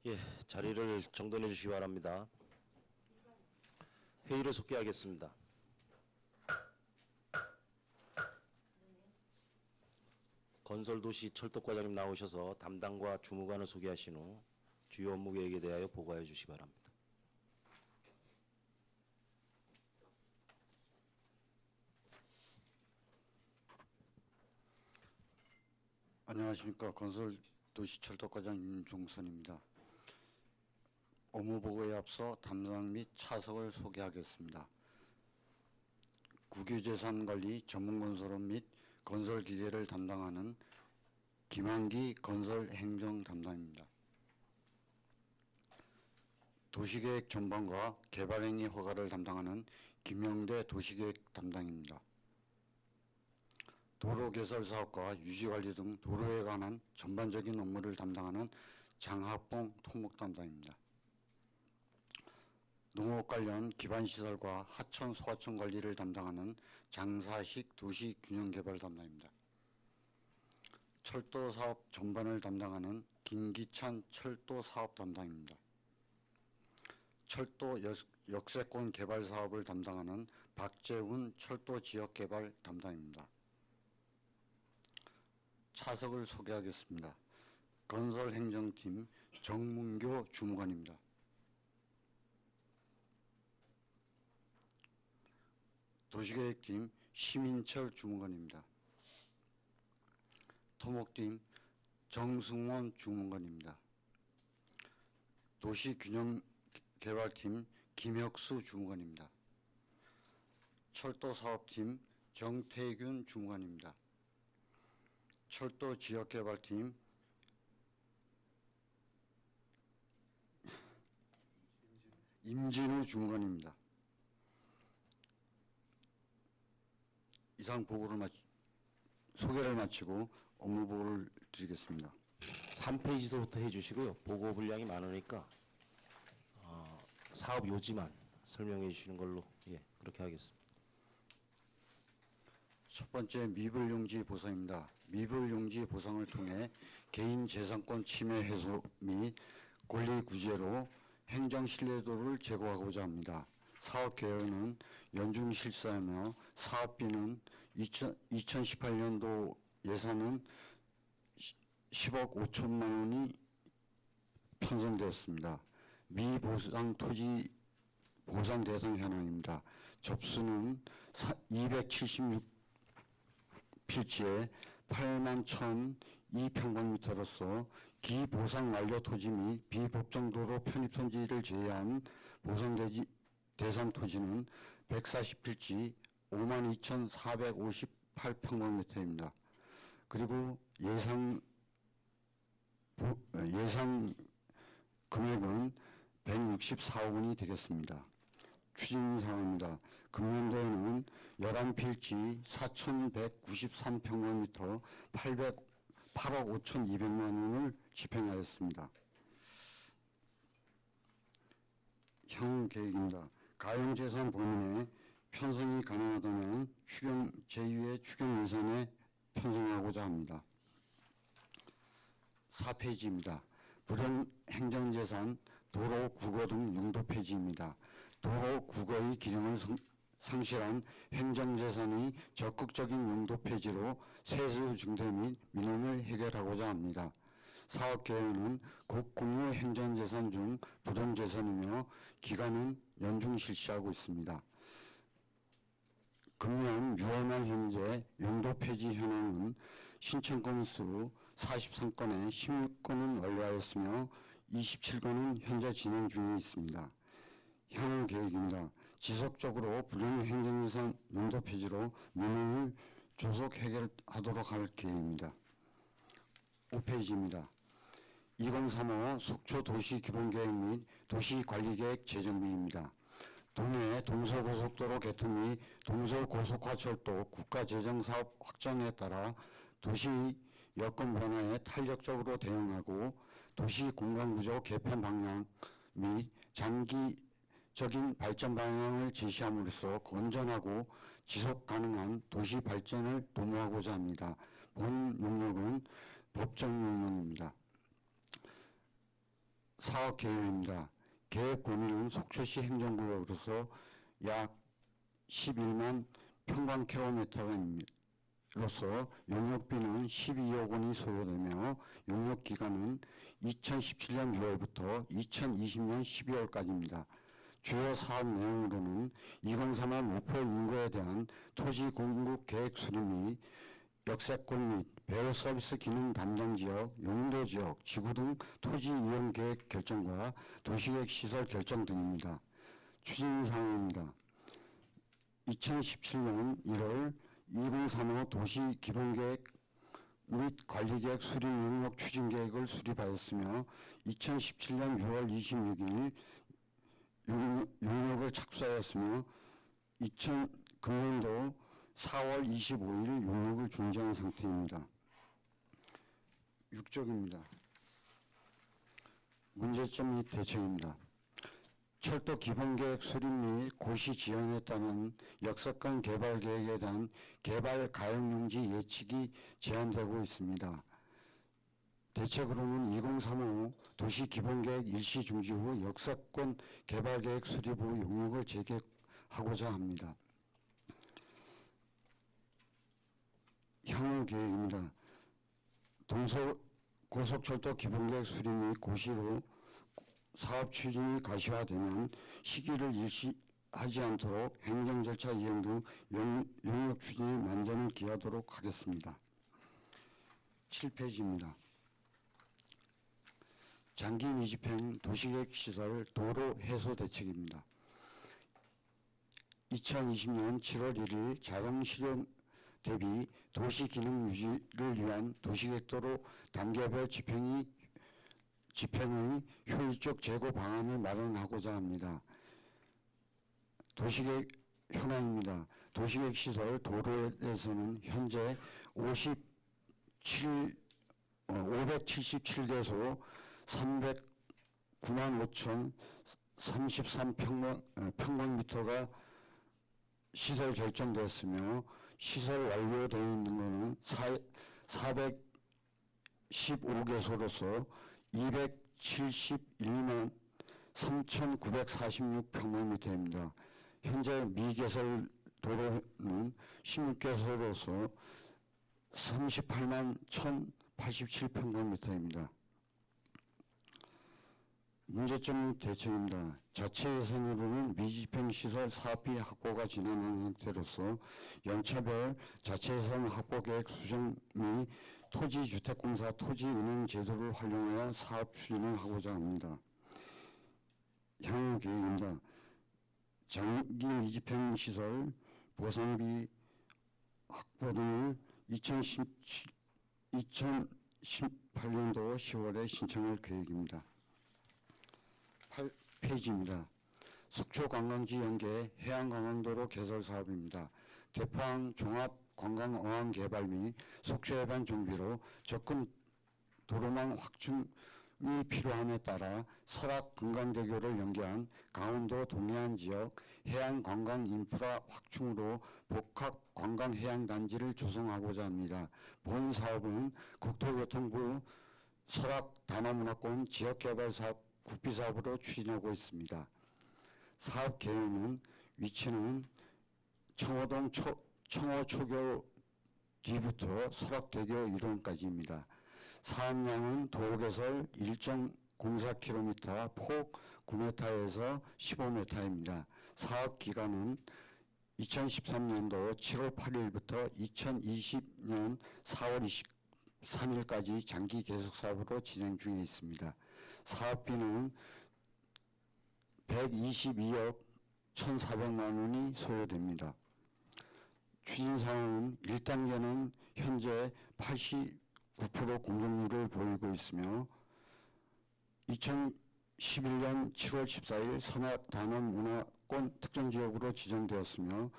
예, 자리를 정돈해 주시기 바랍니다. 회의를 속개하겠습니다. 건설도시철도과장님 나오셔서 담당과 주무관을 소개하신 후 주요 업무 계획에 대하여 보고해 주시기 바랍니다. 안녕하십니까. 건설도시철도과장 임종선입니다. 업무보고에 앞서 담당 및 차석을 소개하겠습니다. 국유재산관리 전문건설업 및 건설기계를 담당하는 김한기 건설행정 담당입니다. 도시계획 전반과 개발행위 허가를 담당하는 김영대 도시계획 담당입니다. 도로개설 사업과 유지관리 등 도로에 관한 전반적인 업무를 담당하는 장학봉 토목 담당입니다. 농업 관련 기반시설과 하천, 소하천 관리를 담당하는 장사식 도시균형개발 담당입니다. 철도 사업 전반을 담당하는 김기찬 철도 사업 담당입니다. 철도 역세권 개발 사업을 담당하는 박재훈 철도 지역개발 담당입니다. 차석을 소개하겠습니다. 건설행정팀 정문교 주무관입니다. 도시계획팀 시민철 주무관입니다. 토목팀 정승원 주무관입니다. 도시균형개발팀 김혁수 주무관입니다. 철도사업팀 정태균 주무관입니다. 철도지역개발팀 임진우 주무관입니다. 이상 소개를 마치고 업무 보고를 드리겠습니다. 3페이지서부터 해주시고요. 보고 분량이 많으니까 사업 요지만 설명해 주시는 걸로 그렇게 하겠습니다. 첫 번째 미불용지 보상입니다. 미불용지 보상을 통해 개인재산권 침해 해소 및 권리 구제로 행정 신뢰도를 제고하고자 합니다. 사업 계획은 연중 실시하며 사업비는 2018년도 예산은 10억 5천만 원이 편성되었습니다. 미보상 토지 보상 대상 현황입니다. 접수는 276필지에 8만 1,002평방미터로서 기보상 완료 토지 및 비법정도로 편입 토지를 제외한 보상되지 대상 토지는 140필지 5만 2,458평방미터입니다. 그리고 예상 금액은 164억 원이 되겠습니다. 추진사항입니다. 금년도에는 11필지 4,193평방미터 8억 5,200만 원을 집행하였습니다. 향후 계획입니다. 가용재산 범위 내 편성이 가능하다면 제2의 추경 예산에 편성하고자 합니다. 4페이지입니다. 불용 행정재산, 도로, 국어 등 용도 폐지입니다. 도로, 국어의 기능을 상실한 행정재산의 적극적인 용도 폐지로 세수 증대 및 민원을 해결하고자 합니다. 사업계획은 국공유 행정재산 중 부동재산이며 기간은 연중 실시하고 있습니다. 금년 6월 말 현재 용도 폐지 현황은 신청 건수 43건에 16건은 완료하였으며 27건은 현재 진행 중에 있습니다. 향후 계획입니다. 지속적으로 불용 행정재산 용도 폐지로 민원을 조속 해결하도록 할 계획입니다. 5페이지입니다. 2035 속초 도시기본계획 및 도시관리계획 재정비입니다. 동해 동서고속도로 개통 및 동서고속화철도 국가재정사업 확정에 따라 도시 여건 변화에 탄력적으로 대응하고 도시 공간구조 개편 방향 및 장기적인 발전 방향을 제시함으로써 건전하고 지속 가능한 도시 발전을 도모하고자 합니다. 본 용역은 법정 용역입니다. 사업 계획입니다. 계획 범위는 속초시 행정구역으로서 약 11만 평방킬로미터로서 용역비는 12억 원이 소요되며 용역 기간은 2017년 6월부터 2020년 12월까지입니다. 주요 사업 내용으로는 2035 목표 인구에 대한 토지 공급 계획 수립 및 역세권 및 배후 서비스 기능 담당 지역, 용도 지역, 지구 등 토지 이용 계획 결정과 도시계획 시설 결정 등입니다. 추진 사항입니다. 2017년 1월 2035 도시 기본계획 및 관리계획 수립 용역 추진계획을 수립하였으며 2017년 6월 26일 용역을 착수하였으며 금년도 4월 25일 용역을 중지한 상태입니다. 6쪽입니다. 문제점 및 대책입니다. 철도 기본계획 수립 및 고시 지연에 따른 역세권 개발 계획에 대한 개발 가용용지 예측이 제한되고 있습니다. 대책으로는 2035 도시 기본계획 일시 중지 후 역세권 개발 계획 수립 후 용역을 재개하고자 합니다. 향후 계획입니다. 고속철도 기본계획 수립 및 고시로 사업 추진이 가시화되면 시기를 일시하지 않도록 행정 절차 이행 등 용역 추진에 만전을 기하도록 하겠습니다. 7페이지입니다. 장기 미집행 도시계획 시설 도로 해소 대책입니다. 2020년 7월 1일 자동 실현 대비 도시 기능 유지를 위한 도시계획도로 단계별 집행의 효율적 재고 방안을 마련하고자 합니다. 도시계획 현황입니다. 도시계획 시설 도로에 대해서는 현재 577개소 309만 5,033평방미터가 시설 결정됐으며 시설 완료되어 있는 것은 415개소로서 271만 3,946평방미터입니다. 현재 미개설 도로는 16개소로서 38만 1,087평방미터입니다. 문제점 및 대책입니다. 자체 예산으로는 미집행시설 사업비 확보가 진행하는 형태로서 연차별 자체 예산 확보 계획 수정 및 토지주택공사 토지은행 제도를 활용하여 사업 추진을 하고자 합니다. 향후 계획입니다. 장기 미집행 시설 보상비 확보 등을 2018년도 10월에 신청할 계획입니다. 8페이지입니다. 속초관광지 연계 해안관광도로 개설 사업입니다. 대포항 종합관광어항 개발 및 속초해변 정비로 접근 도로망 확충이 필요함에 따라 설악 금강대교를 연계한 강원도 동해안 지역 해안관광 인프라 확충으로 복합관광해양단지를 조성하고자 합니다. 본 사업은 국토교통부 설악 단화문화권 지역개발사업 국비사업으로 추진하고 있습니다. 사업 계획은 위치는 청호동 청호초교 뒤부터 설악대교 이론까지입니다. 사업량은 도로개설 1.04km, 폭 9m에서 15m입니다. 사업 기간은 2013년도 7월 8일부터 2020년 4월 23일까지 장기 계속 사업으로 진행 중에 있습니다. 사업비는 122억 1,400만 원이 소요됩니다. 추진사항은 1단계는 현재 89% 공정률을 보이고 있으며 2011년 7월 14일 선악 단원문화권 특정지역으로 지정되었으며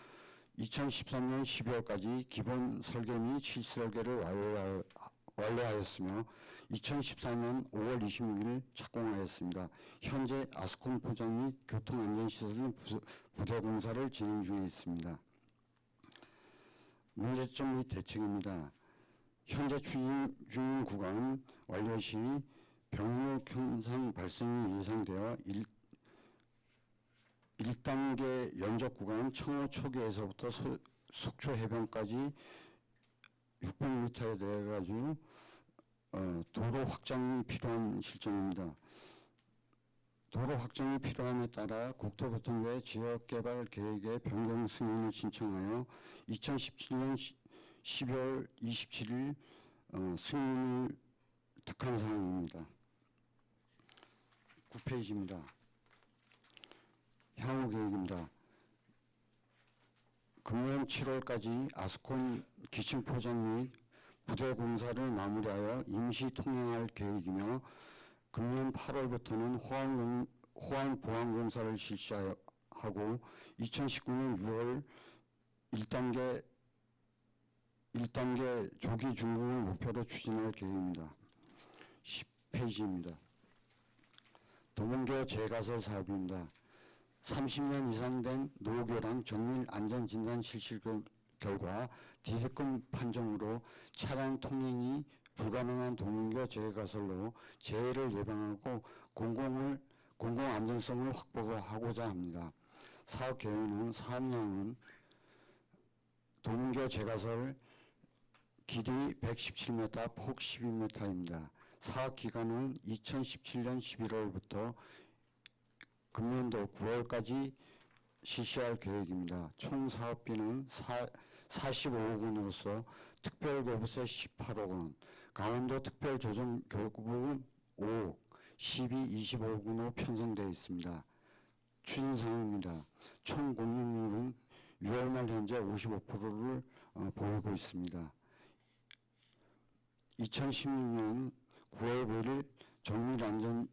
2013년 12월까지 기본 설계 및 실시 설계를 완료하였으며 2014년 5월 26일 착공하였습니다. 현재 아스콘 포장 및 교통안전시설 등 부대 공사를 진행 중에 있습니다. 문제점 및 대책입니다. 현재 추진 중인 구간 완료 시 병력 현상 발생이 예상되어 1단계 연적 구간 청호 초기에서부터 속초 해변까지 600m에 대해 가지고 도로 확장이 필요한 실정입니다. 도로 확장이 필요함에 따라 국토교통부의 지역개발 계획의 변경 승인을 신청하여 2017년 12월 27일 승인을 득한 사항입니다. 9페이지입니다. 향후 계획입니다. 금년 7월까지 아스콘 기층 포장 및 부대 공사를 마무리하여 임시 통행할 계획이며 금년 8월부터는 호안 보안 공사를 실시하고 2019년 6월 1단계 조기 준공을 목표로 추진할 계획입니다. 10페이지입니다. 도문교 재가설 사업입니다. 30년 이상 된 노교랑 정밀 안전진단 실시 결과 D급 판정으로 차량 통행이 불가능한 도문교 재가설로 재해를 예방하고 공공 안전성을 확보하고자 합니다. 사업 계획은 사업량은 도문교 재가설 길이 117m, 폭 12m입니다. 사업 기간은 2017년 11월부터 금년도 9월까지 실시할 계획입니다. 총 사업비는 45억 원으로서 특별교부세 18억 원, 강원도 특별조정교육부는 5억, 시비 25억 원으로 편성되어 있습니다. 추진사항입니다. 총 공익률은 6월 말 현재 55%를 보이고 있습니다. 2016년 9월 9일 정밀안전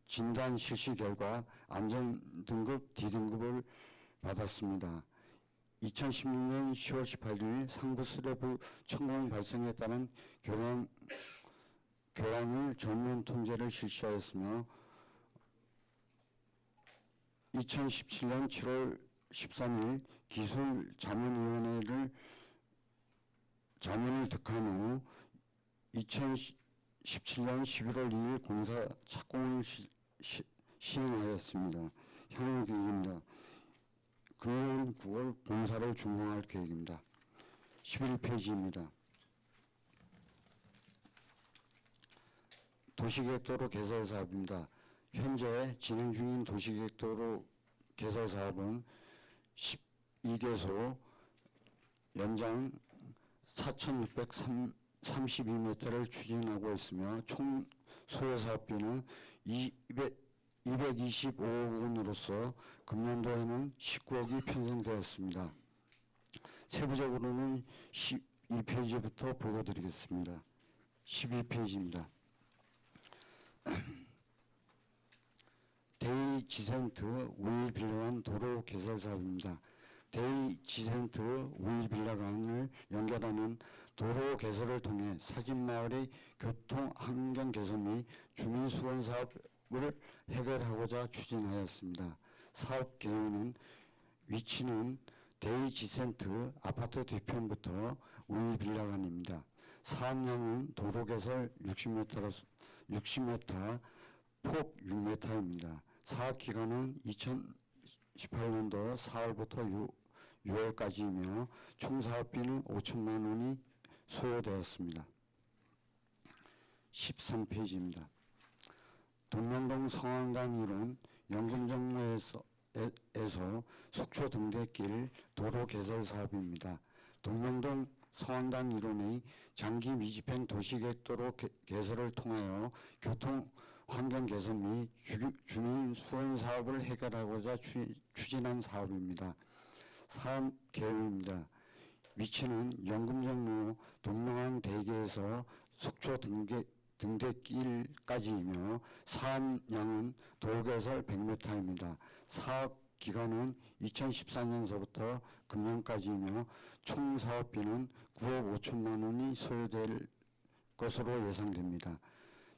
진단 실시 결과 안전등급 D등급을 받았습니다. 2016년 10월 18일 상부 스레브 천공 발생에 따른 교량을 전면 통제를 실시하였으며 2017년 7월 13일 기술 자문위원회를 자문을 득한 후 2017년 11월 2일 공사 착공을 시행하였습니다. 향후 계획입니다. 금년 9월 공사를 준공할 계획입니다. 11페이지입니다. 도시계획도로 개설 사업입니다. 현재 진행 중인 도시계획도로 개설 사업은 12개소 연장 4,632m를 추진하고 있으며 총 소요 사업비는 225억 원으로서 금년도에는 19억이 편성되었습니다. 세부적으로는 12페이지부터 보고드리겠습니다. 12페이지입니다. 데이지센트 우일빌라간 도로 개설 사업입니다. 데이지센트 우일빌라간을 연결하는 도로 개설을 통해 사진마을의 교통 환경 개선 및 주민 수원 사업을 해결하고자 추진하였습니다. 사업 계획은 위치는 데이지센트 아파트 뒤편부터 우일빌라간입니다. 사업량은 도로 개설 60m, 폭 6m입니다. 사업 기간은 2018년도 4월부터 6월까지이며 총 사업비는 5천만 원이 소요되었습니다. 13페이지입니다. 동명동 성황당 일원 연금정로에서 속초 등대길 도로 개설 사업입니다. 동명동 성황당 일원의 장기 미집행 도시계획도로 개설을 통하여 교통 환경 개선 및 주민 수원 사업을 해결하고자 추진한 사업입니다. 사업 계획입니다. 위치는 연금정로 동명항 대교에서 속초 등대길까지이며 사업량은 도로개설 100m입니다. 사업 기간은 2014년서부터 금년까지이며 총 사업비는 9억 5천만 원이 소요될 것으로 예상됩니다.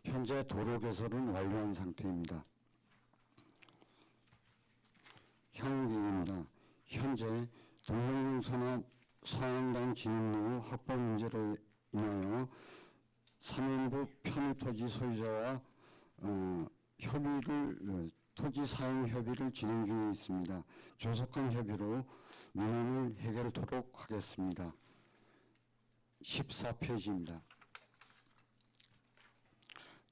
현재 도로 개설은 완료한 상태입니다. 향후 계획입니다. 현재 동명동 산업 상황당 진입로 확보 문제로 인하여 산림부 편입토지 소유자와 토지 사용 협의를 진행 중에 있습니다. 조속한 협의로 민원을 해결토록 하겠습니다. 14페이지입니다.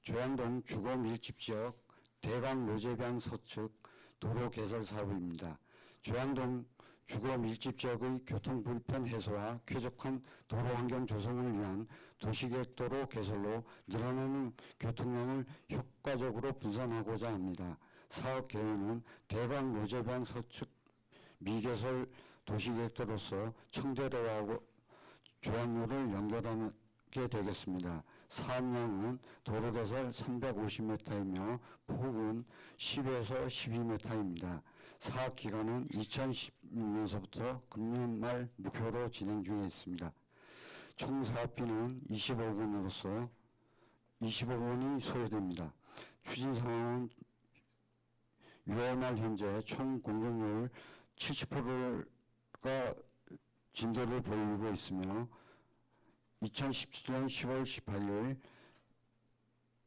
조양동 주거 밀집지역 대강 노재병 서측 도로 개설 사업입니다. 조양동 주거 밀집지역의 교통 불편 해소와 쾌적한 도로 환경 조성을 위한 도시계획도로 개설로 늘어나는 교통량을 효과적으로 분산하고자 합니다. 사업 계획은 대강 노재병 서측 미개설 도시계획도로서 청대로하고 조양로를 연결하게 되겠습니다. 사업량은 도로 개설 350m이며 폭은 10에서 12m입니다. 사업 기간은 2016년서부터 금년 말 목표로 진행 중에 있습니다. 총 사업비는 25억 원이 소요됩니다. 추진 상황은 6월 말 현재 총 공정률 70%가 진도를 보이고 있으며 2017년 10월 18일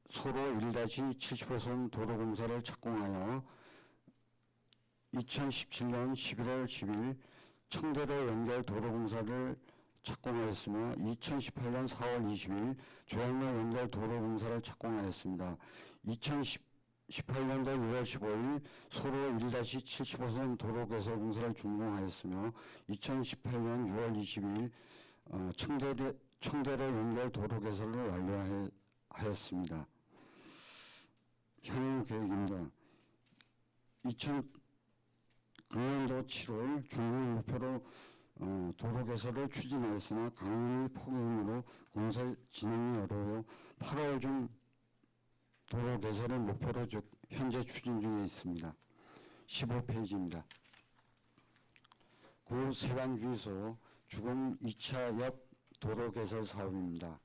소로 1-70호선 도로공사를 착공하여 2017년 11월 10일 청대로 연결 도로공사를 착공하였으며 2018년 4월 20일 조양로 연결 도로공사를 착공하였습니다. 2018년도 6월 15일 소로 1-75선 도로 개설 공사를 준공하였으며 2018년 6월 20일 청대로 연결 도로 개설을 완료하였습니다. 향후 계획입니다. 2009년도 7월 중공 목표로 도로 개설을 추진하였으나 강우의 폭염으로 공사 진행이 어려워 8월 중 도로 개설을 목표로 현재 추진 중에 있습니다. 15페이지입니다. 구 세방주유소 주공 2차 옆 도로 개설 사업입니다.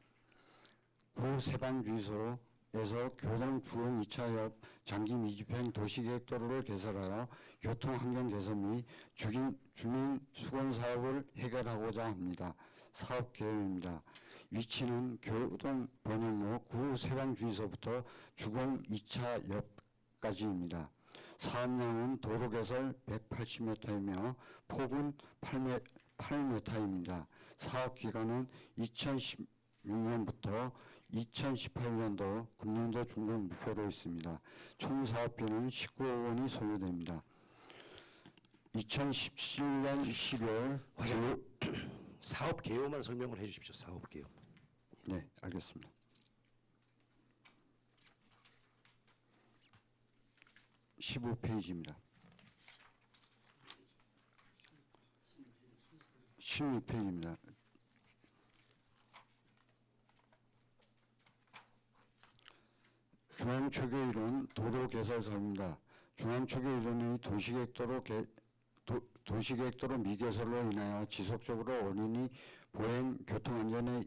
구 세방주유소에서 교동 주공 2차 옆 장기 미집행 도시계획도로를 개설하여 교통환경 개선 및 주민 수건 사업을 해결하고자 합니다. 사업 계획입니다. 위치는 교동 번영로 구 세방주유소부터 주공 2차 옆까지입니다. 사업량은 도로 개설 180m이며 폭은 8m입니다. 사업 기간은 2016년부터 2018년도 금년도 준공 목표로 있습니다. 총 사업비는 19억 원이 소요됩니다. 2017년 12월 과장님, 사업 개요만 설명을 해 주십시오. 사업 개요. 네, 알겠습니다. 15페이지입니다. 16페이지입니다. 중앙초교이론 도로 개설 사업입니다. 중앙초교이론이 도시계획도로 미개설로 인하여 지속적으로 어린이 보행 교통안전에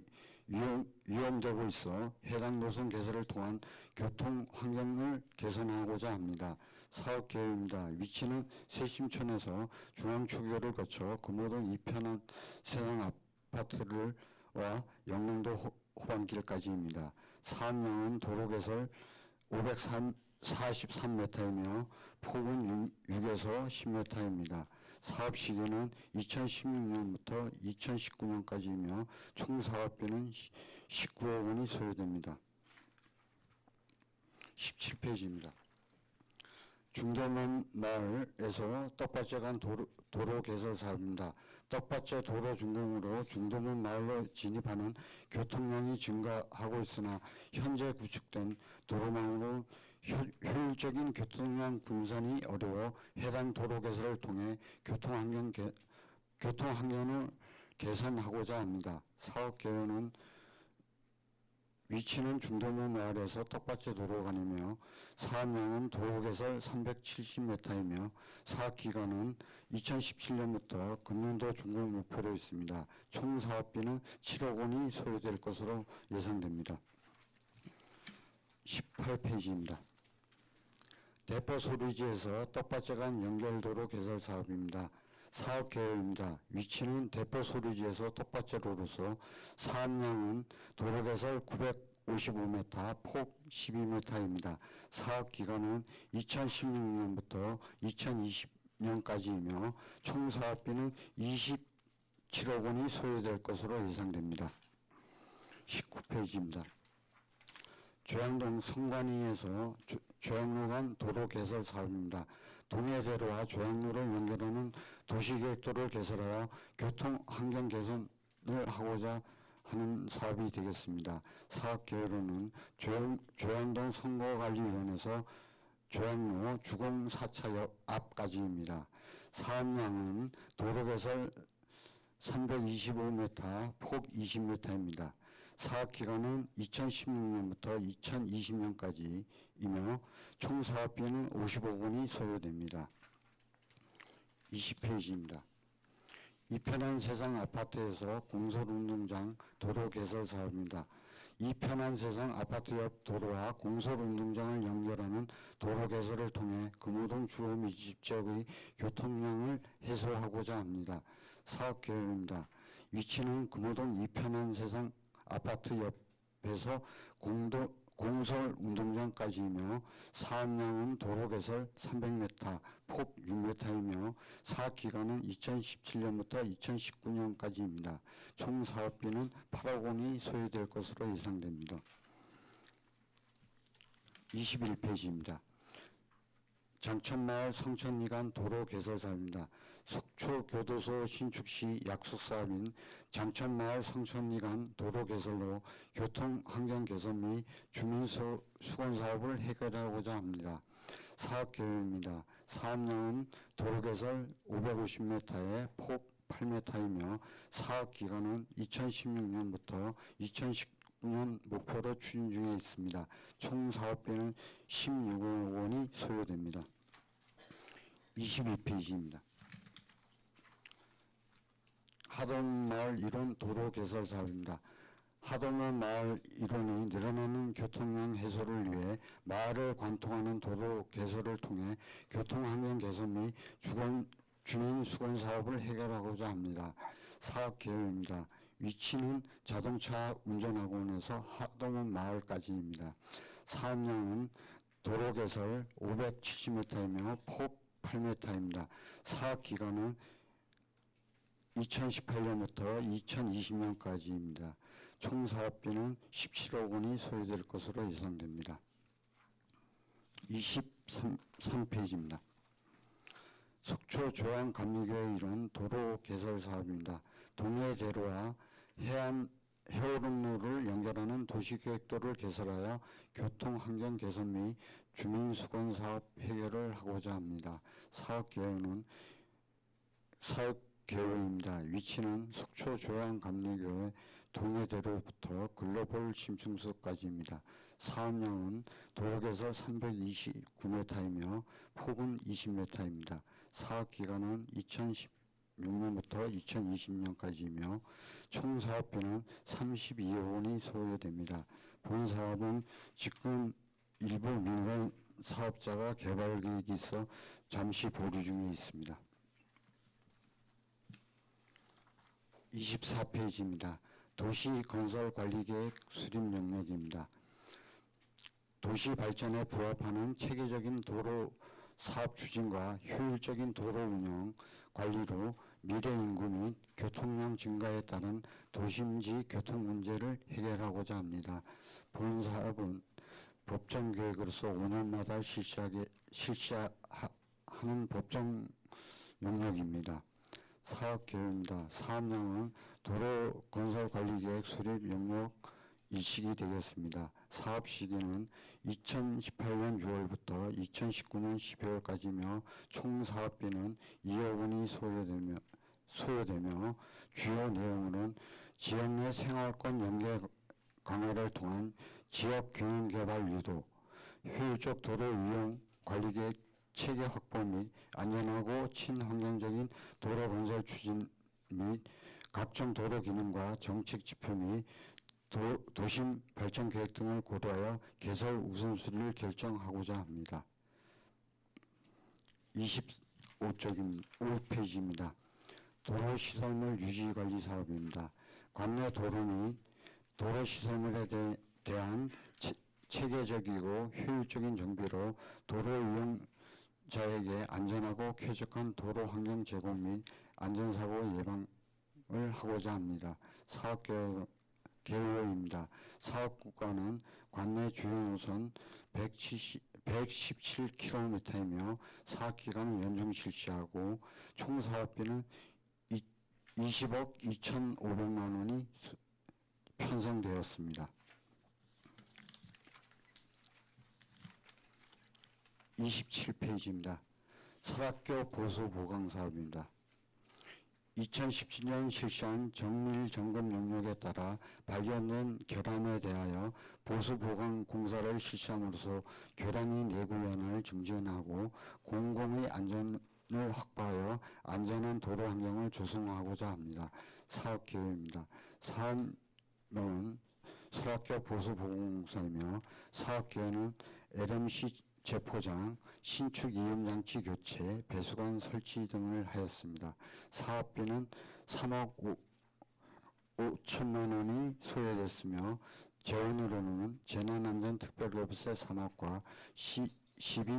위험되고 있어 해당 노선 개설을 통한 교통 환경을 개선하고자 합니다. 사업 계획입니다. 위치는 세심촌에서 중앙초교를 거쳐 금호동 이편한 세상 아파트와 영릉도 호반길까지입니다. 사업량은 도로 개설 543m이며 폭은 6에서 10m입니다. 사업 시기는 2016년부터 2019년까지이며 총 사업비는 19억 원이 소요됩니다. 17페이지입니다. 중도면 마을에서 떡밭제 간 도로 개설 사업입니다. 떡밭제 도로 준공으로 중도면 마을로 진입하는 교통량이 증가하고 있으나 현재 구축된 도로망으로 효율적인 교통량 분산이 어려워 해당 도로 개설을 통해 교통환경을 개선하고자 합니다. 사업 계획은 위치는 중도면 마을에서 떡밭제 도로간이며 사업량은 도로 개설 370m이며 사업 기간은 2017년부터 금년도 준공 목표로 있습니다. 총 사업비는 7억 원이 소요될 것으로 예상됩니다. 18페이지입니다. 대포 소리지에서 떡밭제 간 연결도로 개설 사업입니다. 사업 계획입니다. 위치는 대포 소리지에서 떡밭제로로서 사업량은 도로 개설 55m, 폭 12m입니다. 사업 기간은 2016년부터 2020년까지이며 총 사업비는 27억 원이 소요될 것으로 예상됩니다. 19페이지입니다. 조양동 성관위에서 조양로 간 도로 개설 사업입니다. 동해대로와 조양로를 연결하는 도시계획도를 개설하여 교통 환경 개선을 하고자 하는 사업이 되겠습니다. 사업 계획으로는 조양동 선거관리위원회에서 조양로 주공 4차 앞까지입니다. 사업량은 도로 개설 325m, 폭 20m입니다. 사업 기간은 2016년부터 2020년까지이며 총 사업비는 50억 원이 소요됩니다. 20페이지입니다. 이편한 세상 아파트에서 공설운동장 도로 개설 사업입니다. 이편한 세상 아파트 옆 도로와 공설운동장을 연결하는 도로 개설을 통해 금호동 주요 밀집 지역의 교통량을 해소하고자 합니다. 사업 계획입니다. 위치는 금호동 이편한 세상 아파트 옆에서 공설 운동장까지이며 사업량은 도로 개설 300m, 폭 6m이며 사업 기간은 2017년부터 2019년까지입니다. 총 사업비는 8억 원이 소요될 것으로 예상됩니다. 21페이지입니다. 장천마을 성천리간 도로 개설 사업입니다. 속초교도소 신축 시 약속 사업인 장천마을 성천리간 도로 개설로 교통 환경 개선 및 주민 수건 사업을 해결하고자 합니다. 사업 계획입니다. 사업량은 도로 개설 550m에 폭 8m이며 사업 기간은 2016년부터 2019년 목표로 추진 중에 있습니다. 총 사업비는 16억 원이 소요됩니다. 22페이지입니다. 하동마을 일원 도로 개설 사업입니다. 하동은 마을 일원이 늘어나는 교통량 해소를 위해 마을을 관통하는 도로 개설을 통해 교통환경 개선 및 주민 수건 사업을 해결하고자 합니다. 사업 계획입니다. 위치는 자동차 운전학원에서 하동은 마을까지입니다. 사업량은 도로 개설 570m이며 폭 8m입니다. 사업 기간은 2018년부터 2020년까지입니다. 총 사업비는 17억 원이 소요될 것으로 예상됩니다. 23페이지입니다. 속초 조양감리교회 일원 도로 개설 사업입니다. 동해대로와 해오름로를 연결하는 도시계획도를 개설하여 교통환경 개선 및 주민수건 사업 해결을 하고자 합니다. 사업 계획입니다. 위치는 속초 조양감리교회 동해대로부터 글로벌 심층소까지입니다. 사업량은 도로개설 329m이며 폭은 20m입니다. 사업 기간은 2016년부터 2020년까지이며 총 사업비는 32억 원이 소요됩니다. 본 사업은 지금 일부 민간 사업자가 개발 계획이 있어 잠시 보류 중에 있습니다. 24페이지입니다. 도시건설관리계획 수립 영역입니다. 도시 발전에 부합하는 체계적인 도로 사업 추진과 효율적인 도로 운영, 관리로 미래 인구 및 교통량 증가에 따른 도심지 교통 문제를 해결하고자 합니다. 본 사업은 법정 계획으로서 5년마다 실시하는 법정 영역입니다. 사업 계획입니다. 사업량은 도로 건설 관리 계획 수립 영역 일식이 되겠습니다. 사업 시기는 2018년 6월부터 2019년 12월까지며 총 사업비는 2억 원이 소요되며 주요 내용으로는 지역 내 생활권 연계 강화를 통한 지역 균형 개발 유도, 효율적 도로 이용 관리 계획 체계 확보 및 안전하고 친환경적인 도로 건설 추진 및 각종 도로 기능과 정책 지표 및 도심 발전 계획 등을 고려하여 개설 우선순위를 결정하고자 합니다. 25페이지입니다. 도로시설물 유지관리 사업입니다. 관내 도로 및 도로시설물에 대한 체계적이고 효율적인 정비로 도로 이용자에게 안전하고 쾌적한 도로 환경 제공 및 안전사고 예방을 하고자 합니다. 사업 계획입니다. 사업 구간은 관내 주요 노선 117km이며 사업 기간은 연중 실시하고 총 사업비는 20억 2,500만 원이 편성되었습니다. 27페이지입니다. 설악교 보수 보강 사업입니다. 2017년 실시한 정밀 점검 용역에 따라 발견된 결함에 대하여 보수 보강 공사를 실시함으로써 교량이 내구 연한을 증진하고 공공의 안전을 확보하여 안전한 도로 환경을 조성하고자 합니다. 사업 계획입니다. 사업명은 설악교 보수 보강공사이며 사업 계획은 LMC 제포장, 신축 이음장치 교체, 배수관 설치 등을 하였습니다. 사업비는 3억 5천만 원이 소요됐으며 재원으로는 재난안전특별로비세 3억과 12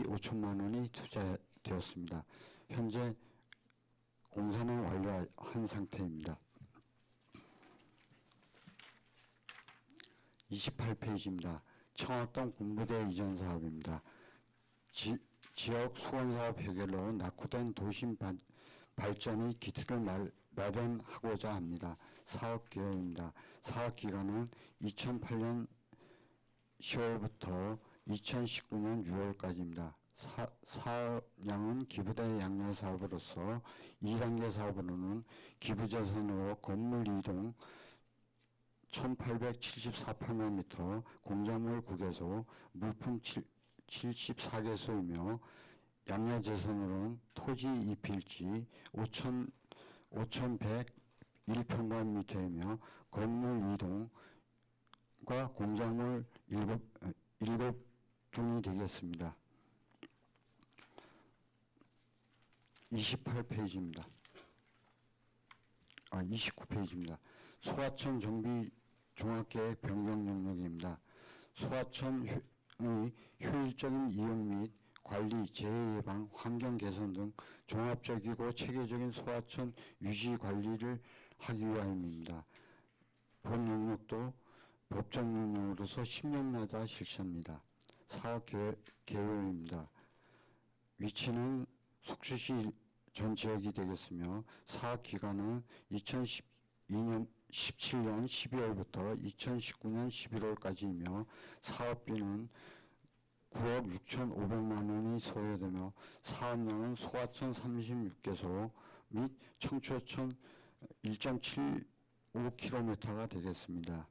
5천만 원이 투자되었습니다. 현재 공사는 완료한 상태입니다. 28페이지입니다. 청학동 군부대 이전 사업입니다. 지역 수건사업 해결로 낙후된 도심 발전의 기틀을 마련하고자 합니다. 사업 계획입니다. 사업 기간은 2008년 10월부터 2019년 6월까지입니다. 사업량은 기부대 양료 사업으로서 2단계 사업으로는 기부재선으로 건물 이동 1874평방미터, 공작물 9개소, 물품 74개소이며 양려재선으로는 토지 2필지 5,101평방미터이며 건물 이동과 공작물 7동이 되겠습니다. 28페이지입니다. 29페이지입니다. 소하천 정비 종합계획 변경 영역입니다. 소하천의 효율적인 이용 및 관리, 재해 예방, 환경 개선 등 종합적이고 체계적인 소하천 유지 관리를 하기 위함입니다. 본 영역도 법정 영역으로서 10년마다 실시합니다. 사업 계획입니다. 위치는 속주시 전 지역이 되겠으며 사업 기간은 2017년 12월부터 2019년 11월까지이며 사업비는 9억 6,500만 원이 소요되며 사업량은 소하천 36개소 및 청초천 1.75km가 되겠습니다.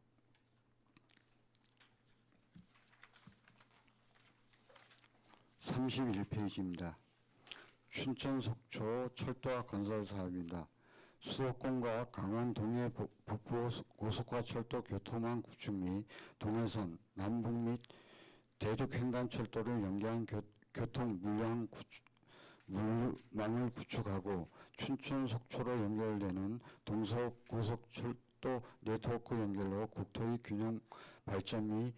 31페이지입니다. 춘천 속초 철도화 건설 사업입니다. 수도권과 강원 동해 북부 고속화 철도 교통망 구축 및 동해선 남북 및 대륙 횡단 철도를 연계한 교통 물망을 구축하고 춘천 속초로 연결되는 동서 고속철도 네트워크 연결로 국토의 균형 발전 및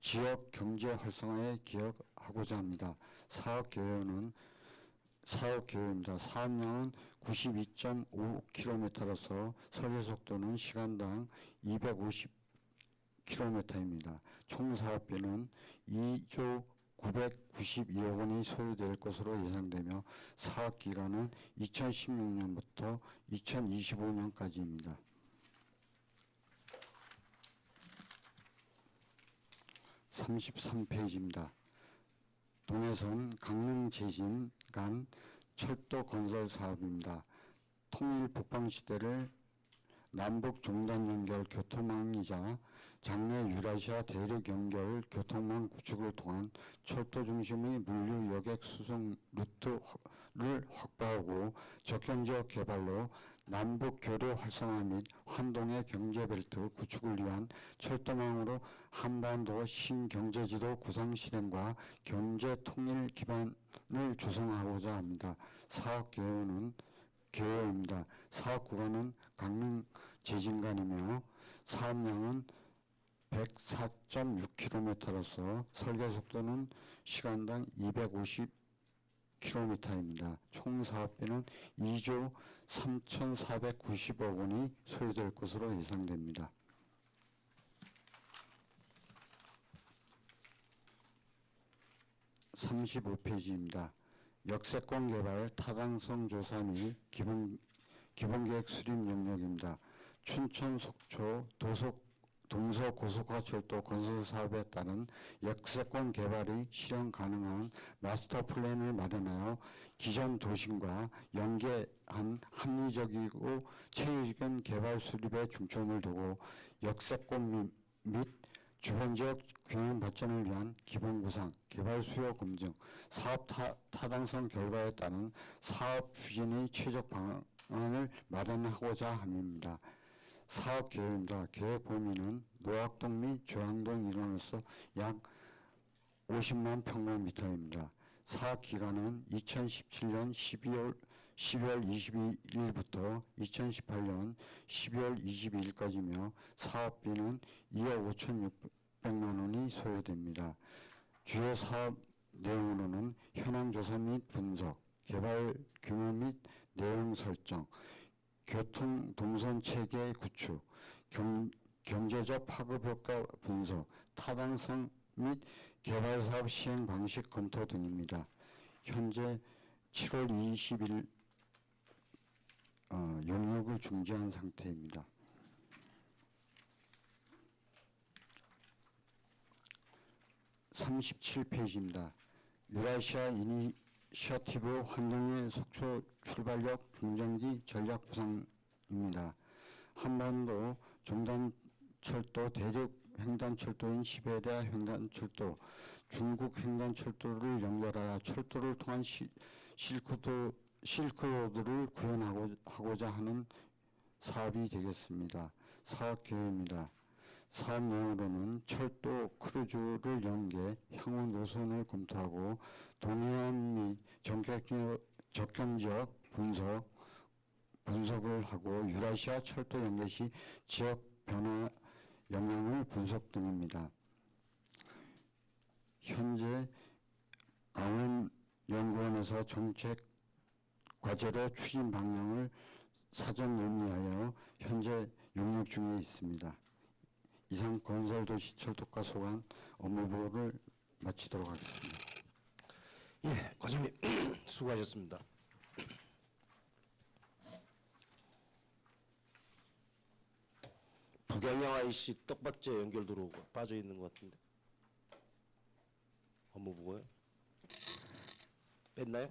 지역 경제 활성화에 기여하고자 합니다. 사업 계획입니다. 사업량은 92.5km로서 설계 속도는 시간당 250km입니다. 총 사업비는 2조 992억 원이 소요될 것으로 예상되며 사업 기간은 2016년부터 2025년까지입니다. 33페이지입니다. 동해선 강릉 제진 간 철도 건설 사업입니다. 통일 북방 시대를 남북 종단 연결 교통망이자 장래 유라시아 대륙 연결 교통망 구축을 통한 철도 중심의 물류 여객 수송 루트를 확보하고 적경지역 개발로 남북 교류 활성화 및 환동의 경제벨트 구축을 위한 철도망으로 한반도 신경제지도 구상 실행과 경제 통일 기반을 조성하고자 합니다. 사업 계획입니다. 사업 구간은 강릉 제진간이며 사업량은 104.6km로서 설계 속도는 시간당 250km입니다. 총 사업비는 2조 3,490억 원이 소요될 것으로 예상됩니다. 35페이지입니다. 역세권 개발 타당성 조사 및 기본계획 수립 영역입니다. 춘천 속초 동서고속화철도 건설 사업에 따른 역세권 개발이 실현 가능한 마스터 플랜을 마련하여 기존 도심과 연계한 합리적이고 체계적인 개발 수립에 중점을 두고 역세권 및 주변 지역 균형 발전을 위한 기본 구상, 개발 수요 검증, 사업 타당성 결과에 따른 사업 추진의 최적 방안을 마련하고자 함입니다. 사업 계획입니다. 계획 범위는 노악동 및 조양동 일원으로서 약 50만 평방미터입니다. 사업 기간은 2017년 12월 22일부터 2018년 12월 22일까지며 사업비는 2억 5,600만 원이 소요됩니다. 주요 사업 내용으로는 현황 조사 및 분석, 개발 규모 및 내용 설정, 교통 동선 체계 구축, 경제적 파급 효과 분석, 타당성 및 개발 사업 시행 방식 검토 등입니다. 현재 7월 20일 용역을 중지한 상태입니다. (37페이지입니다) 유라시아 이니셔티브 환동의 속초 출발역 중장기 전략 구상입니다. 한반도 종단철도 대륙 횡단철도인 시베리아 횡단철도, 중국 횡단철도를 연결하여 철도를 통한 실크로드를 구현하고자 하는 사업이 되겠습니다. 사업 계획입니다. 사업 내용으로는 철도 크루즈를 연계 향후 노선을 검토하고 동해안 및 접경지역 분석을 하고 유라시아 철도 연계 시 지역 변화 영향을 분석 등입니다. 현재 강원연구원에서 정책 과제로 추진 방향을 사전 논의하여 현재 용역 중에 있습니다. 이상 건설도시 철도과 소관 업무보고를 마치도록 하겠습니다. 예, 과장님 수고하셨습니다. 북양양 IC 떡밥제 연결도로 빠져 있는 것 같은데 업무보고요? 뺐나요?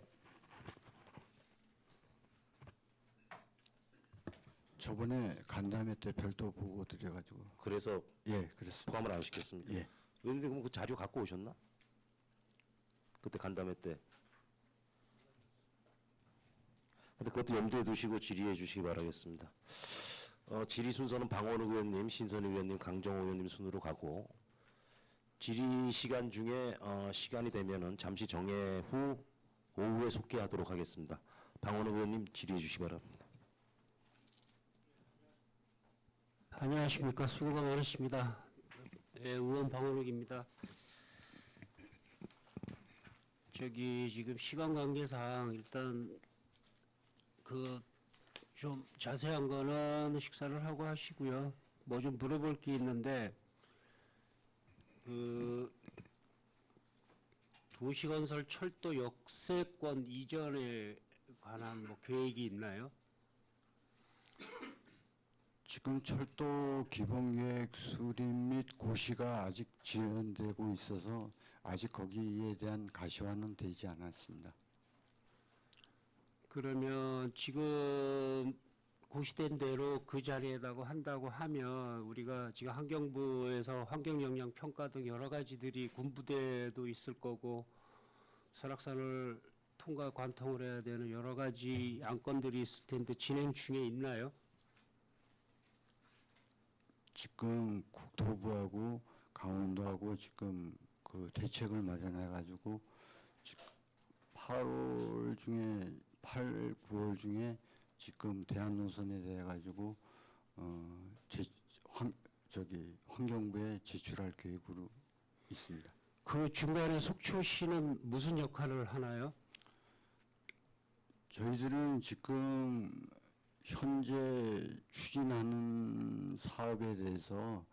저번에 간담회 때 별도 보고 드려가지고. 그래서 예, 그렇습니다. 포함을 안 시켰습니다. 예. 의원님 그럼 그 자료 갖고 오셨나? 그때 간담회 때. 근데 그것도 염두에 두시고 질의해 주시기 바라겠습니다. 질의 순서는 방원욱 의원님, 신선희 의원님, 강정호 의원님 순으로 가고 질의 시간 중에 시간이 되면은 잠시 정회 후 오후에 속개하도록 하겠습니다. 방원욱 의원님 질의해 주시기 바랍니다. 안녕하십니까. 수고가 많으십니다. 네, 의원 방원욱입니다. 지금 시간 관계상 일단 좀 자세한 거는 식사를 하고 하시고요. 뭐 좀 물어볼 게 있는데 도시건설 철도 역세권 이전에 관한 뭐 계획이 있나요? 지금 철도 기본계획 수립 및 고시가 아직 진행되고 있어서 아직 거기에 대한 가시화는 되지 않았습니다. 그러면 지금 고시된 대로 그 자리에다가 한다고 하면 우리가 지금 환경부에서 환경영향 평가 등 여러 가지들이 군부대도 있을 거고 설악산을 통과 관통을 해야 되는 여러 가지 안건들이 있을 텐데 진행 중에 있나요? 지금 국토부하고 강원도하고 지금 그 대책을 마련해가지고 8월 중에 8, 9월 중에 지금 대한 노선에 대해 가지고 환경부에 제출할 계획으로 있습니다. 그 중간에 속초시는 무슨 역할을 하나요? 저희들은 지금 현재 추진하는 사업에 대해서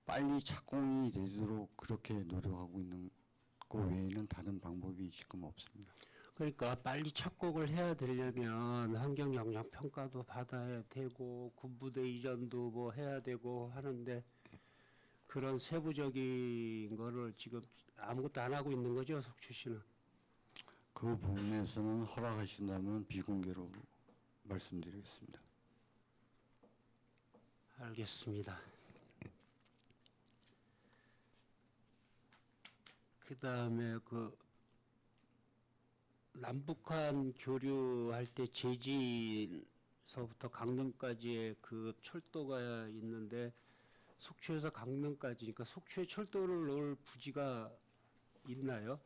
빨리 착공이 되도록 그렇게 노력하고 있는 것 외에는 다른 방법이 지금 없습니다. 그러니까 빨리 착공을 해야 되려면 환경 영향 평가도 받아야 되고 군부대 이전도 뭐 해야 되고 하는데 그런 세부적인 거를 지금 아무것도 안 하고 있는 거죠, 속초시는? 그 부분에서는 허락하신다면 비공개로 말씀드리겠습니다. 알겠습니다. 그다음에 그 남북한 교류할 때 제주서부터 강릉까지의 그 철도가 있는데 속초에서 강릉까지, 그러니까 속초에 철도를 놓을 부지가 있나요?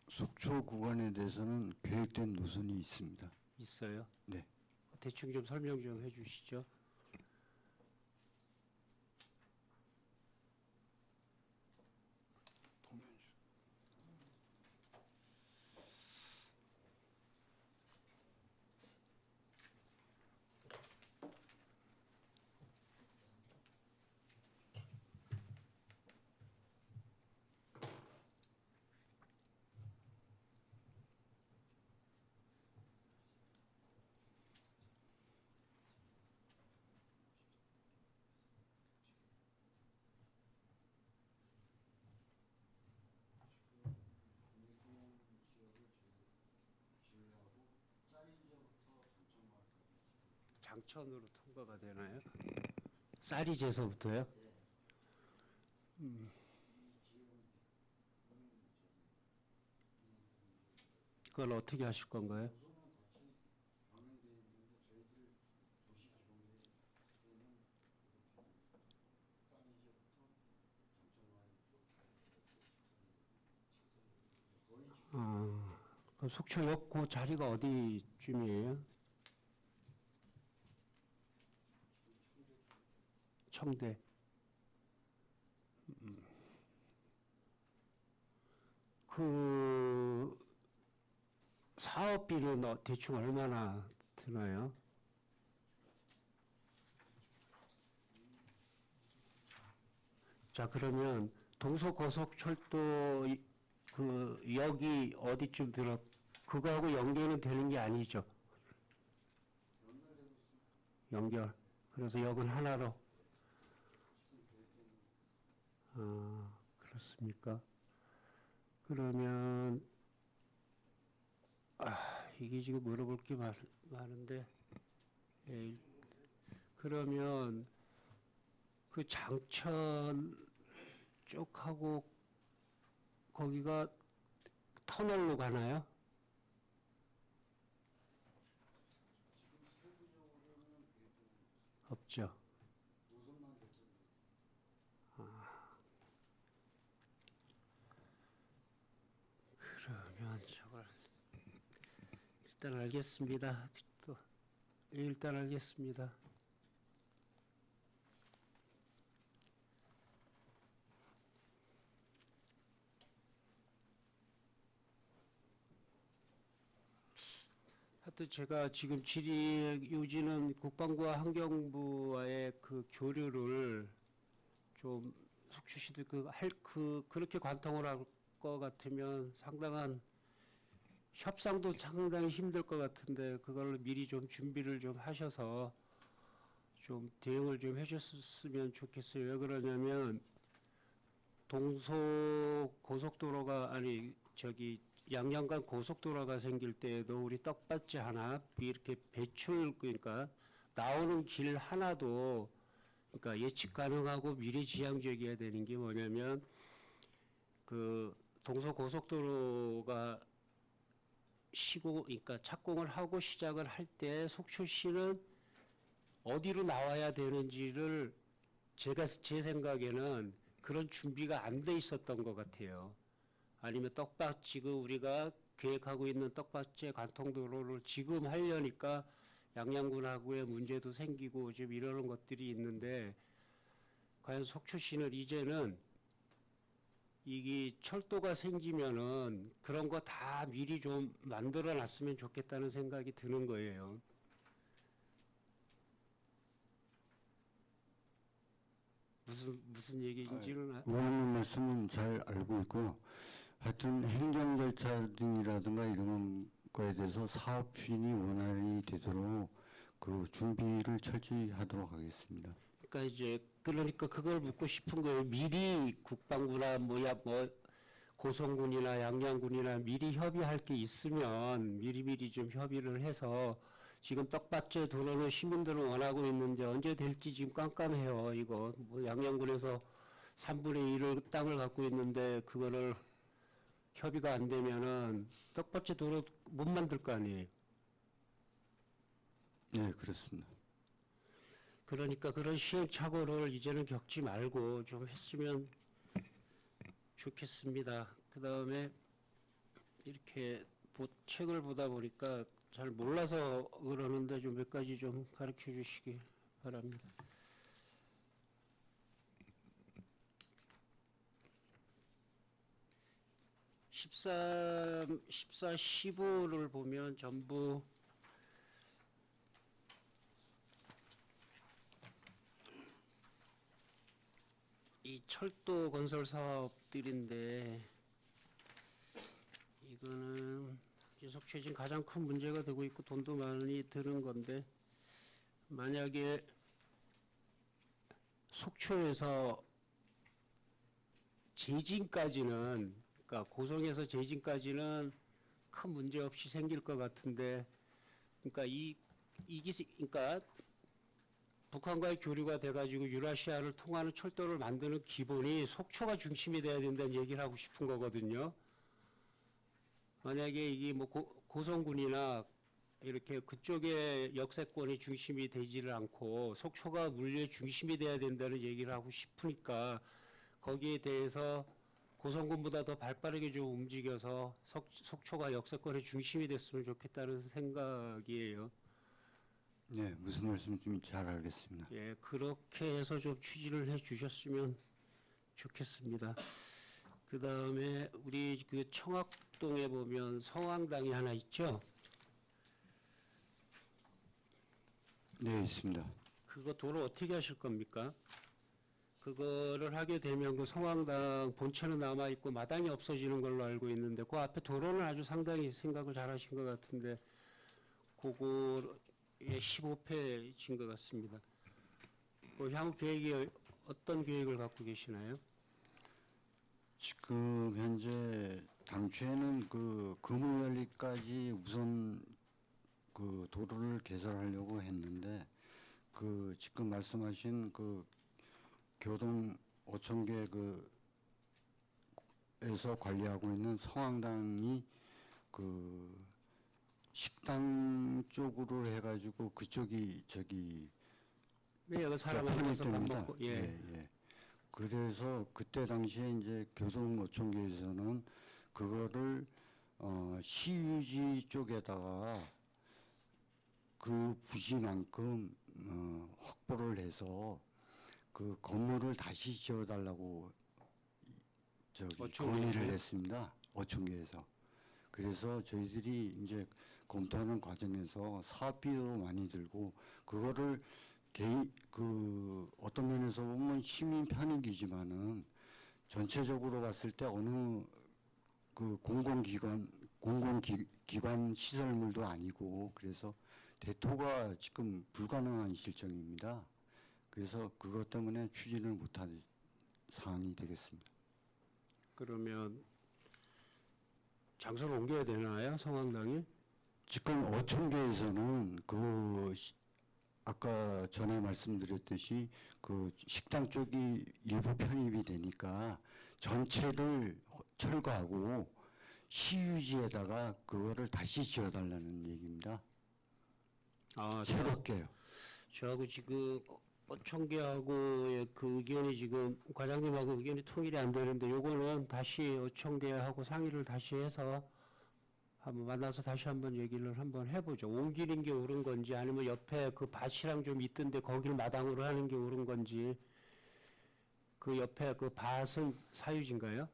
속초 구간에 대해서는 계획된 노선이 있습니다. 있어요? 네. 대충 좀 설명 좀 해주시죠. 장천으로 통과가 되나요? 쌀이제서부터요? 그걸 어떻게 하실 건가요? 그 속초역 그 자리가 어디쯤이에요? 청대. 그 사업비는 대충 얼마나 드나요? 자, 그러면 동서고속철도 그 역이 어디쯤 들어? 그거하고 연계는 되는 게 아니죠? 연결. 그래서 역은 하나로. 아, 그렇습니까? 그러면 이게 지금 물어볼 게 많은데 예, 그러면 그 장천 쪽하고 거기가 터널로 가나요? 없죠. 그러면 저걸 일단 알겠습니다. 또 일단 알겠습니다. 하여튼 제가 지금 질의 요지는 국방부와 환경부와의 그 교류를 좀 속초시도 그렇게 관통을 할 것 같으면 상당한 협상도 상당히 힘들 것 같은데 그걸 미리 좀 준비를 좀 하셔서 좀 대응을 좀 해줬으면 좋겠어요. 왜 그러냐면 동서 고속도로가 아니 저기 양양간 고속도로가 생길 때에도 우리 떡받지 하나 이렇게 배출 그러니까 나오는 길 하나도 그러니까 예측 가능하고 미래지향적이어야 되는 게 뭐냐면 그 동서 고속도로가 그러니까 착공을 하고 시작을 할 때 속초시는 어디로 나와야 되는지를 제 생각에는 그런 준비가 안 돼 있었던 것 같아요. 아니면 지금 우리가 계획하고 있는 떡받치 관통도로를 지금 하려니까 양양군하고의 문제도 생기고 지금 이러는 것들이 있는데 과연 속초시는 이제는 이게 철도가 생기면은 그런 거 다 미리 좀 만들어 놨으면 좋겠다는 생각이 드는 거예요. 무슨 얘기인지는 의원님 말씀은 잘 알고 있고요. 하여튼 행정 절차 등이라든가 이런 거에 대해서 사업 추진이 원활히 되도록 그 준비를 철저히 하도록 하겠습니다. 그러니까 그걸 묻고 싶은 거예요. 미리 국방부나 뭐 고성군이나 양양군이나 미리 협의할 게 있으면 미리미리 좀 협의를 해서 지금 떡밭제 도로는 시민들은 원하고 있는데 언제 될지 지금 깜깜해요. 이거 뭐 양양군에서 3분의 1을 땅을 갖고 있는데 그거를 협의가 안 되면은 떡밭제 도로 못 만들 거 아니에요. 네, 그렇습니다. 그러니까 그런 시행착오를 이제는 겪지 말고 좀 했으면 좋겠습니다. 그 다음에 이렇게 책을 보다 보니까 잘 몰라서 그러는데 좀 몇 가지 좀 가르쳐 주시기 바랍니다. 14, 15를 보면 전부 이 철도 건설 사업들인데 이거는 속초에 지금 가장 큰 문제가 되고 있고 돈도 많이 드는 건데 만약에 속초에서 제진까지는 그러니까 고성에서 제진까지는 큰 문제 없이 생길 것 같은데 그러니까 그러니까 북한과의 교류가 돼가지고 유라시아를 통하는 철도를 만드는 기본이 속초가 중심이 돼야 된다는 얘기를 하고 싶은 거거든요. 만약에 이게 뭐 고성군이나 이렇게 그쪽의 역세권이 중심이 되지를 않고 속초가 물류의 중심이 돼야 된다는 얘기를 하고 싶으니까 거기에 대해서 고성군보다 더 발빠르게 좀 움직여서 속초가 역세권의 중심이 됐으면 좋겠다는 생각이에요. 네, 무슨 말씀인지 잘 알겠습니다. 예, 그렇게 해서 좀 추진을 해 주셨으면 좋겠습니다. 그 다음에 우리 그 청학동에 보면 성황당이 하나 있죠? 네, 있습니다. 그거 도로 어떻게 하실 겁니까? 그거를 하게 되면 그 성황당 본체는 남아있고 마당이 없어지는 걸로 알고 있는데 그 앞에 도로는 아주 상당히 생각을 잘 하신 것 같은데 그거 15패인 것 같습니다. 그 향후 계획이 어떤 계획을 갖고 계시나요? 지금 현재 당초에는 그 금호연리까지 우선 그 도로를 개설하려고 했는데 그 지금 말씀하신 그 교동 5,000개 그에서 관리하고 있는 성황당이 그 식당 쪽으로 해가지고 그쪽이 네, 여기 사람 앉아서 밥 편입됩니다. 먹고 예. 그래서 그때 당시에 이제 교동 5,000개에서는 그거를 시유지 쪽에다가 그 부지만큼 확보를 해서 그 건물을 다시 지어달라고 건의를 했습니다. 5,000개에서. 그래서 저희들이 이제 검토하는 과정에서 사업비도 많이 들고 그거를 어떤 면에서 보면 시민 편익이지만은 전체적으로 봤을 때 어느 그 공공기관 시설물도 아니고 그래서 대토가 지금 불가능한 실정입니다. 그래서 그것 때문에 추진을 못한 사항이 되겠습니다. 그러면 장소를 옮겨야 되나요? 성황당이? 지금 5,000개에서는 아까 전에 말씀드렸듯이 그 식당 쪽이 일부 편입이 되니까 전체를 철거하고 시유지에다가 그거를 다시 지어달라는 얘기입니다. 아, 새롭게요. 저하고 지금 5,000개하고의 그 의견이 지금 과장님하고 의견이 통일이 안 되는데 요거는 다시 5,000개하고 상의를 다시 해서 한번 만나서 다시 한번 얘기를 한번 해보죠. 옮기는 게 옳은 건지 아니면 옆에 그 밭이랑 좀 있던데 거기를 마당으로 하는 게 옳은 건지. 그 옆에 그 밭은 사유지인가요?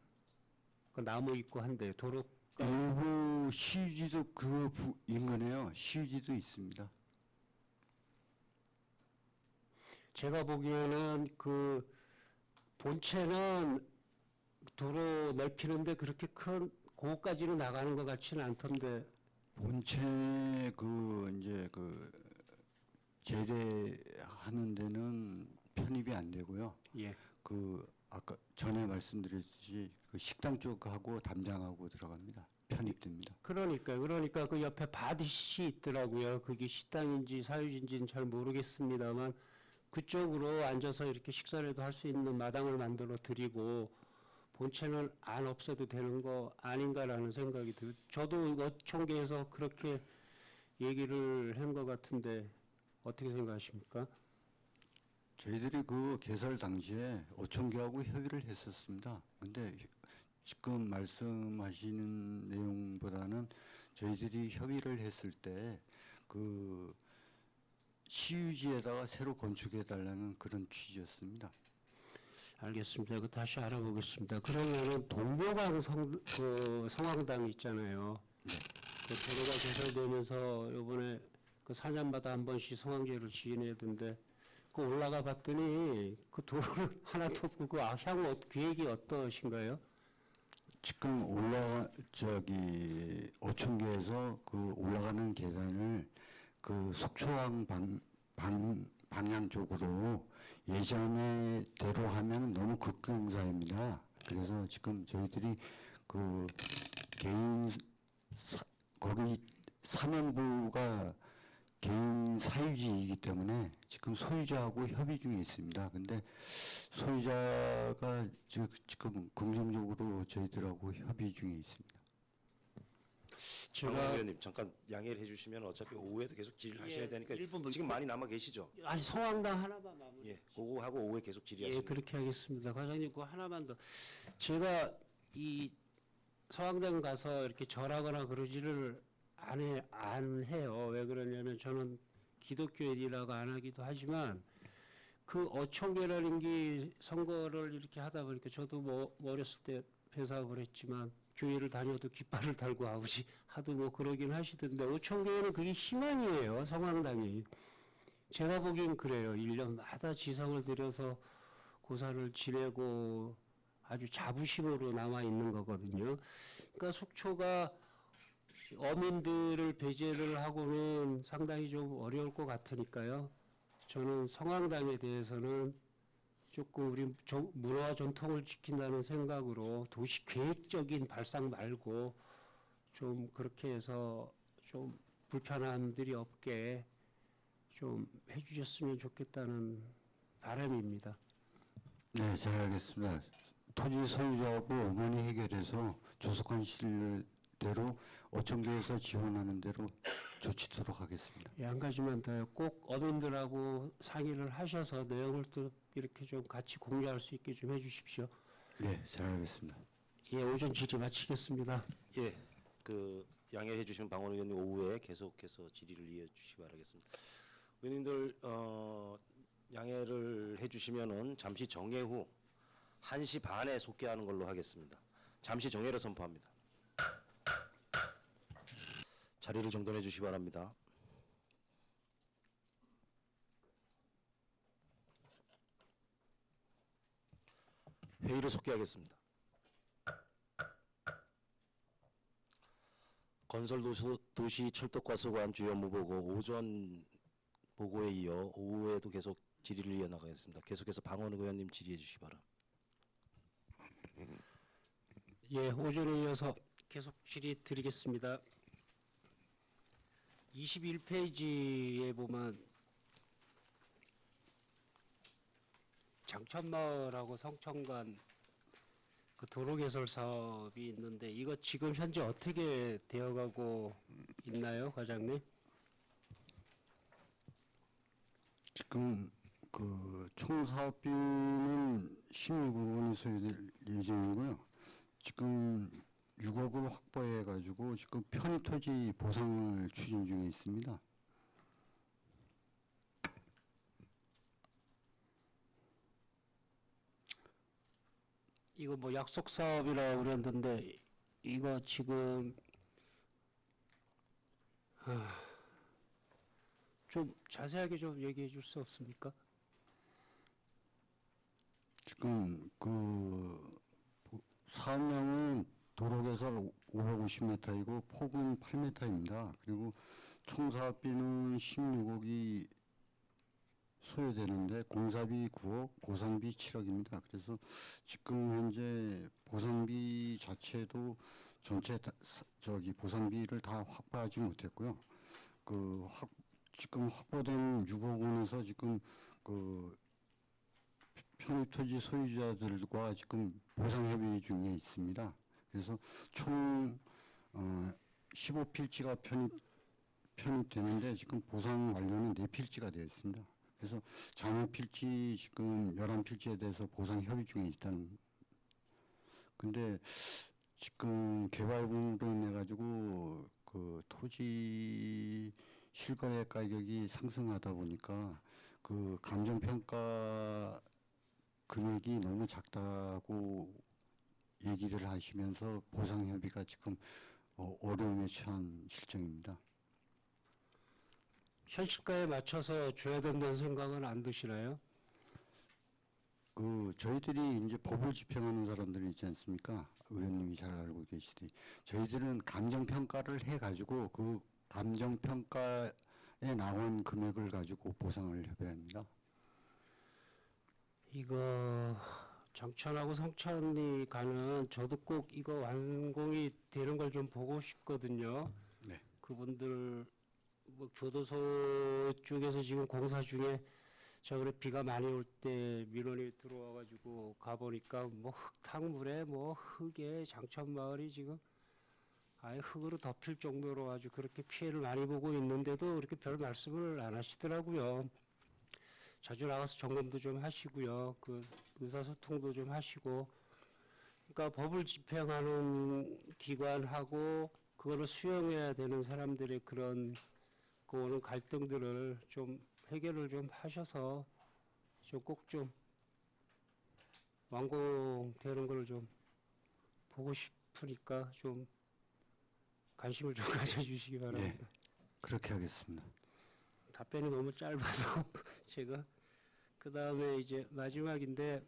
그 나무 있고 한데 도로. 일부 시유지도 그 인근에요. 시유지도 있습니다. 제가 보기에는 그 본체는 도로 넓히는데 그렇게 큰 그거까지는 나가는 것 같지는 않던데. 본체 이제 재래하는 데는 편입이 안 되고요. 예. 아까 전에 말씀드렸듯이 그 식당 쪽하고 담장하고 들어갑니다. 편입됩니다. 그러니까 그 옆에 밭이 있더라고요. 그게 식당인지 사유지인지는 잘 모르겠습니다만 그쪽으로 앉아서 이렇게 식사라도 할 수 있는 마당을 만들어 드리고 본체는 안 없애도 되는 거 아닌가라는 생각이 들어요. 저도 어촌계에서 그렇게 얘기를 한 것 같은데 어떻게 생각하십니까? 저희들이 그 개설 당시에 어촌계하고 협의를 했었습니다. 근데 지금 말씀하시는 내용보다는 저희들이 협의를 했을 때 그 시유지에다가 새로 건축해 달라는 그런 취지였습니다. 알겠습니다. 그 다시 알아보겠습니다. 그러면은 동묘강 그 성황당 있잖아요. 그 도로가 개설되면서 이번에 그 4년마다 한 번씩 성황제를 지내던데 그 올라가 봤더니 그 도로는 하나도 없고 그 향후 계획이 어떠신가요? 지금 어촌계에서 그 올라가는 계단을 그 속초항 방향 쪽으로 예전에대로 하면 너무 극경사입니다. 그래서 지금 저희들이 그 거기 사면부가 개인 사유지이기 때문에 지금 소유자하고 협의 중에 있습니다. 근데 소유자가 지금 긍정적으로 저희들하고 협의 중에 있습니다. 박원우 의원님 잠깐 양해를 해주시면 어차피 오후에도 계속 질의를 하셔야 되니까 지금 많이 남아 계시죠? 아니 성황당 하나만 마무리. 예, 그거 하고 오후에 계속 예, 질의하시면 그렇게 하겠습니다. 과장님, 그거 하나만 더. 제가 이 성황당 가서 이렇게 절하거나 그러지를 안 해요. 왜 그러냐면 저는 기독교인이라고 안 하기도 하지만 그 어촌계라는 게 선거를 이렇게 하다 보니까 저도 뭐 어렸을 때 배사업을 했지만 교회를 다녀도 깃발을 달고 하도 뭐 그러긴 하시던데 어촌계는 그게 희망이에요. 성황당이. 제가 보기엔 그래요. 1년마다 지성을 들여서 고사를 지내고 아주 자부심으로 남아 있는 거거든요. 그러니까 속초가 어민들을 배제를 하고는 상당히 좀 어려울 것 같으니까요. 저는 성황당에 대해서는 조금 우리 문화와 전통을 지킨다는 생각으로 도시 계획적인 발상 말고 좀 그렇게 해서 좀 불편함들이 없게 좀 해주셨으면 좋겠다는 바람입니다. 네, 잘 알겠습니다. 토지 소유자하고 어머니 해결해서 조속한 시일대로 어촌계에서 지원하는 대로 조치토록 하겠습니다. 예, 한 가지만 더요. 꼭 어민들하고 상의를 하셔서 내용을 또 이렇게 좀 같이 공유할 수 있게 좀 해주십시오. 네, 잘 알겠습니다. 예, 오전 질의 마치겠습니다. 예, 그 양해해 주시면 박원우 의원님 오후에 계속해서 질의를 이어해 주시기 바라겠습니다. 의원님들 양해를 해주시면은 잠시 정회 후 1시 반에 속개하는 걸로 하겠습니다. 잠시 정회를 선포합니다. 자리를 정돈해 주시기 바랍니다. 회의를 속개하겠습니다. 건설도시 철도과수관 주요무보고 오전 보고에 이어 오후에도 계속 질의를 이어나가겠습니다. 계속해서 방원우 의원님 질의해 주시기 바랍니다. 예, 오전에 이어서 계속 질의 드리겠습니다. 21페이지에 보면 장천마을하고 성천간 그 도로 개설 사업이 있는데 이거 지금 현재 어떻게 되어가고 있나요, 과장님? 지금 그 총 사업비는 16억 원이 소요될 예정이고요. 지금 6억을 확보해 가지고 지금 편입 토지 보상을 추진 중에 있습니다. 이거 뭐 약속 사업이라고 그랬는데 이거 지금 좀 자세하게 좀 얘기해 줄 수 없습니까? 지금 그 사업량은 도로개설 550m이고 폭은 8m입니다. 그리고 총 사업비는 16억이 소요되는데 공사비 9억, 보상비 7억입니다. 그래서 지금 현재 보상비 자체도 전체 보상비를 다 확보하지 못했고요. 지금 확보된 6억 원에서 지금 그 편입토지 소유자들과 지금 보상협의 중에 있습니다. 그래서 총 15필지가 편입되는데 지금 보상 완료는 4필지가 되어 있습니다. 그래서 잔여 필지 지금 11필지에 대해서 보상 협의 중에 있다는. 근데 지금 개발분으로 인해 가지고 그 토지 실거래 가격이 상승하다 보니까 그 감정평가 금액이 너무 작다고 얘기를 하시면서 보상 협의가 지금 어려움에 처한 실정입니다. 현실가에 맞춰서 줘야 된다는 생각은 안 드시나요? 저희들이 이제 법을 집행하는 사람들이 있지 않습니까? 의원님이 잘 알고 계시듯이 저희들은 감정평가를 해가지고 그 감정평가에 나온 금액을 가지고 보상을 협의합니다. 이거 정천하고 성천이 가는 저도 꼭 이거 완공이 되는 걸 좀 보고 싶거든요. 네. 그분들 뭐 교도소 쪽에서 지금 공사 중에 저번에 비가 많이 올 때 민원이 들어와가지고 가보니까 뭐 흙탕물에 뭐 흙에 장천마을이 지금 아예 흙으로 덮일 정도로 아주 그렇게 피해를 많이 보고 있는데도 그렇게 별 말씀을 안 하시더라고요. 자주 나가서 점검도 좀 하시고요. 그 의사소통도 좀 하시고. 그러니까 법을 집행하는 기관하고 그거를 수용해야 되는 사람들의 그런 그거는 갈등들을 좀 해결을 좀 하셔서 좀 꼭 좀 완공되는 걸 좀 보고 싶으니까 좀 관심을 좀 가져주시기 바랍니다. 그렇게 하겠습니다. 답변이 너무 짧아서 제가 그 다음에 이제 마지막인데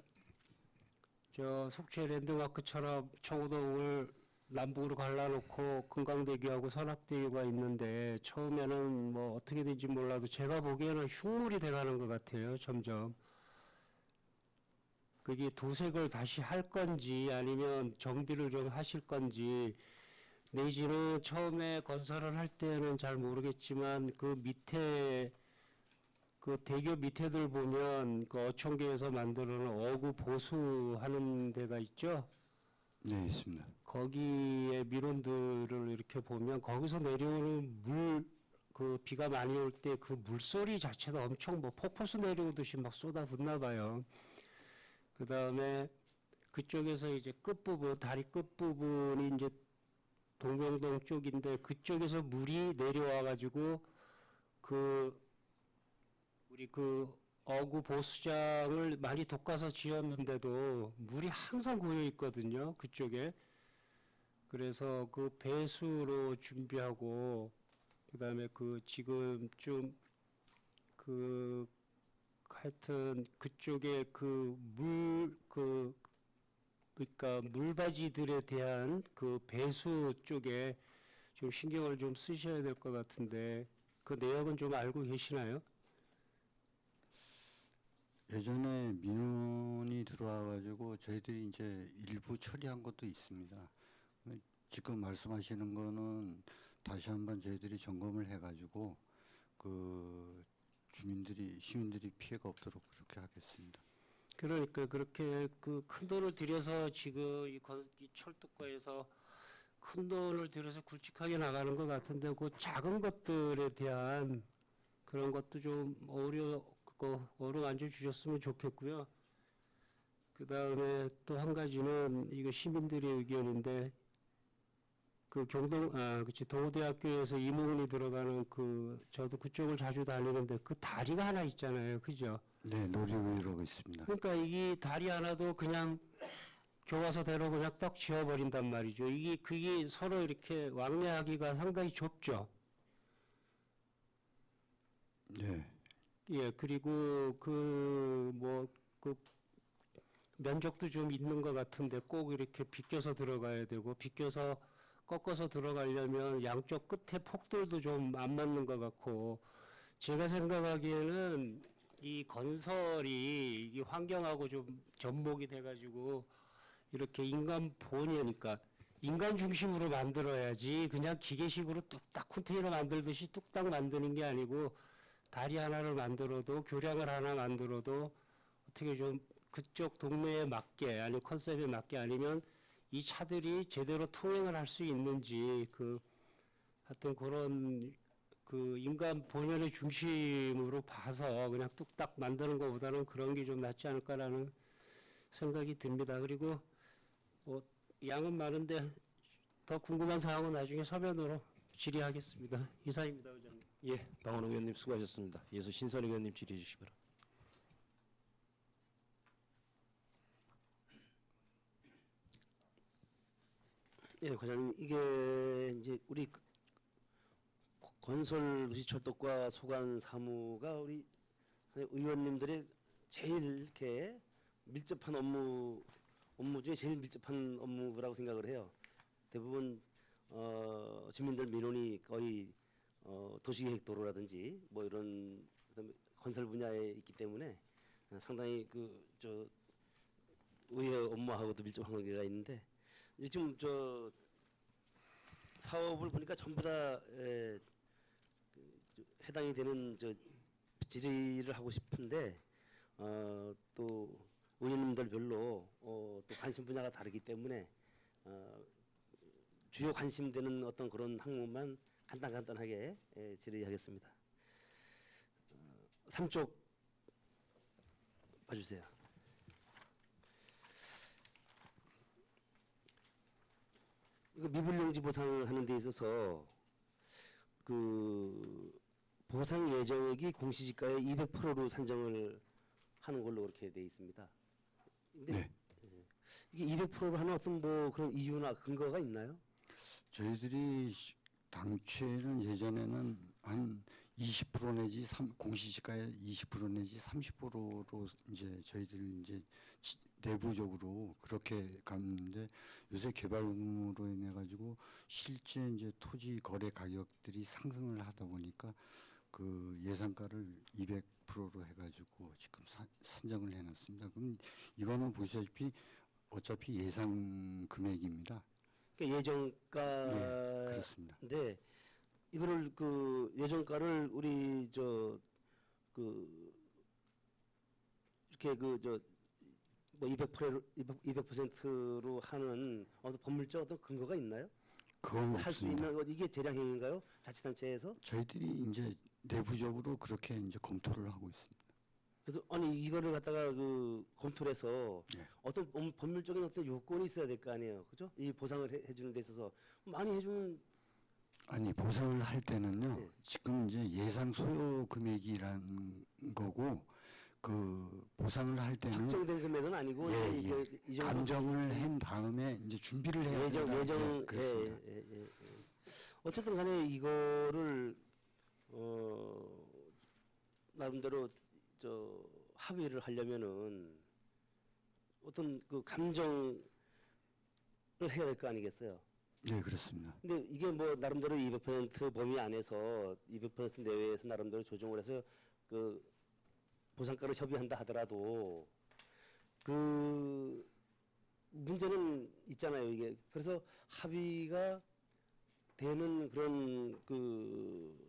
저 속초 랜드마크처럼 청호동을 남북으로 갈라놓고 금강대교하고 선악대교가 있는데 처음에는 뭐 어떻게 될지 몰라도 제가 보기에는 흉물이 돼가는 것 같아요. 점점 그게 도색을 다시 할 건지 아니면 정비를 좀 하실 건지 내지는 처음에 건설을 할 때는 잘 모르겠지만 그 밑에 그 대교 밑에들 보면 그 어촌계에서 만드는 어구 보수하는 데가 있죠. 네, 있습니다. 거기에 미론들을 이렇게 보면 거기서 내려오는 물, 그 비가 많이 올 때 그 물소리 자체도 엄청 뭐 폭포수 내려오듯이 막 쏟아붓나 봐요. 그 다음에 그쪽에서 이제 끝부분, 다리 끝부분이 이제 동명동 쪽인데 그쪽에서 물이 내려와가지고 우리 그 어구 보수장을 많이 돋가서 지었는데도 물이 항상 고여 있거든요. 그쪽에. 그래서 그 배수로 준비하고 그다음에 그 지금쯤 하여튼 그쪽에 그러니까 물바지들에 대한 그 배수 쪽에 좀 신경을 좀 쓰셔야 될 것 같은데 그 내용은 좀 알고 계시나요? 예전에 민원이 들어와가지고 저희들이 이제 일부 처리한 것도 있습니다. 지금 말씀하시는 거는 다시 한번 저희들이 점검을 해가지고 그 시민들이 피해가 없도록 그렇게 하겠습니다. 그러니까 그렇게 그 큰 돈을 들여서 지금 이 철도과에서 큰 돈을 들여서 굵직하게 나가는 것 같은데 그 작은 것들에 대한 그런 것도 좀 어루만져 주셨으면 좋겠고요. 그 다음에 또 한 가지는 이거 시민들의 의견인데 그 그치 동호대학교에서 이무근이 들어가는 저도 그쪽을 자주 다니는데 그 다리가 하나 있잖아요, 그죠? 네, 놀이기구로 있습니다. 그러니까 이 다리 하나도 그냥 교과서대로 그냥 떡 지워버린단 말이죠. 그게 서로 이렇게 왕래하기가 상당히 좁죠. 네, 예, 그리고 그 면적도 좀 있는 것 같은데 꼭 이렇게 비껴서 들어가야 되고, 비껴서 꺾어서 들어가려면 양쪽 끝에 폭돌도 좀 안 맞는 것 같고, 제가 생각하기에는 이 건설이 이 환경하고 좀 접목이 돼가지고 이렇게 인간 본이니까 인간 중심으로 만들어야지 그냥 기계식으로 뚝딱 컨테이너 만들듯이 뚝딱 만드는 게 아니고, 다리 하나를 만들어도 교량을 하나 만들어도 어떻게 좀 그쪽 동네에 맞게 아니면 컨셉에 맞게 아니면 이 차들이 제대로 통행을 할 수 있는지 하여튼 그런 인간 본연의 중심으로 봐서 그냥 뚝딱 만드는 것보다는 그런 게 좀 낫지 않을까라는 생각이 듭니다. 그리고 양은 많은데 더 궁금한 사항은 나중에 서면으로 질의하겠습니다. 이상입니다, 의장님. 예, 방원호 의원님 수고하셨습니다. 이어서 신선희 의원님 질의해 주시기 바랍니다. 예, 과장님, 이게 이제 우리 건설 누시철도과 소관 사무가 우리 의원님들의 제일 이렇게 밀접한 업무 중에 제일 밀접한 업무라고 생각을 해요. 대부분 주민들 민원이 거의 도시계획도로라든지 뭐 이런 그다음에 건설 분야에 있기 때문에 상당히 의회 업무하고도 밀접한 관계가 있는데, 지금 사업을 보니까 전부 다 해당이 되는 질의를 하고 싶은데 또 의원님들별로 또 관심 분야가 다르기 때문에 주요 관심되는 어떤 그런 항목만 간단하게 질의하겠습니다. 3쪽 봐주세요. 이거 미불용지 보상하는 데 있어서 보상 예정액이 공시지가의 200%로 산정을 하는 걸로 그렇게 돼 있습니다. 근데 네. 이게 200%로 하는 어떤 그런 이유나 근거가 있나요? 저희들이 당초에는 예전에는 한 20% 내지 공시지가의 20% 내지 30%로 이제 저희들이 이제 내부적으로 그렇게 갔는데, 요새 개발으로 인해 가지고 실제 이제 토지 거래 가격들이 상승을 하다 보니까 그 예상가를 200%로 해가지고 지금 산정을 해놨습니다. 그럼 이거는 보시다시피 어차피 예상 금액입니다. 그러니까 예정가. 예, 그렇습니다. 네, 이거를 예정가를 우리 이렇게 뭐 200%로 하는 어떤 법률적 어떤 근거가 있나요? 그건 할 수 없습니다. 있는 이게 재량행위인가요? 자치단체에서? 저희들이 이제 내부적으로 그렇게 이제 검토를 하고 있습니다. 그래서 아니 이거를 갖다가 검토를 해서 네. 어떤 법률적인 어떤 요건이 있어야 될 거 아니에요, 그죠? 이 보상을 해주는 데 있어서 많이 해주는. 아니, 보상을 할 때는요, 네. 지금 이제 예상 소요 금액이라는 거고, 그 보상을 할 때는 확정된 금액은 아니고 예, 이제 예. 이 정도 감정을 한 다음에 이제 준비를 해야 예정 그렇습니다. 예. 어쨌든 간에 이거를 나름대로 합의를 하려면은 어떤 감정을 해야 될 거 아니겠어요? 네, 그렇습니다. 근데 이게 뭐 나름대로 200% 범위 안에서 200% 내외에서 나름대로 조정을 해서 보상가를 협의한다 하더라도 문제는 있잖아요, 이게. 그래서 합의가 되는 그런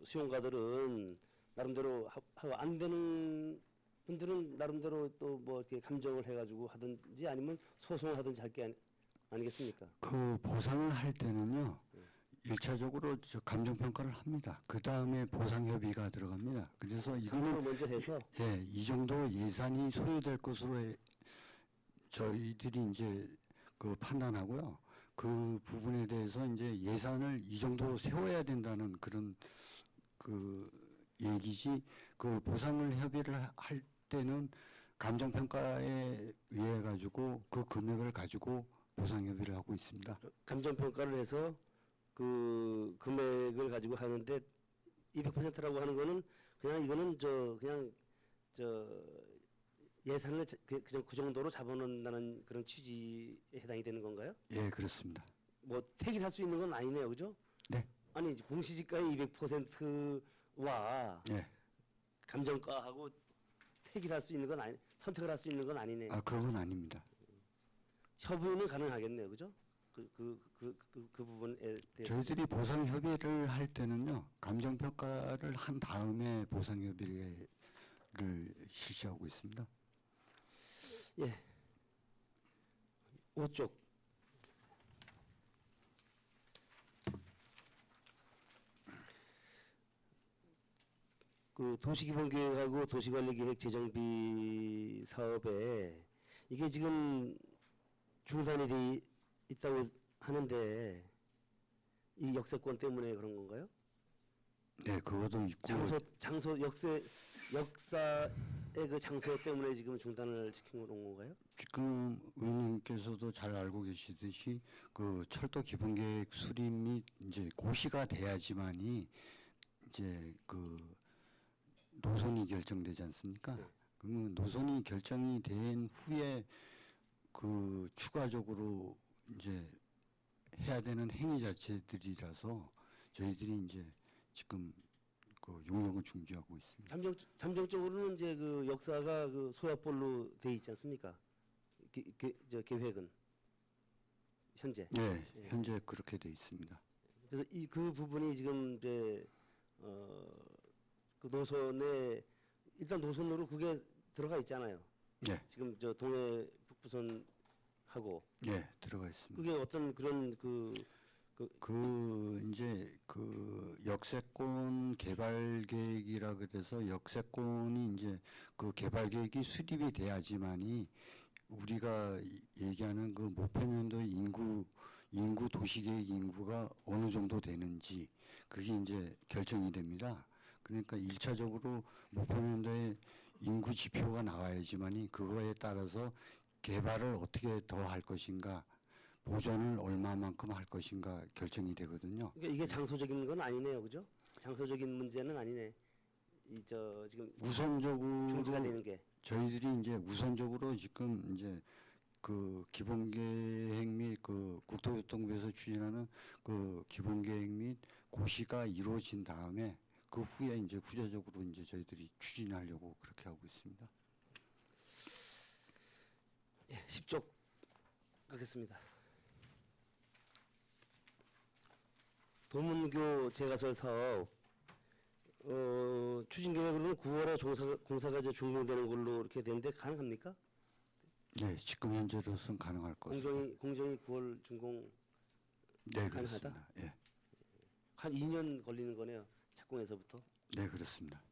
수용가들은 나름대로 하고 안 되는 분들은 나름대로 또 뭐 이렇게 감정을 해가지고 하든지 아니면 소송을 하든지 할 게 아니겠습니까? 그 보상을 할 때는요, 1차적으로 감정평가를 합니다. 그 다음에 보상협의가 들어갑니다. 그래서 그걸 이거는 먼저 해서 예, 이 정도 예산이 소요될 것으로 저희들이 이제 판단하고요. 그 부분에 대해서 이제 예산을 이 정도 세워야 된다는 그런 그 얘기지, 그 보상을 협의를 할 때는 감정평가에 의해 가지고 그 금액을 가지고 보상 협의를 하고 있습니다. 감정 평가를 해서 그 금액을 가지고 하는데 200%라고 하는 거는 그냥 이거는 그냥 예산을 그냥 그 정도로 잡아놓는다는 그런 취지에 해당이 되는 건가요? 예, 그렇습니다. 뭐 택일할 수 있는 건 아니네요, 그죠? 네. 아니 공시지가의 200%와 예. 감정가하고 택일할 수 있는 건 아니, 선택을 할 수 있는 건 아니네. 아, 그런 건 아닙니다. 협의는 가능하겠네요, 그죠? 그 부분에 대해서. 저희들이 보상 협의를 할 때는요, 감정 평가를 한 다음에 보상 협의를 실시하고 있습니다. 예. 5쪽. 그 도시기본계획하고 도시관리계획 재정비 사업에 이게 지금 중단이 돼 있다고 하는데 이 역세권 때문에 그런 건가요? 네, 그것도 있고. 장소 역사의 그 장소 때문에 지금 중단을 시킨 건가요? 지금 의원님께서도 잘 알고 계시듯이 그 철도 기본계획 수립이 이제 고시가 돼야지만이 이제 그 노선이 결정되지 않습니까? 네. 그러면 노선이 결정이 된 후에 그 추가적으로 이제 해야 되는 행위 자체들이라서 저희들이 이제 지금 그 용역을 중지하고 있습니다. 잠정적으로는 이제 그 역사가 그 소약볼로 돼 있지 않습니까? 저 계획은 현재. 네, 예. 현재 그렇게 돼 있습니다. 그래서 그 부분이 지금 이제 그 노선에 일단 노선으로 그게 들어가 있잖아요. 네, 지금 저 동해 북부선하고 네, 들어가 있습니다. 그게 어떤 그런 이제 그 역세권 개발 계획이라 그래서 역세권이 이제 그 개발 계획이 수립이 돼야지만이 우리가 얘기하는 그 목표면도의 인구 도시계획 인구가 어느 정도 되는지 그게 이제 결정이 됩니다. 그러니까 1차적으로 목표면도의 인구 지표가 나와야지만이 그거에 따라서 개발을 어떻게 더 할 것인가, 보전을 얼마만큼 할 것인가 결정이 되거든요. 그러니까 이게 장소적인 건 아니네요, 그죠? 장소적인 문제는 아니네. 이 저 지금 우선적으로 중지가 되는 게. 저희들이 이제 우선적으로 지금 이제 그 기본계획 및 그 국토교통부에서 추진하는 그 기본계획 및 고시가 이루어진 다음에 그 후에 이제 후자적으로 이제 저희들이 추진하려고 그렇게 하고 있습니다. 예, 10쪽 가겠습니다. 도문교 재가설 사업 추진 계획으로는 9월에 공사가 이제 준공되는 걸로 이렇게 되는데 가능합니까? 네, 지금 현재로서는 가능할 것 같습니다. 공정이 9월 준공 네, 가능하다? 그렇습니다. 예, 한 2년 걸리는 거네요. 착공에서부터. 네, 그렇습니다. 네.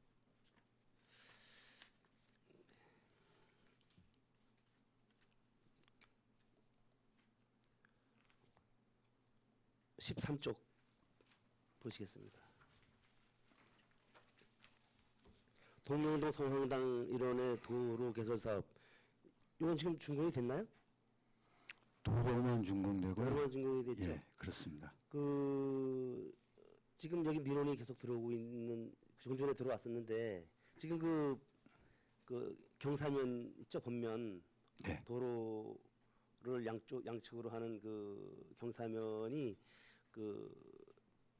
13쪽 보시겠습니다. 동명동 성황당 일원의 도로 개설 사업. 이건 지금 준공이 됐나요? 도로만 준공되고요. 도로만 준공이 됐죠. 예, 그렇습니다. 그 지금 여기 민원이 계속 들어오고 있는 좀 전에 들어왔었는데 지금 그 경사면 있죠, 본면 네. 도로를 양측으로 하는 그 경사면이 그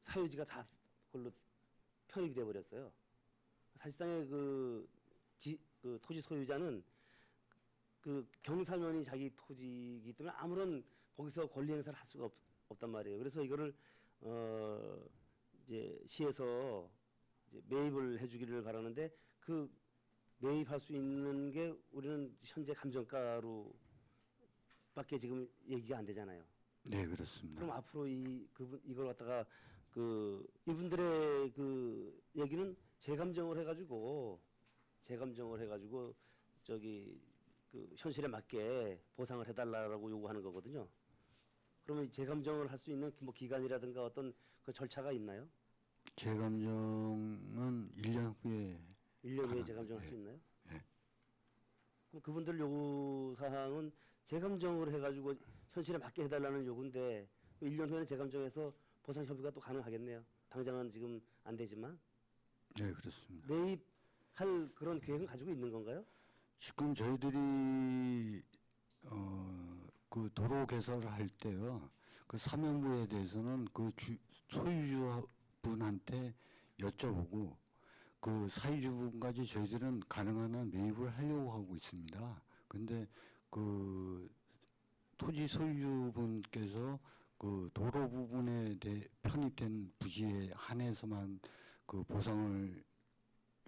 사유지가 다 그걸로 편입이 돼 버렸어요. 사실상의 그 토지 소유자는 그 경사면이 자기 토지이기 때문에 아무런 거기서 권리 행사를 할 수가 없단 말이에요. 그래서 이거를 이제 시에서 이제 매입을 해주기를 바라는데 그 매입할 수 있는 게 우리는 현재 감정가로밖에 지금 얘기가 안 되잖아요. 네, 그렇습니다. 그럼 앞으로 이걸 갖다가 이분들의 그 얘기는 재감정을 해가지고 저기 그 현실에 맞게 보상을 해달라고 요구하는 거거든요. 그러면 재감정을 할 수 있는 뭐 기간이라든가 어떤 그 절차가 있나요? 재감정은 1년 후에 1년 후에 가능- 재감정할 예. 수 있나요? 예. 그럼 그분들 요구 사항은 재감정을 해가지고 현실에 맞게 해달라는 요구인데 1년 후에는 재감정해서 보상 협의가 또 가능하겠네요. 당장은 지금 안 되지만 네, 그렇습니다. 매입할 그런 계획은 가지고 있는 건가요? 지금 저희들이 그 도로 개설을 할 때요. 그 사면부에 대해서는 그 소유주분한테 여쭤보고 그 사유주분까지 저희들은 가능한 한 매입을 하려고 하고 있습니다. 근데 그 토지 소유주분께서 그 도로 부분에 편입된 부지에 한해서만 그 보상을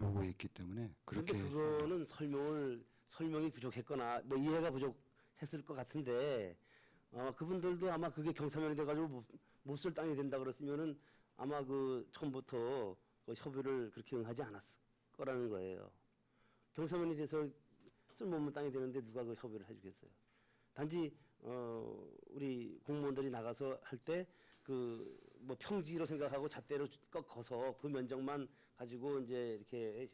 요구했기 때문에 그렇게 그런데 그거는 설명이 부족했거나 뭐 이해가 부족했을 것 같은데 그분들도 아마 그게 경사면이 돼가지고 못 쓸 땅이 된다 그랬으면은 아마 그 처음부터 그 협의를 그렇게 응하지 않았을 거라는 거예요. 경사면이 돼서 쓸모없는 땅이 되는데 누가 그 협의를 해주겠어요. 단지 우리 공무원들이 나가서 할 때 그 뭐 평지로 생각하고 잣대로 꺾어서 그 면적만 가지고 이제 이렇게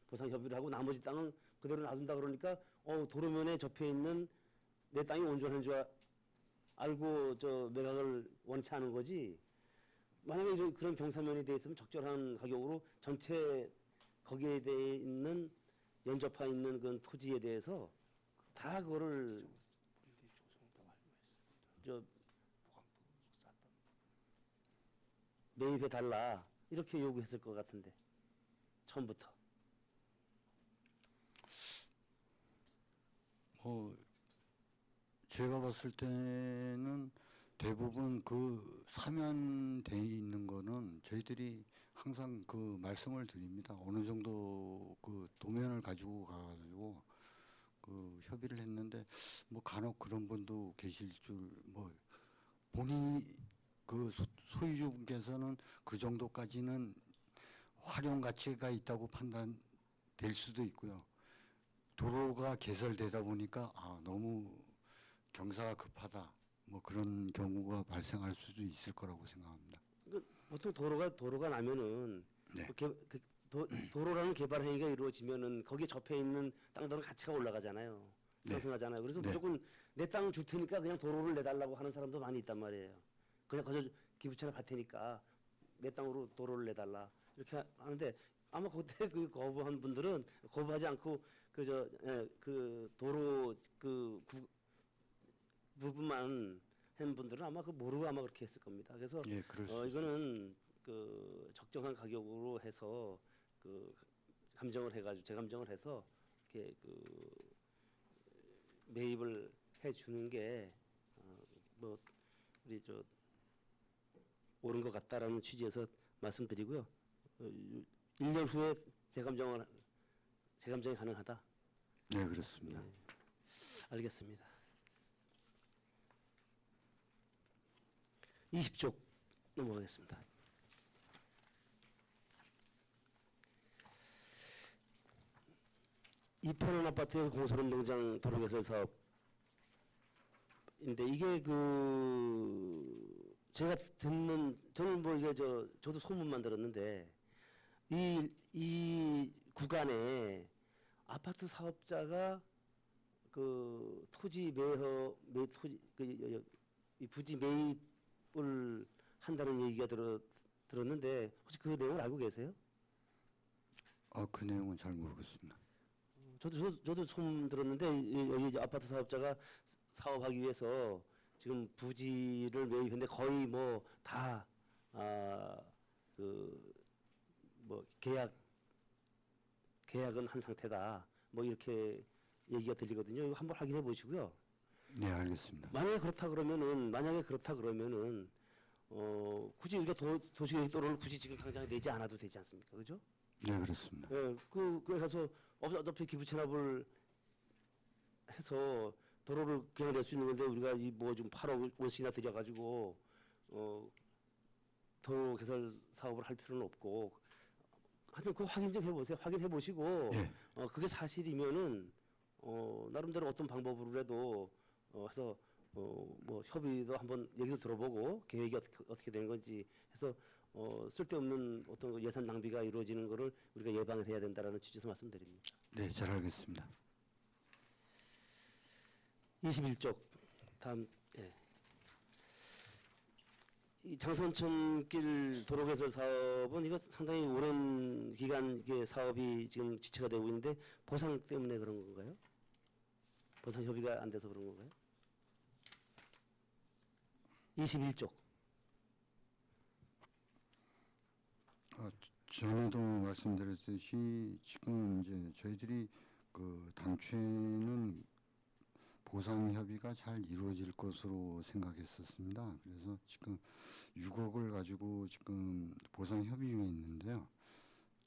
보상 협의를 하고 나머지 땅은 그대로 놔둔다 그러니까 도로면에 접해 있는 내 땅이 온전한 줄 알고 저 매각을 원치 않은 거지. 만약에 그런 경사면이 돼 있으면 적절한 가격으로 전체 거기에 대해 있는 연접해 있는 그 토지에 대해서 다 그거를 저 매입해 달라 이렇게 요구했을 것 같은데 처음부터. 제가 봤을 때는 대부분 그 사면돼 있는 거는 저희들이 항상 그 말씀을 드립니다. 어느 정도 그 도면을 가지고 가가지고 그 협의를 했는데 뭐 간혹 그런 분도 계실 줄 뭐 본인이 그 소유주분께서는 그 정도까지는 활용 가치가 있다고 판단될 수도 있고요. 도로가 개설되다 보니까 너무 경사가 급하다. 뭐 그런 경우가 발생할 수도 있을 거라고 생각합니다. 보통 도로가 나면은 네. 도로라는 개발 행위가 이루어지면은 거기에 접해 있는 땅들은 가치가 올라가잖아요. 네. 상승하잖아요. 그래서 네. 무조건 내 땅 줄 테니까 그냥 도로를 내달라고 하는 사람도 많이 있단 말이에요. 그냥 거저 기부채나 받 테니까 내 땅으로 도로를 내달라 이렇게 하는데 아마 그때 그 거부한 분들은 거부하지 않고 그 도로 부분만 한 분들은 아마 그 모르고 아마 그렇게 했을 겁니다. 그래서 예, 그럴 수 이거는 그 적정한 가격으로 해서 그 감정을 해가지고 재감정을 해서 이렇게 그 매입을 해주는 게 뭐 우리 저 옳은 것 같다라는 취지에서 말씀드리고요. 1년 후에 재감정이 가능하다. 네, 그렇습니다. 알겠습니다. 20쪽 넘어가겠습니다. 이편원 아파트에서 공설운동장 도로개설 사업인데 이게 그 제가 저는 뭐 이게 저도 소문만 들었는데 이 구간에 아파트 사업자가 그 토지 이 부지 매입을 한다는 얘기가 들었는데 혹시 그 내용을 알고 계세요? 그 내용은 잘 모르겠습니다. 저도 소문 들었는데 여기 이제 아파트 사업자가 사업하기 위해서 지금 부지를 매입했는데 거의 뭐 다 뭐 계약은 한 상태다. 뭐 이렇게 얘기가 들리거든요. 이거 한번 확인해 보시고요. 네, 알겠습니다. 만약에 그렇다 그러면은 굳이 우리가 도시계획도로를 굳이 지금 당장 내지 않아도 되지 않습니까? 그죠? 네, 그렇습니다. 예, 그래서 어차피 기부 체납을 해서 도로를 그냥 낼 수 있는 건데 우리가 이 뭐 좀 8억 원씩이나 들여가지고 도로 개설 사업을 할 필요는 없고 하여튼 그 확인 좀 해보세요. 확인해 보시고 예. 그게 사실이면은 나름대로 어떤 방법으로라도 해서 뭐 협의도 한번 얘기도 들어보고 계획이 어떻게 되는 건지 해서 쓸데없는 어떤 예산 낭비가 이루어지는 거를 우리가 예방을 해야 된다라는 취지에서 말씀드립니다. 네, 잘 알겠습니다. 21쪽 다음 예. 이 장선천길 도로 개설 사업은 이거 상당히 오랜 기간 이게 사업이 지금 지체가 되고 있는데 보상 때문에 그런 건가요? 보상 협의가 안 돼서 그런 건가요? 21쪽. 전에도 말씀드렸듯이 지금 이제 저희들이 그 당초에는 보상 협의가 잘 이루어질 것으로 생각했었습니다. 그래서 지금 6억을 가지고 지금 보상 협의 중에 있는데요.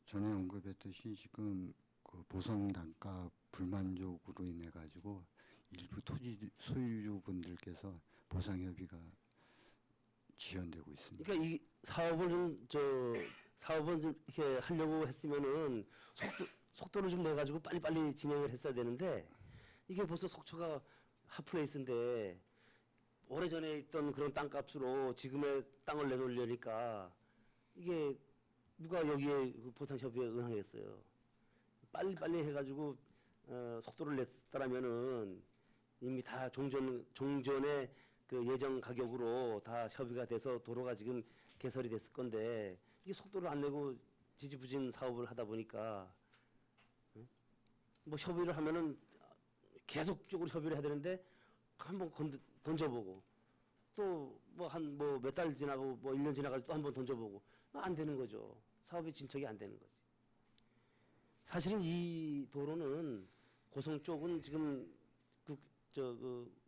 전에 언급했듯이 지금 그 보상 단가 불만족으로 인해 가지고 일부 토지 소유주분들께서 보상 협의가 지연되고 있습니다. 그러니까 이 사업을 좀 이렇게 하려고 했으면은 속도를 좀 내가지고 빨리빨리 진행을 했어야 되는데 이게 벌써 속초가 핫플레이스인데 오래전에 있던 그런 땅값으로 지금의 땅을 내놓으려니까 이게 누가 여기에 그 보상 협의에 응하겠어요. 빨리빨리 해가지고 속도를 냈더라면은 이미 다 종전의 그 예정 가격으로 다 협의가 돼서 도로가 지금 개설이 됐을 건데 이게 속도를 안 내고 지지부진 사업을 하다 보니까 뭐 협의를 하면은 계속적으로 협의를 해야 되는데 한번 던져보고 또 뭐 한 뭐 몇 달 지나고 뭐 1년 지나가지고 또 한번 던져보고 안 되는 거죠. 사업이 진척이 안 되는 거지. 사실은 이 도로는 고성 쪽은 지금 그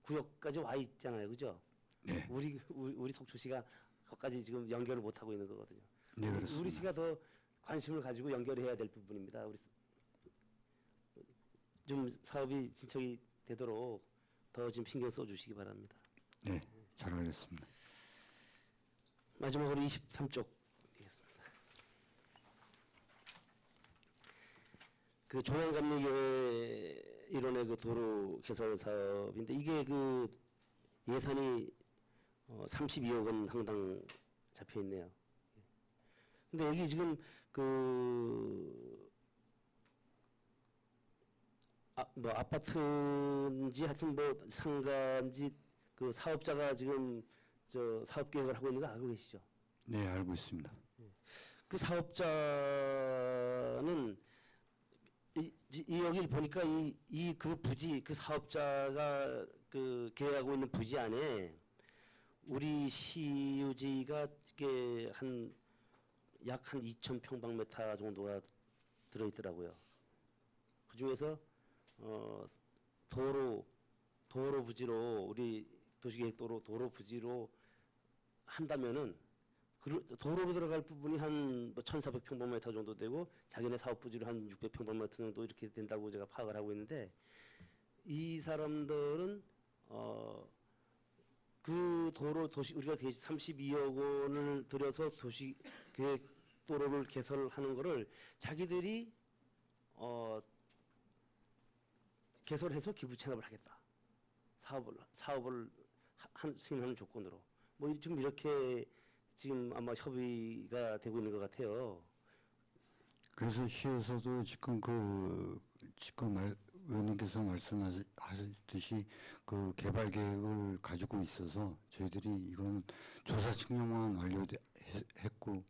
구역까지 와 있잖아요, 그죠? 네. 우리 속초시가 거기까지 지금 연결을 못 하고 있는 거거든요. 네, 그렇습니다. 우리 시가 더 관심을 가지고 연결해야 될 부분입니다. 좀 사업이 진척이 되도록 더 좀 신경 써주시기 바랍니다. 네, 잘 알겠습니다. 마지막으로 23쪽 되겠습니다. 그 조양감리교회 일원의 그 도로 개설 사업인데 이게 그 예산이 32억 원 상당 잡혀 있네요. 근데 여기 지금 뭐 아파트인지 하여튼 뭐 상가인지 그 사업자가 지금 저 사업 계획을 하고 있는 거 알고 계시죠? 네, 알고 있습니다. 그 사업자는 여기 보니까 그 부지 그 사업자가 그 계획하고 있는 부지 안에 우리 시유지가 이게 약 한 2,000평방미터 정도가 들어있더라고요. 그 중에서 도로 부지로 우리 도시계획도로 도로 부지로 한다면은 도로로 들어갈 부분이 한 1,400평방미터 정도 되고 자기네 사업 부지로 한 600평방미터 정도 이렇게 된다고 제가 파악을 하고 있는데 이 사람들은 그 우리가 32억 원을 들여서 도시계획도로를 개설하는 거를 자기들이 개설해서 기부 체납을 하겠다. 사업을 수행하는 조건으로 뭐 좀 이렇게 지금 아마 협의가 되고 있는 것 같아요. 그래서 시에서도 지금 의원님께서 말씀하셨듯이 그 개발 계획을 가지고 있어서 저희들이 이건 조사 측량만 완료했고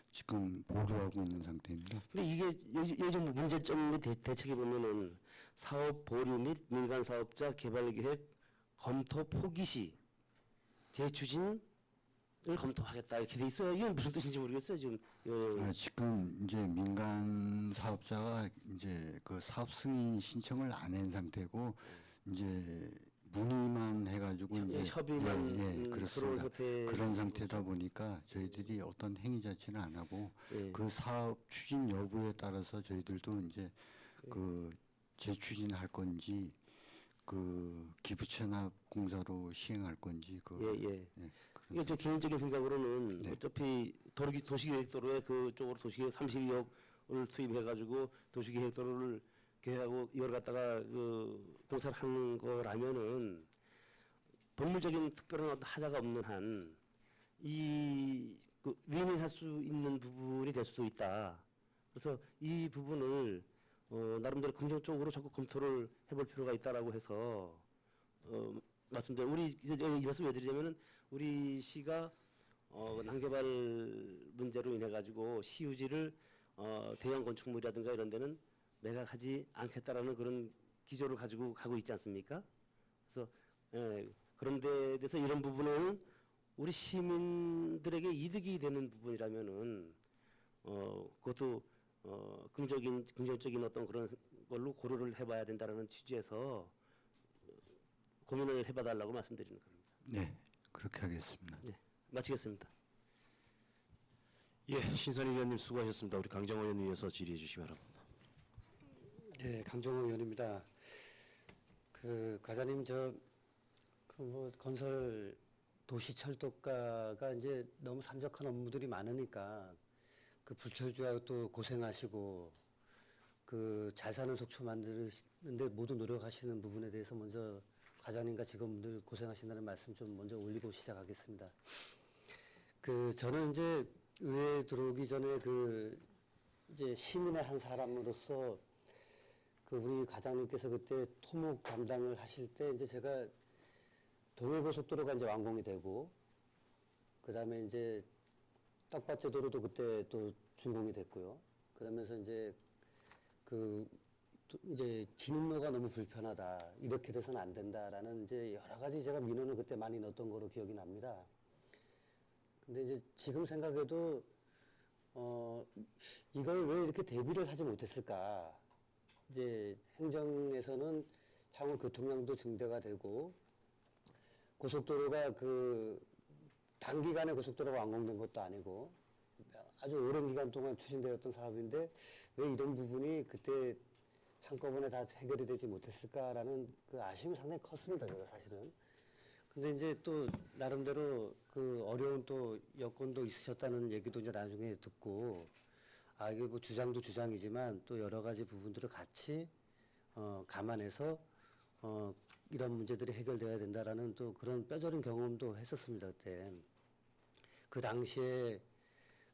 지금 보류하고 있는 상태입니다. 근데 이게 요즘 문제점 및 대책에 보면은 사업 보류 및 민간 사업자 개발 계획 검토 포기 시 재추진을 검토하겠다 이렇게 돼 있어요. 이게 무슨 뜻인지 모르겠어요 지금. 지금 이제 민간 사업자가 이제 그 사업 승인 신청을 안 한 상태고 이제 문의만 해가지고 이제 협의만 들어온 그렇습니다. 상태. 그런 상태다 보니까 저희들이 어떤 행위 자체는 안 하고 예. 그 사업 추진 여부에 따라서 저희들도 이제 그 재추진할 건지 그 기부 체납 공사로 시행할 건지 예. 그런 이게 저 개인적인 생각으로는 네. 어차피 도시계획도로에 그쪽으로 도시계획 32억을 투입해가지고 도시계획도로를 계획하고 이걸 갖다가 그 공사를 하는 거라면은 법률적인 특별한 어떤 하자가 없는 한 위임할 수 있는 부분이 될 수도 있다. 그래서 이 부분을 나름대로 긍정적으로 적극 검토를 해볼 필요가 있다라고 해서 말씀드려 우리 이제 이 말씀 왜 드리냐면은 우리 시가 난개발 문제로 인해 가지고 시유지를 대형 건축물이라든가 이런 데는 매각하지 않겠다라는 그런 기조를 가지고 가고 있지 않습니까? 그래서 그런 데 대해서 이런 부분은 우리 시민들에게 이득이 되는 부분이라면은 그것도 긍정적인 어떤 그런 걸로 고려를 해봐야 된다라는 취지에서 고민을 해봐달라고 말씀드리는 겁니다. 네, 그렇게 하겠습니다. 네, 마치겠습니다. 예, 신선희 의원님 수고하셨습니다. 우리 강정호 의원님 위해서 질의해 주시기 바랍니다. 네, 강정호 의원입니다. 과장님 건설 도시철도가가 이제 너무 산적한 업무들이 많으니까 그 불철주하고 또 고생하시고 잘 사는 속초 만드는데 모두 노력하시는 부분에 대해서 먼저 과장님과 직원분들 고생하신다는 말씀 좀 먼저 올리고 시작하겠습니다. 저는 이제 의회에 들어오기 전에 이제 시민의 한 사람으로서 우리 과장님께서 그때 토목 담당을 하실 때 이제 제가 동해고속도로가 이제 완공이 되고 그다음에 이제 떡밭제 도로도 그때 또 준공이 됐고요. 그러면서 이제 이제 진입로가 너무 불편하다. 이렇게 돼서는 안 된다라는 이제 여러 가지 제가 민원을 그때 많이 넣었던 거로 기억이 납니다. 근데 이제 지금 생각해도 이걸 왜 이렇게 대비를 하지 못했을까? 이제 행정에서는 향후 교통량도 증대가 되고 고속도로가 단기간에 고속도로가 완공된 것도 아니고 아주 오랜 기간 동안 추진되었던 사업인데 왜 이런 부분이 그때 한꺼번에 다 해결이 되지 못했을까라는 아쉬움이 상당히 컸습니다, 제가 사실은. 근데 이제 또 나름대로 어려운 또 여건도 있으셨다는 얘기도 이제 나중에 듣고 이게 뭐 주장도 주장이지만 또 여러 가지 부분들을 같이 감안해서 이런 문제들이 해결되어야 된다라는 또 그런 뼈저린 경험도 했었습니다, 그때. 그 당시에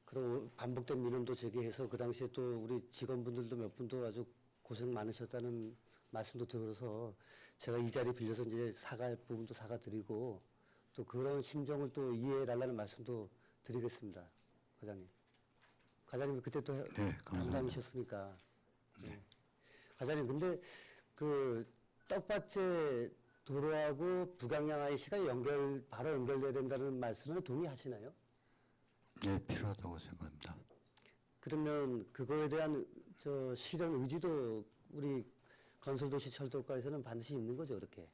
그런 반복된 민원도 제기해서 그 당시에 또 우리 직원분들도 몇 분도 아주 고생 많으셨다는 말씀도 들어서 제가 이 자리 빌려서 이제 사과할 부분도 사과드리고 또 그런 심정을 또 이해해 달라는 말씀도 드리겠습니다, 과장님. 과장님이 그때 또 네, 담당이셨으니까. 네. 과장님, 근데 떡밭제 도로하고 북양양 IC가 바로 연결돼야 된다는 말씀을 동의하시나요? 네, 필요하다고 생각합니다. 그러면 그거에 대한 실현 의지도 우리 건설도시 철도과에서는 반드시 있는 거죠, 그렇게?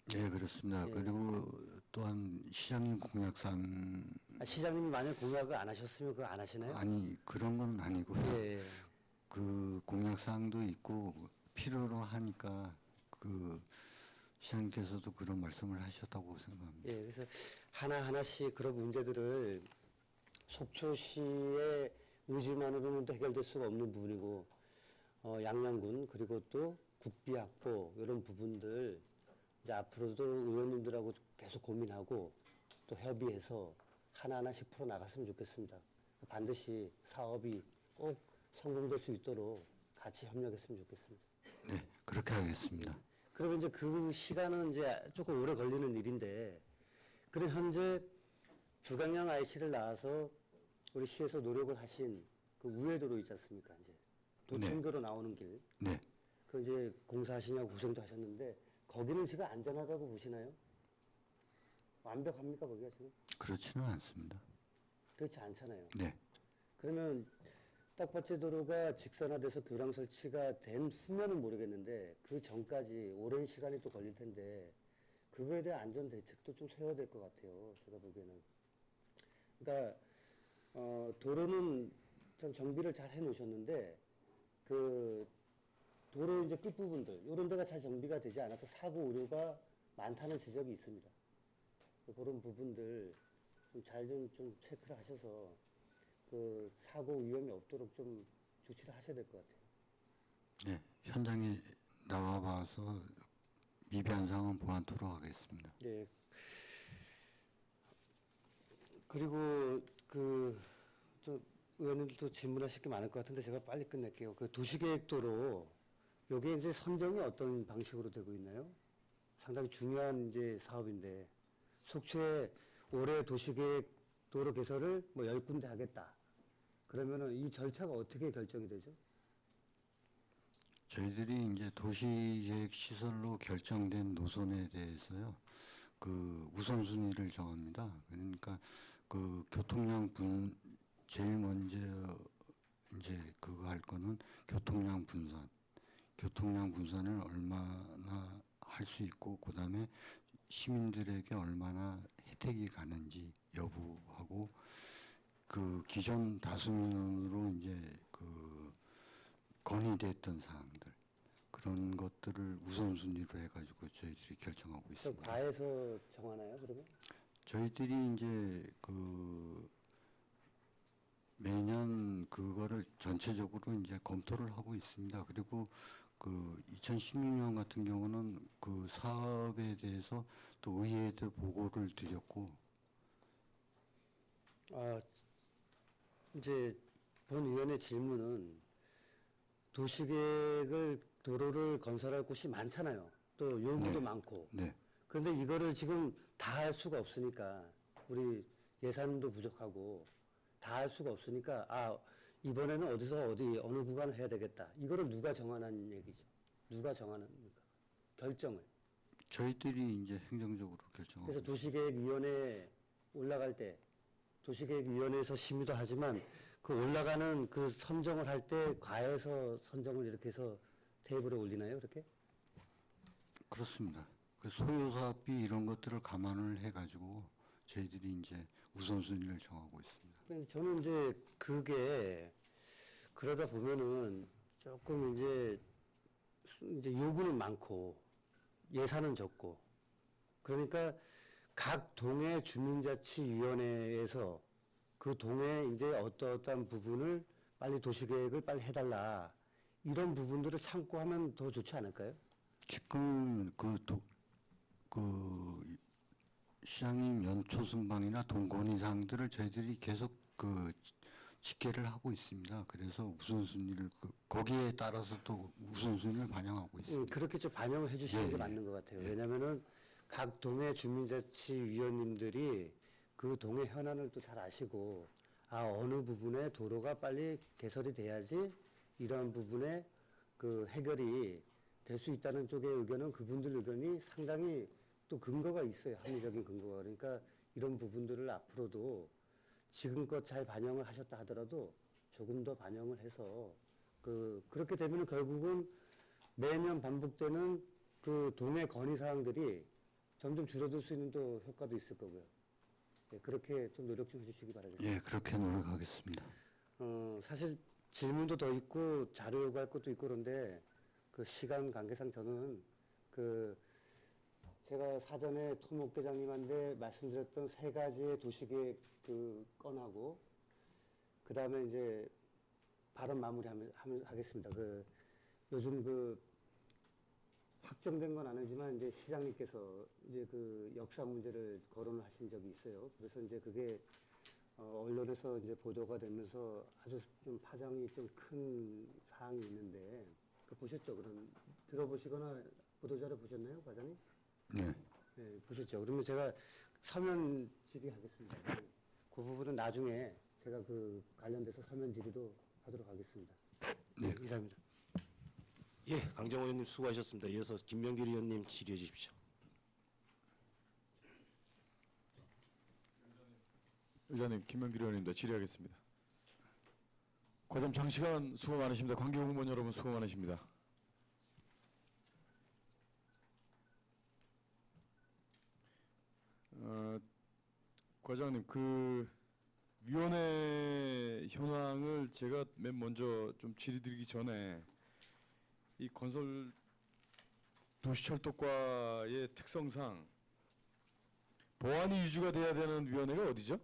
네, 그렇습니다. 예. 그리고 또한 시장님 공약상 시장님이 만약 공약을 안 하셨으면 그거 안 하시나요? 아니 그런 건 아니고요. 예. 공약사항도 있고 필요로 하니까 시장님께서도 그런 말씀을 하셨다고 생각합니다. 예, 그래서 하나하나씩 그런 문제들을 속초시의 의지만으로는 또 해결될 수가 없는 부분이고, 양양군, 그리고 또 국비 확보, 이런 부분들, 이제 앞으로도 의원님들하고 계속 고민하고 또 협의해서 하나하나씩 풀어나갔으면 좋겠습니다. 반드시 사업이 꼭 성공될 수 있도록 같이 협력했으면 좋겠습니다. 네, 그렇게 하겠습니다. 그러면 이제 그 시간은 이제 조금 오래 걸리는 일인데, 그럼 현재 북양양 IC를 나와서 우리 시에서 노력을 하신 우회도로 있지 않습니까? 이제 도청교로 나오는 길. 네, 그 이제 공사하시냐고 고생도 하셨는데, 거기는 지금 안전하다고 보시나요? 완벽합니까, 거기가 지금? 그렇지는 않습니다. 그렇지 않잖아요. 네, 그러면 떡밭제 도로가 직선화돼서 교량 설치가 된 후면은 모르겠는데 그 전까지 오랜 시간이 또 걸릴 텐데 그거에 대한 안전 대책도 좀 세워야 될 것 같아요. 제가 보기에는. 그러니까 도로는 좀 정비를 잘 해놓으셨는데 도로 이제 끝부분들 이런 데가 잘 정비가 되지 않아서 사고 우려가 많다는 지적이 있습니다. 그런 부분들 좀 체크를 하셔서 사고 위험이 없도록 좀 조치를 하셔야 될 것 같아요. 네, 현장에 나와봐서 미비한 사항은 보완토록 하겠습니다. 예. 그리고 좀 의원님들도 질문하실 게 많을 것 같은데 제가 빨리 끝낼게요. 그 도시계획도로 여기에 이제 선정이 어떤 방식으로 되고 있나요? 상당히 중요한 이제 사업인데 속초에 올해 도시계획도로 개설을 뭐 10군데 하겠다. 그러면은 이 절차가 어떻게 결정이 되죠? 저희들이 이제 도시계획 시설로 결정된 노선에 대해서요, 그 우선순위를 정합니다. 그러니까 그 교통량 제일 먼저 이제 그거 할 거는 교통량 분산. 교통량 분산을 얼마나 할 수 있고, 그 다음에 시민들에게 얼마나 혜택이 가는지 여부하고, 그 기존 다수민원으로 이제 그 건의됐던 사항들, 그런 것들을 우선순위로 해가지고 저희들이 결정하고 그럼 있습니다. 과에서 정하나요, 그러면? 저희들이 이제 그 매년 그거를 전체적으로 이제 검토를 하고 있습니다. 그리고 그 2016년 같은 경우는 그 사업에 대해서 또 의회에도 보고를 드렸고, 아, 이제 본 의원의 질문은 도시계획을 도로를 건설할 곳이 많잖아요. 또 요구도 많고. 네, 그런데 이거를 지금 다 할 수가 없으니까 우리 예산도 부족하고 다 할 수가 없으니까 이번에는 어디서 어느 구간을 해야 되겠다. 이거를 누가 정하는 얘기죠? 누가 정하는입니까? 결정을. 저희들이 이제 행정적으로 결정하고 그래서 있습니다. 도시계획위원회에 올라갈 때 도시계획위원회에서 심의도 하지만 그 올라가는 그 선정을 할 때 과에서 선정을 이렇게 해서 테이블에 올리나요? 그렇게? 그렇습니다. 그 소요사업비 이런 것들을 감안을 해가지고 저희들이 이제 우선순위를 정하고 있습니다. 근데 저는 이제 그게 그러다 보면은 조금 이제 요구는 많고 예산은 적고 그러니까 각 동의 주민자치위원회에서 그 동에 이제 어떠한 부분을 빨리 도시계획을 빨리 해달라 이런 부분들을 참고 하면 더 좋지 않을까요? 지금 그 시장님 연초 순방이나 동건의 사항들을 저희들이 계속 그 집계를 하고 있습니다. 그래서 우선순위를 거기에 따라서 또 우선순위를 반영하고 있습니다. 그렇게 좀 반영을 해주시는 예, 게 예. 맞는 것 같아요. 왜냐하면은 각 동의 주민자치위원님들이 그 동의 현안을 또 잘 아시고 어느 부분에 도로가 빨리 개설이 돼야지 이러한 부분에 그 해결이 될 수 있다는 쪽의 의견은 그분들 의견이 상당히 또 근거가 있어요. 합리적인 근거가. 그러니까 이런 부분들을 앞으로도 지금껏 잘 반영을 하셨다 하더라도 조금 더 반영을 해서 그렇게 되면 결국은 매년 반복되는 그 동의 건의 사항들이 점점 줄어들 수 있는 또 효과도 있을 거고요. 예, 그렇게 좀 노력 좀 해주시기 바라겠습니다. 예, 그렇게 노력하겠습니다. 사실 질문도 더 있고 자료 요구할 것도 있고 그런데 그 시간 관계상 저는 제가 사전에 토목대장님한테 말씀드렸던 3가지의 도시계획 그 건하고 그 다음에 이제 발언 마무리하겠습니다. 요즘 확정된 건 아니지만 이제 시장님께서 이제 그 역사 문제를 거론을 하신 적이 있어요. 그래서 이제 그게 언론에서 이제 보도가 되면서 아주 좀 파장이 좀 큰 사항이 있는데 보셨죠? 그럼 들어보시거나 보도자료 보셨나요, 과장님? 네. 네, 보셨죠? 그러면 제가 서면 질의하겠습니다. 그 부분은 나중에 제가 관련돼서 서면 질의로 하도록 하겠습니다. 네, 이상입니다. 예, 강정호 의원님 수고하셨습니다. 이어서 김명길 의원님 질의해 주십시오. 의장님, 김명길 의원입니다. 질의하겠습니다. 과장 장시간 수고 많으십니다. 관계공무원 여러분 수고 많으십니다. 과장님, 그 위원회 현황을 제가 맨 먼저 좀 질의드리기 전에 이 건설 도시철도과의 특성상 보안이 유지가 돼야 되는 위원회가 어디죠?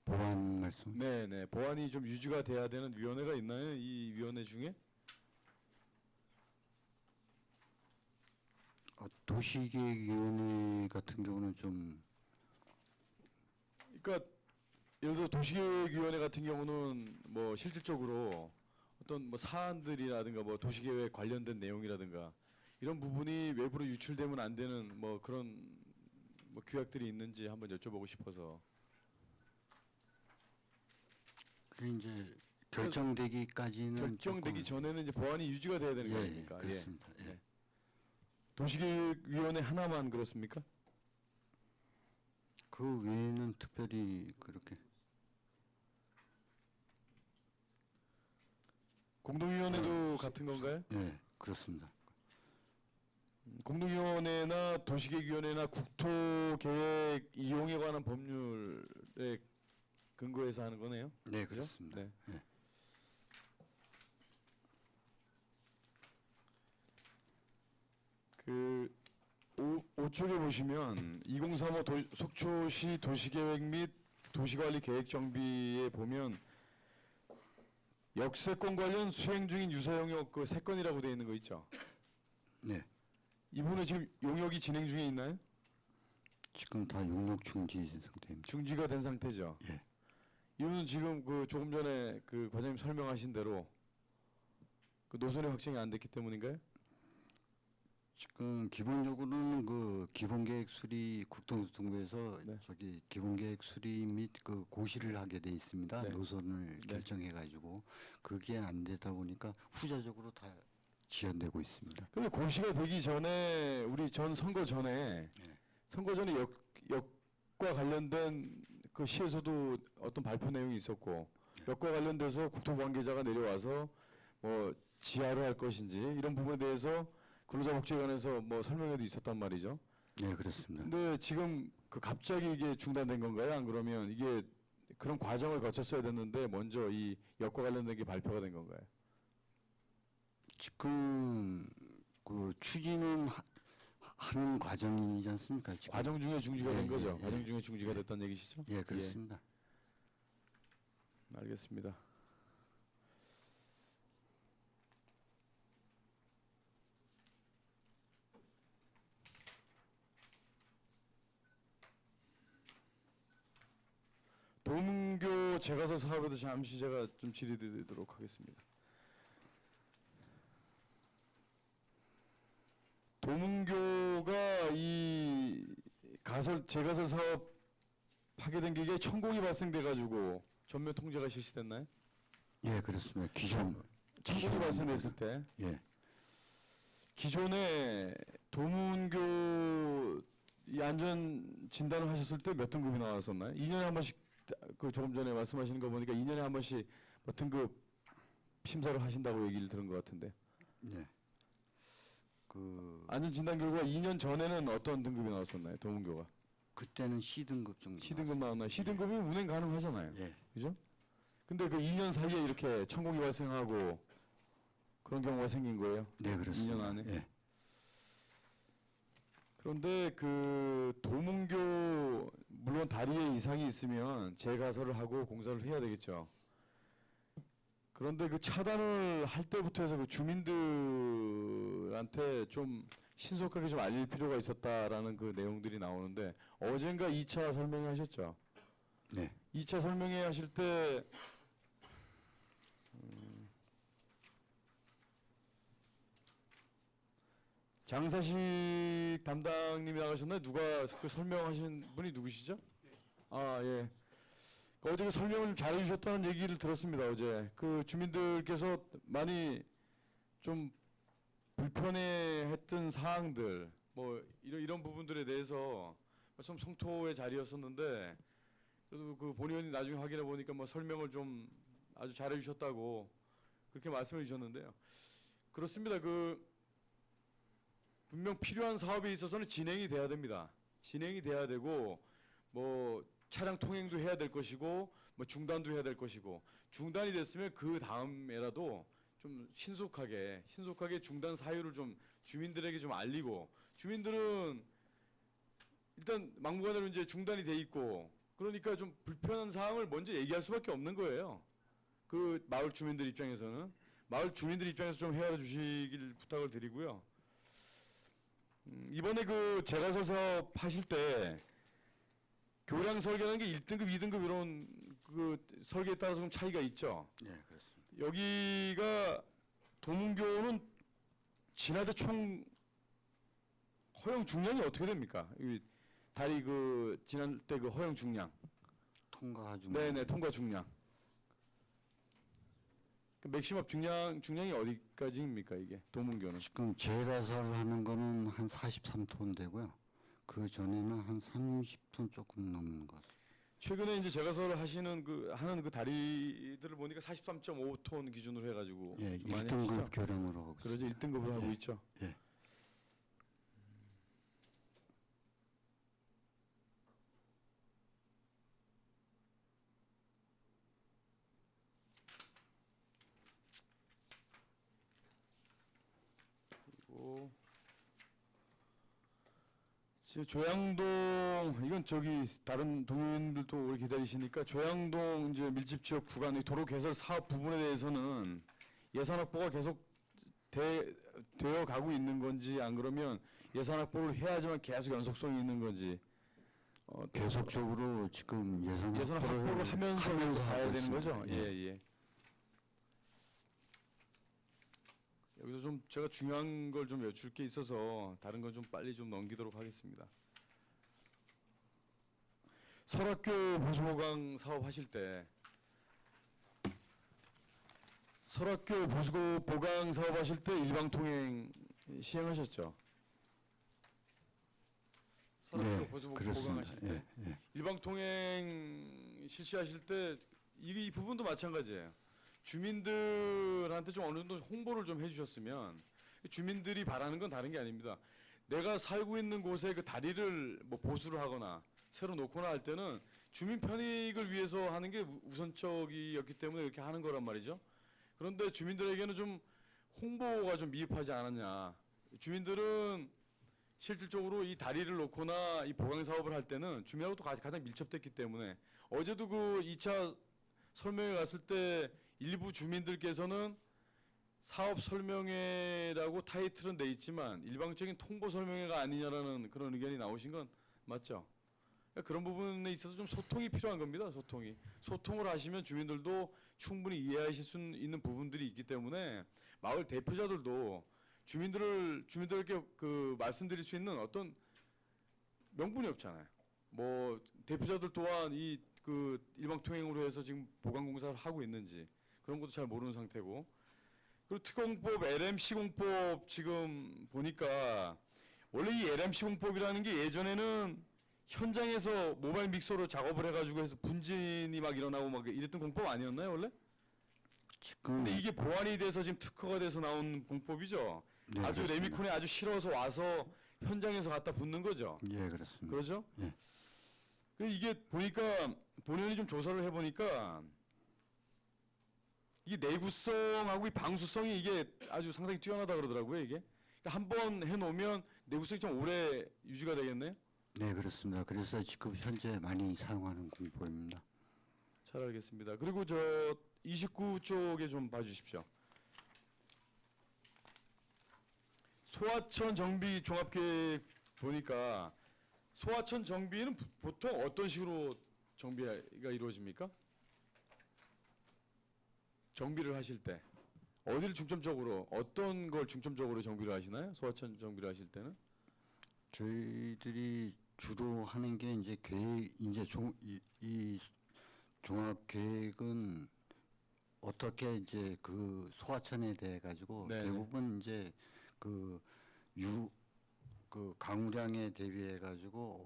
보완 말씀. 네네, 보안이 좀 유지가 돼야 되는 위원회가 있나요? 이 위원회 중에? 도시계획위원회 같은 경우는 좀 그러니까 예를 들어 도시계획위원회 같은 경우는 뭐 실질적으로 어떤 뭐 사안들이라든가 뭐 도시계획 관련된 내용이라든가 이런 부분이 외부로 유출되면 안 되는 뭐 그런 뭐 규약들이 있는지 한번 여쭤보고 싶어서. 그게 이제 결정되기까지는 결정되기 조금- 전에는 이제 보안이 유지가 돼야 되는 거 예, 아닙니까? 예. 그렇습니다. 예. 네. 도시계획위원회 하나만 그렇습니까? 그 외에는 특별히 그렇게 공동위원회도 같은 건가요? 예, 그렇습니다. 공동위원회나 도시계획위원회나 국토계획 이용에 관한 법률에 근거해서 하는 거네요. 네, 그죠? 그렇습니다. 네. 예. 그 5쪽에 보시면 2035 속초시 도시계획 및 도시관리 계획 정비에 보면 역세권 관련 수행 중인 유사 용역 그 3건이라고 되어 있는 거 있죠. 네, 이 부분은 지금 용역이 진행 중에 있나요? 지금 다 용역 중지 상태입니다. 중지가 된 상태죠. 예. 이유는 지금 그 조금 전에 그 과장님 설명하신 대로 그 노선이 확정이 안 됐기 때문인가요? 지금 기본적으로는 그 기본계획 수리 국토교통부에서 네. 저기 기본계획 수리 및 그 고시를 하게 돼 있습니다. 네. 노선을 네. 결정해가지고 그게 안 되다 보니까 후자적으로 다 지연되고 있습니다. 근데 고시가 되기 전에 우리 전 선거 전에 네. 선거 전에 역과 관련된 그 시에서도 어떤 발표 내용이 있었고 역과 관련돼서 국토부 관계자가 내려와서 뭐 지하로 할 것인지 이런 부분에 대해서 근로자복지에 관해서 뭐 설명회도 있었단 말이죠. 네, 그렇습니다. 근데 지금 그 갑자기 이게 중단된 건가요? 안 그러면 이게 그런 과정을 거쳤어야 됐는데 먼저 이 역과 관련된 게 발표가 된 건가요? 지금 그 추진은 하는 과정이지 않습니까? 지금? 과정 중에 중지가 된 예, 거죠. 예, 과정 예. 중에 중지가 됐다는 얘기시죠? 예, 그렇습니다. 알겠습니다. 도문교 제가서 사업에도 잠시 제가 좀 질의드리도록 하겠습니다. 도문교가 이 제가설 사업 하게 된 게 이게 천공이 발생돼 가지고 전면 통제가 실시됐나요? 예, 그렇습니다. 천공이 기존- 발생됐을 때 예, 기존에 도문교 이 안전 진단을 하셨을 때 몇 등급이 나왔었나요? 2년에 한 번씩 그 조금 전에 말씀하시는 거 보니까 2년에 한 번씩 뭐 등급 심사를 하신다고 얘기를 들은 것 같은데 예. 그 안전 진단 결과 2년 전에는 어떤 등급이 나왔었나요? 도문교가 그때는 C 등급 정도. C 등급 나왔나요? C 등급이면 운행 가능하잖아요. 예, 그죠? 근데 그 2년 사이에 이렇게 천공이 발생하고 그런 경우가 생긴 거예요. 네, 그렇습니다. 2년 안에? 예, 그런데 그 도문교 물론 다리에 이상이 있으면 재가설을 하고 공사를 해야 되겠죠. 그런데 그 차단을 할 때부터 해서 그 주민들한테 좀 신속하게 좀 알릴 필요가 있었다라는 그 내용들이 나오는데 어젠가 2차 설명하셨죠. 네. 2차 설명회 하실 때 장사식 담당님이 나가셨나요? 누가 그 설명하신 분이 누구시죠? 아, 예. 어제 그 설명을 좀 잘해주셨다는 얘기를 들었습니다. 어제 그 주민들께서 많이 좀 불편해했던 사항들, 뭐 이런 부분들에 대해서 좀 성토의 자리였었는데 그래도 그 본의원이 나중에 확인해 보니까 뭐 설명을 좀 아주 잘해주셨다고 그렇게 말씀해 주셨는데요. 그렇습니다. 그 분명 필요한 사업에 있어서는 진행이 돼야 됩니다. 진행이 돼야 되고 뭐 차량 통행도 해야 될 것이고 뭐 중단도 해야 될 것이고 중단이 됐으면 그 다음에라도 좀 신속하게 중단 사유를 좀 주민들에게 좀 알리고 주민들은 일단 막무가내로 이제 중단이 돼 있고 그러니까 좀 불편한 사항을 먼저 얘기할 수밖에 없는 거예요. 그 마을 주민들 입장에서는 마을 주민들 입장에서 좀 헤아려 주시길 부탁을 드리고요. 이번에 그 제가설 사업 하실 때 교량 설계하는 게 1등급, 2등급 이런 그 설계에 따라서 좀 차이가 있죠. 네, 그렇습니다. 여기가 도문교는 지나대 총 허용 중량이 어떻게 됩니까? 이 다리 그 지날 때 그 허용 중량. 통과 중. 네네, 통과 중량. 그 맥시멈 중량이 어디까지입니까 이게 도문교는? 지금 제가설 하는 거는 한 43톤 되고요. 그 전에는 한 30톤 조금 넘는 것 같습니다. 최근에 이제 제가설 하시는 하는 그 다리들을 보니까 43.5톤 기준으로 해가지고 예, 좀 많이 1등급 하시죠? 교량으로 하고 그러죠, 있습니다. 1등급으로 하고 예. 있죠. 예. 그리고 조양동 이건 저기 다른 동료님들도 오래 기다리시니까 조양동 이제 밀집 지역 구간 이 도로 개설 사업 부분에 대해서는 예산 확보가 계속 되어 가고 있는 건지 안 그러면 예산 확보를 해야지만 계속 연속성이 있는 건지 계속적으로 지금 예산 확보를 하면서 가야 하고 되는 거죠. 있습니다. 예. 여기서 좀 제가 중요한 걸 좀 여쭐 게 있어서 다른 건 좀 빨리 좀 넘기도록 하겠습니다. 설악교 보수보강 사업 하실 때 설악교 보수보강 사업 하실 때 일방통행 시행하셨죠? 설악교 네, 보수보강 그렇습니다. 하실 때 예, 예. 일방통행 실시하실 때 이 부분도 마찬가지예요. 주민들한테 좀 어느 정도 홍보를 좀 해주셨으면 주민들이 바라는 건 다른 게 아닙니다. 내가 살고 있는 곳에 그 다리를 뭐 보수를 하거나 새로 놓거나 할 때는 주민 편익을 위해서 하는 게 우선적이었기 때문에 이렇게 하는 거란 말이죠. 그런데 주민들에게는 좀 홍보가 좀 미흡하지 않았냐. 주민들은 실질적으로 이 다리를 놓거나 이 보강 사업을 할 때는 주민하고 또 가장 밀접됐기 때문에 어제도 그 2차 설명회 갔을 때 일부 주민들께서는 사업 설명회라고 타이틀은 돼 있지만 일방적인 통보 설명회가 아니냐라는 그런 의견이 나오신 건 맞죠? 그러니까 그런 부분에 있어서 좀 소통이 필요한 겁니다. 소통을 하시면 주민들도 충분히 이해하실 수 있는 부분들이 있기 때문에 마을 대표자들도 주민들에게 그 말씀드릴 수 있는 어떤 명분이 없잖아요. 뭐 대표자들 또한 이 그 일방통행으로 해서 지금 보강공사를 하고 있는지 그런 것도 잘 모르는 상태고, 그리고 특공법 LMC 공법 지금 보니까 원래 이 LMC 공법이라는 게 예전에는 현장에서 모바일 믹서로 작업을 해가지고 해서 분진이 막 일어나고 막 이랬던 공법 아니었나요 원래? 지금 근데 이게 보완이 돼서 지금 특허가 돼서 나온 공법이죠. 네, 아주 그렇습니다. 레미콘에 아주 실어서 와서 현장에서 갖다 붙는 거죠. 예, 그렇습니다. 그러죠? 예. 그리고 이게 보니까 본연이 좀 조사를 해보니까 이게 내구성하고 이 방수성이 이게 아주 상당히 뛰어나다 그러더라고요 이게. 그러니까 한번 해놓으면 내구성이 좀 오래 유지가 되겠네요. 네, 그렇습니다. 그래서 지금 현재 많이 사용하는 공법입니다. 잘 알겠습니다. 그리고 저 29쪽에 좀 봐주십시오. 소하천 정비 종합계획 보니까 소하천 정비는 보통 어떤 식으로 정비가 이루어집니까? 정비를 하실 때 어디를 중점적으로 어떤 걸 중점적으로 정비를 하시나요? 소하천 정비를 하실 때는? 저희들이 주로 하는 게 이제 계획 이제 이 종합 계획은 어떻게 이제 그 소하천에 대해 가지고 네네. 대부분 이제 그 강우량에 대비해 가지고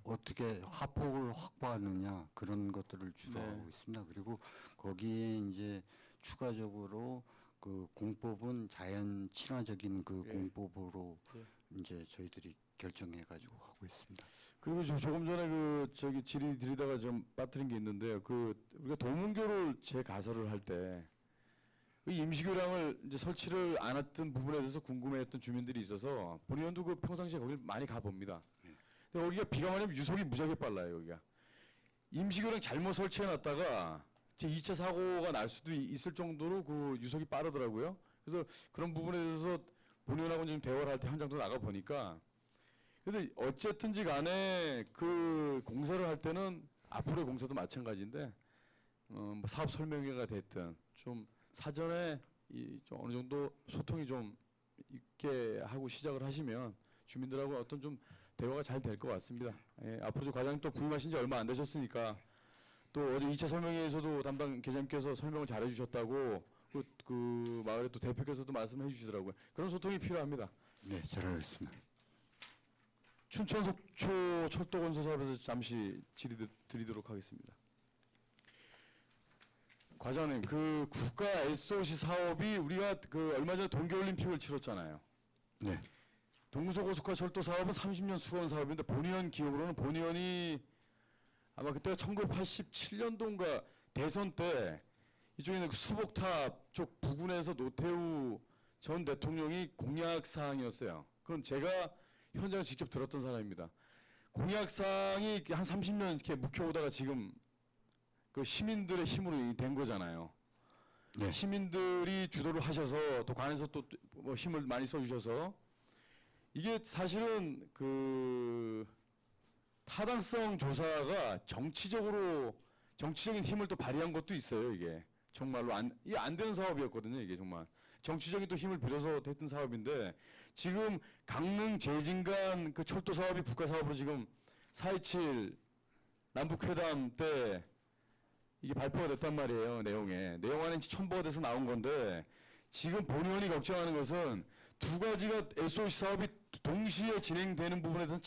어떻게 하폭을 확보하느냐 그런 것들을 주도하고 네. 있습니다. 그리고 거기에 이제 추가적으로 그 공법은 자연 친화적인 그 예. 공법으로 예. 이제 저희들이 결정해 가지고 하고 있습니다. 그리고 조금 전에 그 저기 질의 드리다가 좀 빠뜨린 게 있는데요. 그 우리가 도문교를 재가설을 할 때 임시교량을 이제 설치를 안 했던 부분에 대해서 궁금해했던 주민들이 있어서 본의원도 그 평상시에 거기 많이 가봅니다. 근데 거기가 비가 많이 오면 유속이 무지하게 빨라요. 여기가 임시교량 잘못 설치해놨다가 제 2차 사고가 날 수도 있을 정도로 그 유속이 빠르더라고요. 그래서 그런 부분에 대해서 본의원하고 좀 대화를 할 때 현장도 나가 보니까 근데 어쨌든지 간에 그 공사를 할 때는 앞으로의 공사도 마찬가지인데 뭐 사업 설명회가 됐든 좀 사전에 좀 어느 정도 소통이 좀 있게 하고 시작을 하시면 주민들하고 어떤 좀 대화가 잘 될 것 같습니다. 예, 앞으로 과장님 또 부임하신 지 얼마 안 되셨으니까 또 어제 2차 설명회에서도 담당 계장님께서 설명을 잘 해주셨다고 그 마을의 또 대표께서도 말씀해 주시더라고요. 그런 소통이 필요합니다. 네, 잘 알겠습니다. 춘천 속초 철도 건설 사업에서 잠시 질의 드리도록 하겠습니다. 과장님, 그 국가 SOC 사업이 우리가 그 얼마 전에 동계올림픽을 치렀잖아요. 네. 동서고속화 철도 사업은 30년 수건 사업인데 본의원 기억으로는 본의원이 아마 그때가 1987년도인가 대선 때 이쪽에는 그 수복탑 쪽 부근에서 노태우 전 대통령이 공약 사항이었어요. 그건 제가 현장에서 직접 들었던 사람입니다. 공약 사항이 한 30년 이렇게 묵혀오다가 지금 그 시민들의 힘으로 된 거잖아요. 네. 시민들이 주도를 하셔서 또 관에서 또 뭐 힘을 많이 써주셔서 이게 사실은 그 타당성 조사가 정치적인 힘을 또 발휘한 것도 있어요. 이게 정말로 이게 안 되는 사업이었거든요. 이게 정말 정치적인 또 힘을 빌어서 됐던 사업인데 지금 강릉 제진간 그 철도 사업이 국가 사업으로 지금 4.27 남북회담 때 이게 발표가 됐단 말이에요. 내용 안에 첨부가 돼서 나온 건데 지금 본의원이 걱정하는 것은 두 가지가 SOC 사업이 동시에 진행되는 부분에서는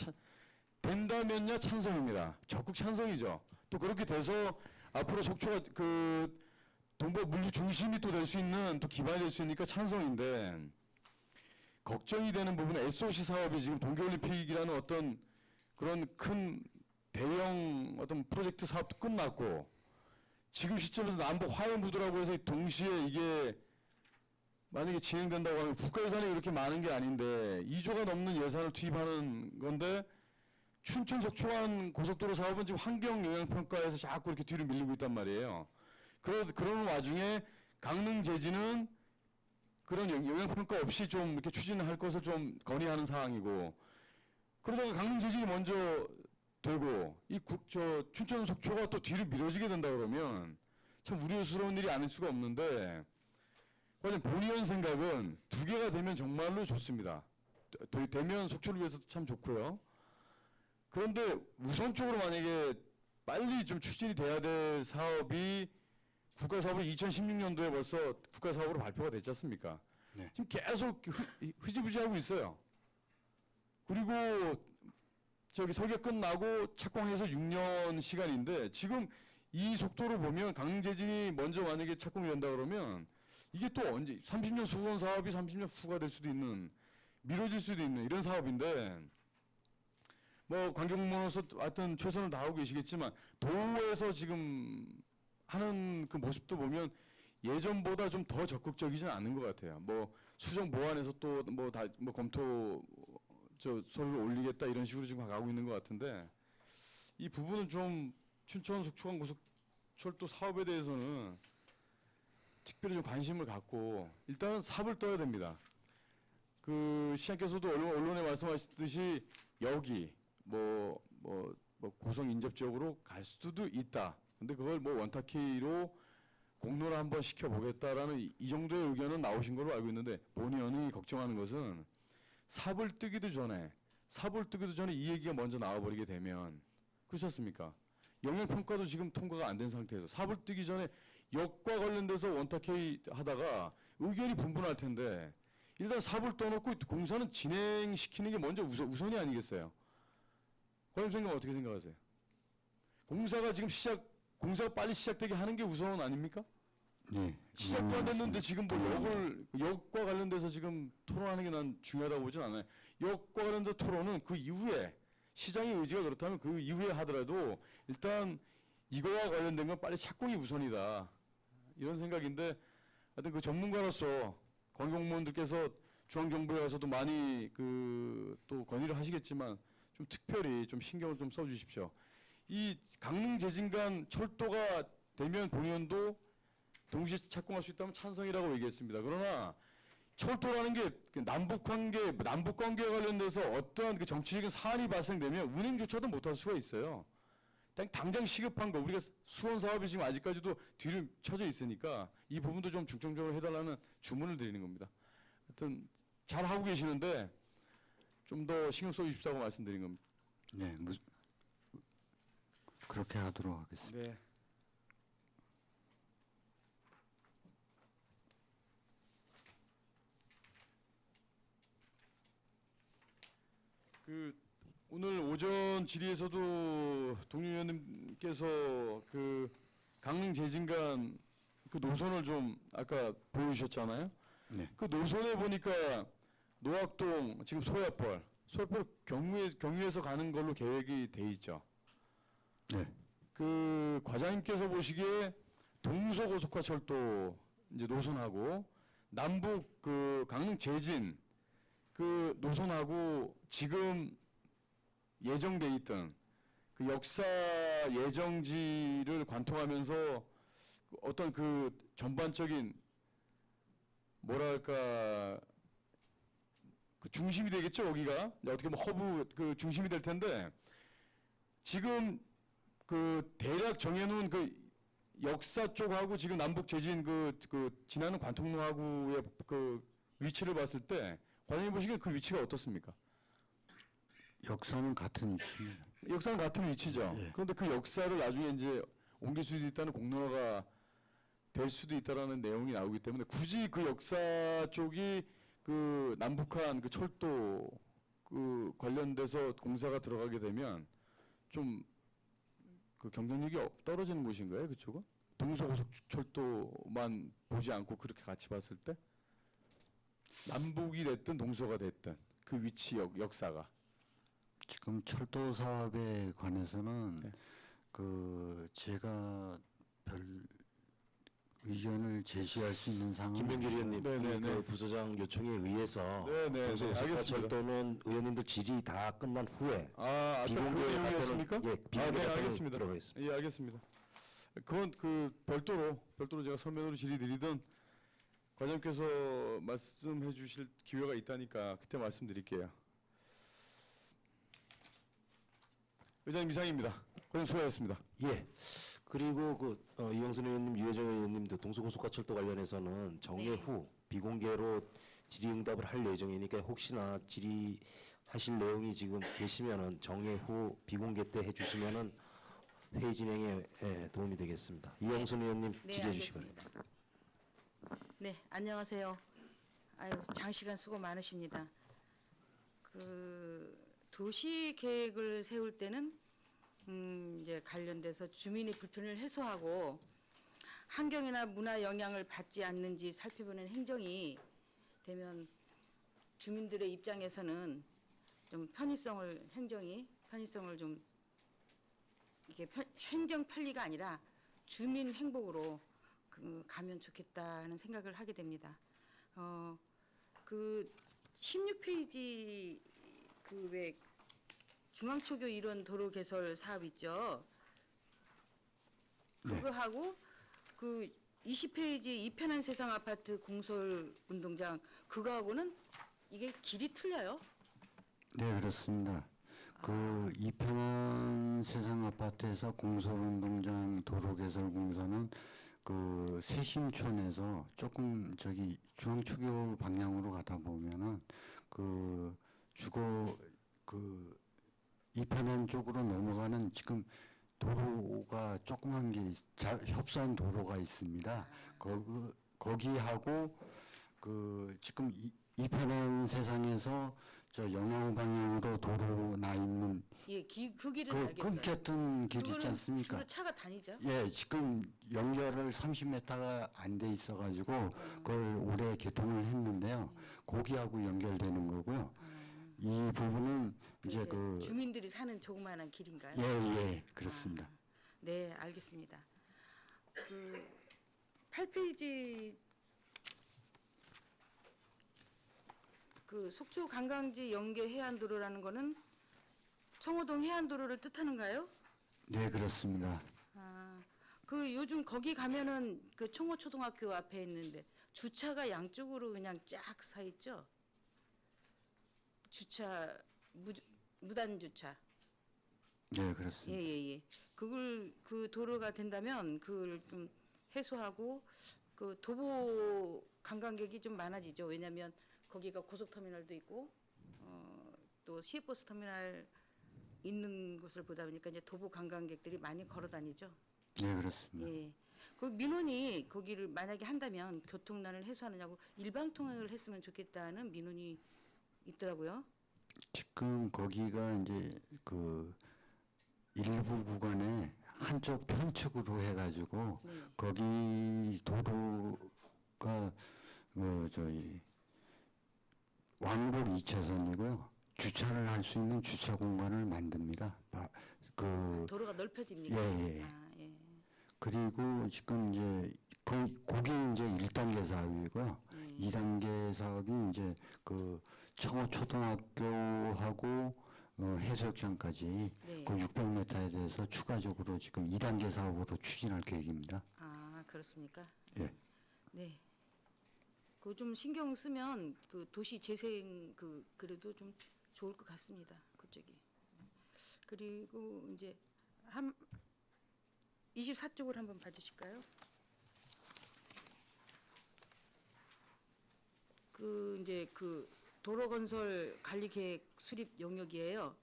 된다면야 찬성입니다. 적극 찬성이죠. 또 그렇게 돼서 앞으로 속초가 그 동북 물류 중심이 또 될 수 있는 또 기반이 될 수 있으니까 찬성인데 걱정이 되는 부분은 SOC 사업이 지금 동계올림픽이라는 어떤 그런 큰 대형 어떤 프로젝트 사업도 끝났고 지금 시점에서 남북 화해무드라고 해서 동시에 이게 만약에 진행된다고 하면 국가 예산이 그렇게 많은 게 아닌데 2조가 넘는 예산을 투입하는 건데 춘천 속초간 고속도로 사업은 지금 환경 영향 평가에서 자꾸 이렇게 뒤로 밀리고 있단 말이에요. 그런 와중에 강릉 제지는 그런 영향 평가 없이 좀 이렇게 추진할 것을 좀 건의하는 상황이고 그러다가 강릉 제진이 먼저 되고 춘천 속초가 또 뒤로 미뤄지게 된다 그러면 참 우려스러운 일이 아닐 수가 없는데 과연 본의원 생각은 두 개가 되면 정말로 좋습니다. 되면 속초를 위해서도 참 좋고요. 그런데 우선적으로 만약에 빨리 좀 추진이 돼야 될 사업이 국가사업으로 2016년도에 벌써 국가사업으로 발표가 됐지 않습니까? 네. 지금 계속 흐지부지하고 있어요. 그리고 저기 설계 끝나고 착공해서 6년 시간인데 지금 이 속도로 보면 강릉제진이 먼저 만약에 착공이 된다 그러면 이게 또 언제 30년 수건 사업이 30년 후가 될 수도 있는 미뤄질 수도 있는 이런 사업인데 뭐 관계공무원으로서 하여튼 최선을 다하고 계시겠지만 도에서 지금 하는 그 모습도 보면 예전보다 좀 더 적극적이지는 않은 것 같아요. 뭐 수정 보완해서 또 뭐 다 뭐 검토 서류를 올리겠다 이런 식으로 지금 가고 있는 것 같은데 이 부분은 좀 춘천 속초간 고속철도 사업에 대해서는 특별히 좀 관심을 갖고 일단은 삽을 떠야 됩니다. 그 시장께서도 언론에 말씀하셨듯이 여기 뭐 고성 인접 지역으로 갈 수도 있다. 근데 그걸 뭐 원탁키로 공론화 한번 시켜보겠다라는 이 정도의 의견은 나오신 걸로 알고 있는데 본의원이 걱정하는 것은 삽을 뜨기도 전에 이 얘기가 먼저 나와버리게 되면 그렇지 않습니까? 영향평가도 지금 통과가 안 된 상태에서 삽을 뜨기 전에 역과 관련돼서 원탁회의 하다가 의견이 분분할 텐데 일단 삽을 떠놓고 공사는 진행시키는 게 먼저 우선이 아니겠어요? 과장님 생각 어떻게 생각하세요? 공사가 빨리 시작되게 하는 게 우선 아닙니까? 네. 시작도 안 됐는데 지금 뭐 역과 관련돼서 지금 토론하는 게 난 중요하다고 보진 않아요. 역과 관련돼서 토론은 그 이후에 시장의 의지가 그렇다면 그 이후에 하더라도 일단 이거와 관련된 건 빨리 착공이 우선이다. 이런 생각인데 하여튼 그 전문가로서 관공무원들께서 중앙정부에 가서도 많이 또 건의를 하시겠지만 좀 특별히 좀 신경을 좀 써주십시오. 이 강릉 제진간 철도가 되면 본의원도 동시에 착공할 수 있다면 찬성이라고 얘기했습니다. 그러나 철도라는 게그 남북 관계와 관련돼서 어떠한 그 정치적인 사안이 발생되면 운행조차도 못할 수가 있어요. 당장 시급한 거, 우리가 수원 사업이 지금 아직까지도 뒤를 쳐져 있으니까 이 부분도 좀 중점적으로 해달라는 주문을 드리는 겁니다. 하여튼 잘 하고 계시는데 좀 더 신경 써주십사고 말씀드린 겁니다. 네, 그렇게 하도록 하겠습니다. 네. 그 오늘 오전 질의에서도 동료 의원님께서 그 강릉 제진간 그 노선을 좀 아까 보여주셨잖아요. 네. 그 노선에 보니까 노악동 지금 소야벌 경유에서 가는 걸로 계획이 돼 있죠. 네. 그 과장님께서 보시기에 동서고속화철도 이제 노선하고 남북 그 강릉 제진 그 노선하고 지금 예정돼 있던 그 역사 예정지를 관통하면서 어떤 그 전반적인 뭐랄까 그 중심이 되겠죠, 여기가. 어떻게 보면 허브 그 중심이 될 텐데 지금 그 대략 정해놓은 그 역사 쪽하고 지금 남북 제진 그 지나는 관통로하고의 그 위치를 봤을 때 과장님 보시기에 그 위치가 어떻습니까? 역사는 같은 위치입니다. 역사는 같은 위치죠. 예. 그런데 그 역사를 나중에 이제 옮길 수도 있다는 공론화가 될 수도 있다라는 내용이 나오기 때문에 굳이 그 역사 쪽이 그 남북한 그 철도 그 관련돼서 공사가 들어가게 되면 좀 그 경쟁력이 떨어지는 곳인가요, 그쪽은? 동서고속철도만 보지 않고 그렇게 같이 봤을 때 남북이 됐든 동서가 됐든 그 위치 역사가 지금 철도 사업에 관해서는 네. 그 제가 별 의견을 제시할 수 있는 상황은 김명길 의원님, 네네네. 그 부소장 요청에 의해서 네네네. 동서고속화철도는 의원님들 질의 다 끝난 후에 아까 그 비공개 내용이었습니까? 답변은 비공개 네, 답변은 알겠습니다. 들어가겠습니다. 예, 알겠습니다. 그건 그 별도로 제가 서면으로 질의드리든 과장님께서 말씀해 주실 기회가 있다니까 그때 말씀드릴게요. 의장님 이상입니다. 고생 수고하셨습니다. 예. 그리고 이영순 의원님, 유혜정 의원님도 동서고속화철도 관련해서는 정회 후 비공개로 질의응답을 할 예정이니까 혹시나 질의하실 내용이 지금 계시면은 정회 후 비공개 때 해주시면은 회의 진행에 도움이 되겠습니다. 이영순 의원님 질의해 주시기 바랍니다. 알겠습니다. 네, 안녕하세요. 아유, 장시간 수고 많으십니다. 그 도시 계획을 세울 때는 이제 관련돼서 주민의 불편을 해소하고 환경이나 문화 영향을 받지 않는지 살펴보는 행정이 되면 주민들의 입장에서는 좀 편의성을 좀 이게 행정 편리가 아니라 주민 행복으로 가면 좋겠다는 생각을 하게 됩니다. 그 16페이지 그 왜 중앙초교 일원 도로 개설 사업 있죠. 그거하고 그 20페이지 이편한 세상 아파트 공설 운동장 그거하고는 이게 길이 틀려요? 네, 그렇습니다. 그 이편한 세상 아파트에서 공설운동장 도로 개설 공사는 그 세심촌에서 조금 저기 중앙초교 방향으로 가다 보면은 그 이편한 쪽으로 넘어가는 지금 도로가 조그만 게 협소한 도로가 있습니다. 거기하고 그 지금 이편한 세상에서 저 영남 방향으로 도로 나 있는 예, 그 길은 그 알겠어요. 끊겼던 길 있지 그거는 않습니까? 주로 차가 다니죠? 예, 지금 연결을 30m가 안 돼 있어가지고 그걸 올해 개통을 했는데요. 거기하고 연결되는 거고요. 이 부분은 이제 그 주민들이 사는 조그마한 길인가요? 예, 그렇습니다. 네, 알겠습니다. 그 8페이지 그 속초 관광지 연계 해안도로라는 거는 청호동 해안도로를 뜻하는가요? 네, 그렇습니다. 그 요즘 거기 가면은 그 청호초등학교 앞에 있는데 주차가 양쪽으로 그냥 쫙 서 있죠. 주차 무단 주차. 네, 그렇습니다. 예. 그걸 그 도로가 된다면 그걸 좀 해소하고 그 도보 관광객이 좀 많아지죠. 왜냐하면 거기가 고속터미널도 있고 또 시외버스 터미널 있는 곳을 보다 보니까 이제 도보 관광객들이 많이 걸어 다니죠. 네, 그렇습니다. 예. 그 민원이 거기를 만약에 한다면 교통난을 해소하느냐고 일방 통행을 했으면 좋겠다는 민원이 있더라고요. 지금 거기가 이제 그 일부 구간에 한쪽 편측으로 해가지고 네. 거기 도로가 저희 왕복 2차선이고요. 주차를 할 수 있는 주차 공간을 만듭니다. 도로가 넓혀집니까? 예. 아, 예. 그리고 지금 이제 그게 이제 1단계 사업이고요. 2단계 사업이 이제 그 청호 초등학교하고 해수욕장까지 네. 그 600m에 대해서 추가적으로 지금 2단계 사업으로 추진할 계획입니다. 아, 그렇습니까? 예. 네. 그거 좀 신경 쓰면 그 도시 재생 그래도 좀 좋을 것 같습니다. 그쪽이. 그리고 이제 24쪽을 한번 봐주실까요? 그 이제 그 도로건설 관리계획 수립 영역이에요.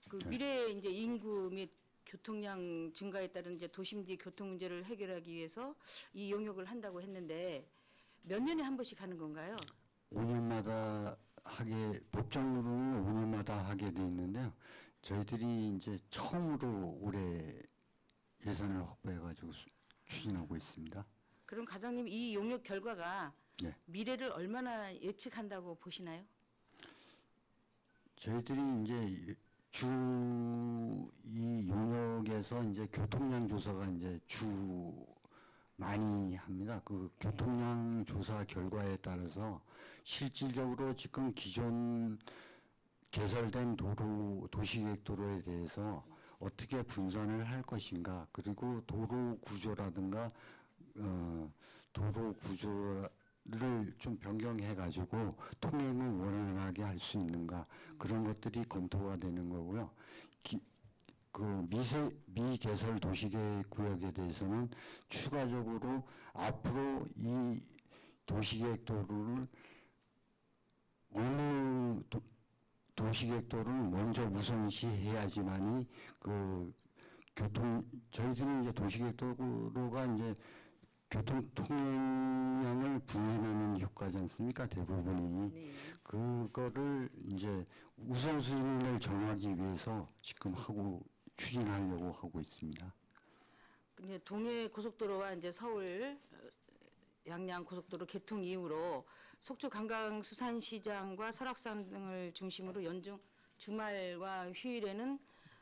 그 미래 이제 인구 및 교통량 증가에 따른 이제 도심지 교통 문제를 해결하기 위해서 이 용역을 한다고 했는데 몇 년에 한 번씩 하는 건가요? 5년마다 법정으로는 5년마다 하게 돼 있는데요. 저희들이 이제 처음으로 올해 예산을 확보해가지고 추진하고 있습니다. 그럼 과장님 이 용역 결과가 네. 미래를 얼마나 예측한다고 보시나요? 저희들이 이제 이 용역에서 이제 교통량 조사가 이제 많이 합니다. 그 교통량 조사 결과에 따라서 실질적으로 지금 기존 개설된 도시계획 도로에 대해서 어떻게 분산을 할 것인가, 그리고 도로 구조라든가 도로 구조를 좀 변경해 가지고 통행을 원활하게 할 수 있는가, 그런 것들이 검토가 되는 거고요. 그 미개설 도시계획 구역에 대해서는 추가적으로 앞으로 이 도시계획 도로를 어느 도시계획 도로를 먼저 우선시해야지만이 저희들은 이제 도시계획 도로가 이제 교통 통행량을 분산하는 효과지 않습니까? 대부분이. 네. 그거를 이제 우선순위를 정하기 위해서 지금 추진하려고 하고 있습니다. 이제 동해 고속도로와 이제 서울 양양 고속도로 개통 이후로 속초 관광수산시장과 설악산 등을 중심으로 연중 주말과 휴일에는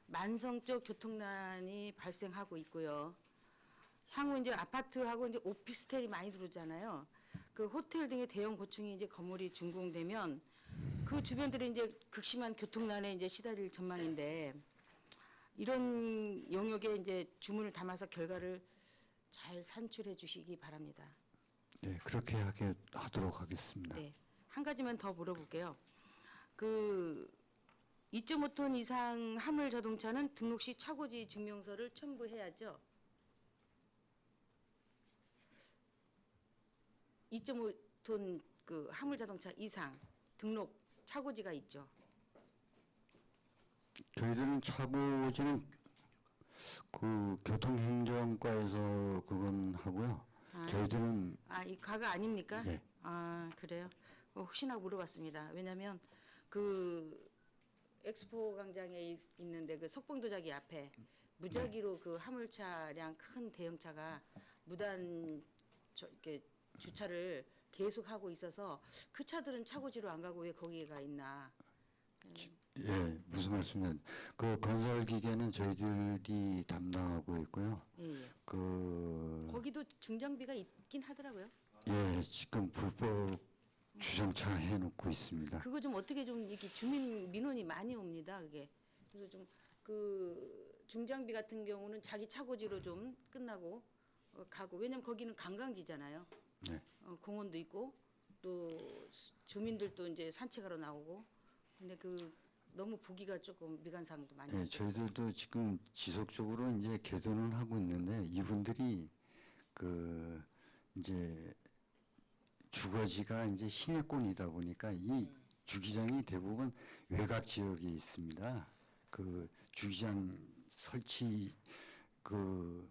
만성적 교통난이 발생하고 있고요. 향후 이제 아파트하고 이제 오피스텔이 많이 들어오잖아요. 그 호텔 등의 대형 고층이 이제 건물이 준공되면 그 주변들이 이제 극심한 교통난에 이제 시달릴 전망인데 이런 영역에 이제 주문을 담아서 결과를 잘 산출해 주시기 바랍니다. 네, 그렇게 하도록 하겠습니다. 네. 한 가지만 더 물어볼게요. 그 2.5톤 이상 화물 자동차는 등록 시 차고지 증명서를 첨부해야죠. 2.5톤 그 화물 자동차 이상 등록 차고지가 있죠. 저희들은 차고지는 그 교통행정과에서 그건 하고요. 저희들은 이 가가 아닙니까? 예. 아, 그래요? 혹시나 물어봤습니다. 왜냐면 그 엑스포 광장에 있는데 그 석봉도자기 앞에 무작위로 그 화물 차량 큰 대형차가 무단 이렇게 주차를 계속 하고 있어서 그 차들은 차고지로 안 가고 왜 거기가 있나? 예, 무슨 말씀이냐. 그 건설 기계는 저희들이 담당하고 있고요. 예. 거기도 중장비가 있긴 하더라고요. 예, 지금 불법 주정차 해놓고 있습니다. 그거 좀 어떻게 좀 이렇게 주민 민원이 많이 옵니다. 그게 그래서 좀 그 중장비 같은 경우는 자기 차고지로 좀 끝나고 가고 왜냐면 거기는 관광지잖아요. 네. 공원도 있고 또 주민들도 이제 산책하러 나오고 근데 그 너무 보기가 조금 미관상도 많이 네, 있어요. 저희들도 지금 지속적으로 이제 개선을 하고 있는데 이분들이 그 이제 주거지가 이제 시내권이다 보니까 이 주기장이 대부분 외곽 지역에 있습니다. 그 주기장 설치 그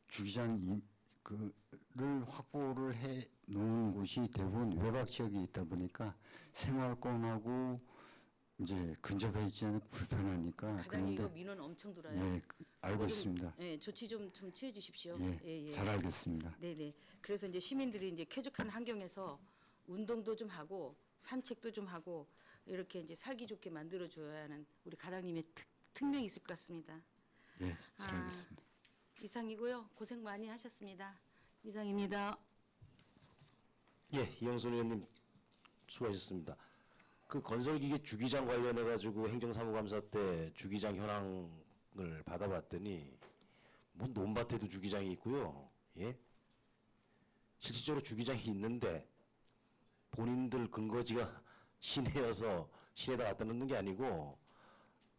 주기장 그를 확보를 해 놓은 곳이 대부분 외곽 지역에 있다 보니까 생활권하고 이제 근접해 있지 않고 불편하니까. 과장님 이거 그런데 민원 엄청 들어요. 예, 알고 이거 좀, 있습니다. 예, 조치 좀 취해 주십시오. 예, 잘 알겠습니다. 네네. 그래서 이제 시민들이 이제 쾌적한 환경에서 운동도 좀 하고 산책도 좀 하고 이렇게 이제 살기 좋게 만들어 줘야 하는 우리 과장님의 특명이 있을 것 같습니다. 예, 잘 아. 알겠습니다. 이상이고요. 고생 많이 하셨습니다. 이상입니다. 예, 이영선 의원님 수고하셨습니다. 그 건설기계 주기장 관련해 가지고 행정사무감사 때 주기장 현황을 받아봤더니 뭐 논밭에도 주기장이 있고요. 예? 실질적으로 주기장이 있는데 본인들 근거지가 시내여서 시내다 갖다 놓는 게 아니고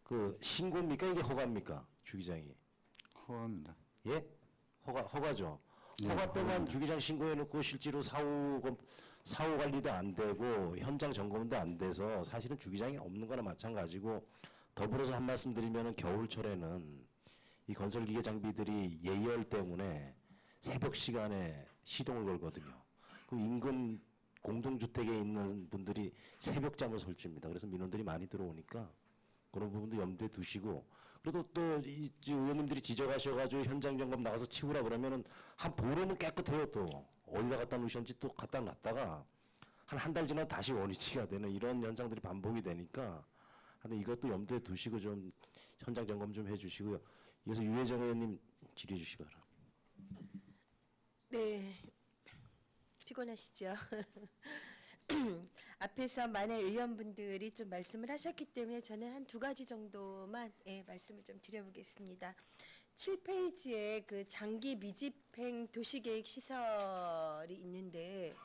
그 신고입니까? 이게 허가입니까? 주기장이. 허가입니다. 예? 허가죠. 네, 허가 때만 허가입니다. 주기장 신고해놓고 실제로 사후 관리도 안 되고 현장 점검도 안 돼서 사실은 주기장이 없는 거나 마찬가지고 더불어서 한 말씀 드리면은 겨울철에는 이 건설기계 장비들이 예열 때문에 새벽 시간에 시동을 걸거든요. 그럼 인근 공동주택에 있는 분들이 새벽잠을 설칩니다. 그래서 민원들이 많이 들어오니까 그런 부분도 염두에 두시고 그래도 또 이 의원님들이 지적하셔가지고 현장 점검 나가서 치우라 그러면은 한 보름은 깨끗해요. 또 어디다 갖다 놓으셨는지 또 갖다 놨다가 한 달 지나면 다시 원위치가 되는 이런 현상들이 반복이 되니까 근데 이것도 염두에 두시고 좀 현장 점검 좀 해주시고요. 이어서 유혜정 의원님 질의해 주시기 바랍니다. 네, 피곤하시죠? 앞에서 많은 의원분들이 좀 말씀을 하셨기 때문에 저는 한 2가지 정도만 말씀을 좀 드려보겠습니다. 7페이지에 그 장기 미집행 도시계획 시설이 있는데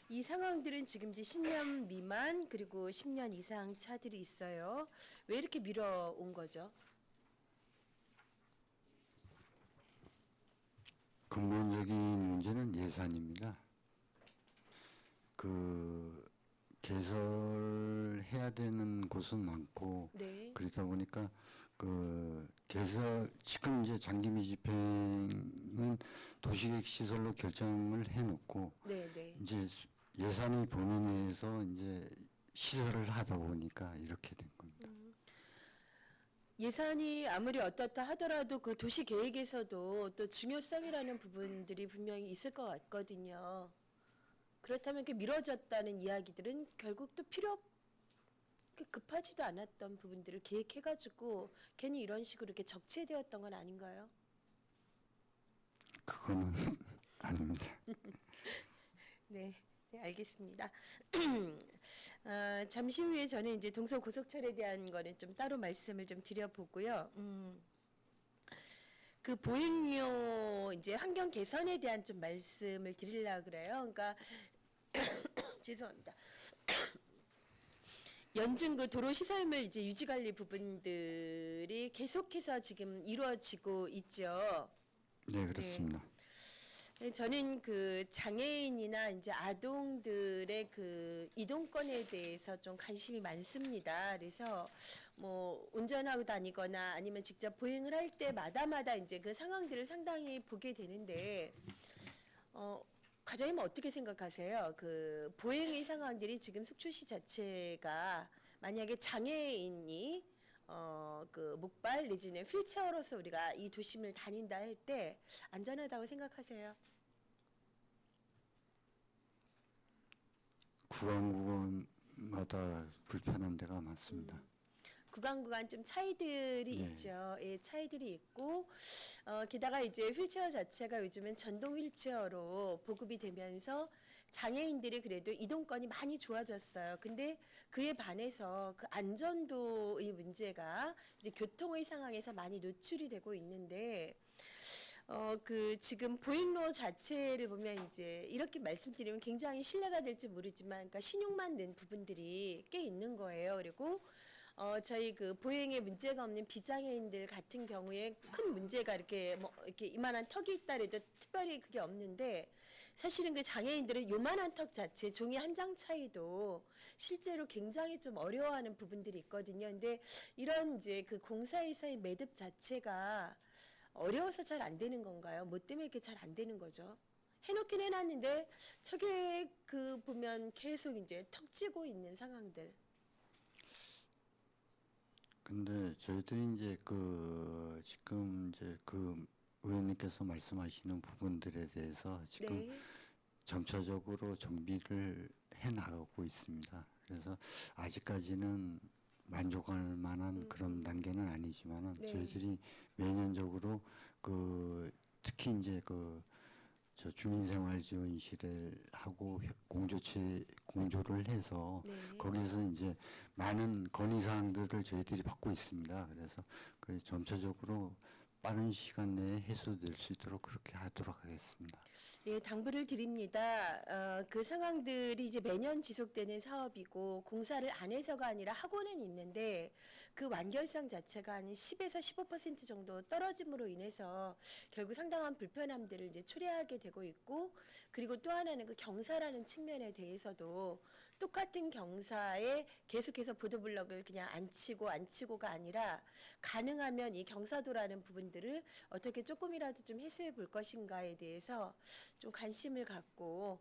이 상황들은 지금 이제 10년 미만 그리고 10년 이상 차들이 있어요. 왜 이렇게 미뤄온 거죠? 근본적인 문제는 예산입니다. 그 개설해야 되는 곳은 많고 네. 그러다 보니까 그 개설 지금 이제 장기 미집행은 도시계획 시설로 결정을 해놓고 네, 네. 이제 예산이 범위 내에서 이제 시설을 하다 보니까 이렇게 된 겁니다. 예산이 아무리 어떻다 하더라도 그 도시 계획에서도 또 중요성이라는 부분들이 분명히 있을 것 같거든요. 그렇다면 이렇게 미뤄졌다는 이야기들은 결국 또 급하지도 않았던 부분들을 계획해가지고 괜히 이런 식으로 이렇게 적체되었던 건 아닌가요? 그거는 아닙니다. 네, 네, 알겠습니다. 잠시 후에 저는 이제 동서 고속철에 대한 거는 좀 따로 말씀을 좀 드려보고요. 그 보행료 이제 환경 개선에 대한 좀 말씀을 드리려고 그래요. 그러니까 죄송합니다. 연중 그 도로 시설물 이제 유지 관리 부분들이 계속해서 지금 이루어지고 있죠. 네, 그렇습니다. 저는 그 장애인이나 이제 아동들의 그 이동권에 대해서 좀 관심이 많습니다. 그래서 뭐 운전하고 다니거나 아니면 직접 보행을 할 때마다 이제 그 상황들을 상당히 보게 되는데, 과장님은 어떻게 생각하세요? 그 보행의 상황들이 지금 속초시 자체가 만약에 장애인이 그 목발 내지는 휠체어로서 우리가 이 도심을 다닌다 할 때 안전하다고 생각하세요? 구간마다 불편한 데가 많습니다. 구간 좀 차이들이 네. 있죠. 예, 차이들이 있고 게다가 이제 휠체어 자체가 요즘은 전동 휠체어로 보급이 되면서 장애인들이 그래도 이동권이 많이 좋아졌어요. 근데 그에 반해서 그 안전도의 문제가 이제 교통의 상황에서 많이 노출이 되고 있는데 그 지금 보행로 자체를 보면 이제 이렇게 말씀드리면 굉장히 신뢰가 될지 모르지만, 그러니까 신용만 낸 부분들이 꽤 있는 거예요. 그리고 저희 그 보행에 문제가 없는 비장애인들 같은 경우에 큰 문제가 이렇게 뭐 이렇게 이만한 턱이 있다 해도 특별히 그게 없는데, 사실은 그 장애인들은 요만한 턱 자체 종이 한 장 차이도 실제로 굉장히 좀 어려워하는 부분들이 있거든요. 근데 이런 이제 그 공사에서의 매듭 자체가 어려워서 잘 안 되는 건가요? 뭐 때문에 이렇게 잘 안 되는 거죠? 해놓긴 해놨는데 저게 그 보면 계속 이제 턱 찌고 있는 상황들. 근데 저희들이 이제 그 지금 이제 그 의원님께서 말씀하시는 부분들에 대해서 지금 네. 점차적으로 정비를 해 나가고 있습니다. 그래서 아직까지는 만족할 만한 그런 단계는 아니지만은 네. 저희들이 매년적으로 그 특히 이제 그 저 주민생활지원실을 하고 공조를 해서 네. 거기서 이제 많은 건의사항들을 저희들이 받고 있습니다. 그래서 그 점차적으로 빠른 시간 내에 해소될 수 있도록 그렇게 하도록 하겠습니다. 예, 당부를 드립니다. 그 상황들이 이제 매년 지속되는 사업이고 공사를 안 해서가 아니라 하고는 있는데 그 완결성 자체가 한 10에서 15% 정도 떨어짐으로 인해서 결국 상당한 불편함들을 이제 초래하게 되고 있고, 그리고 또 하나는 그 경사라는 측면에 대해서도 똑같은 경사에 계속해서 보도블럭을 그냥 안 치고가 아니라 가능하면 이 경사도라는 부분들을 어떻게 조금이라도 좀 해소해 볼 것인가에 대해서 좀 관심을 갖고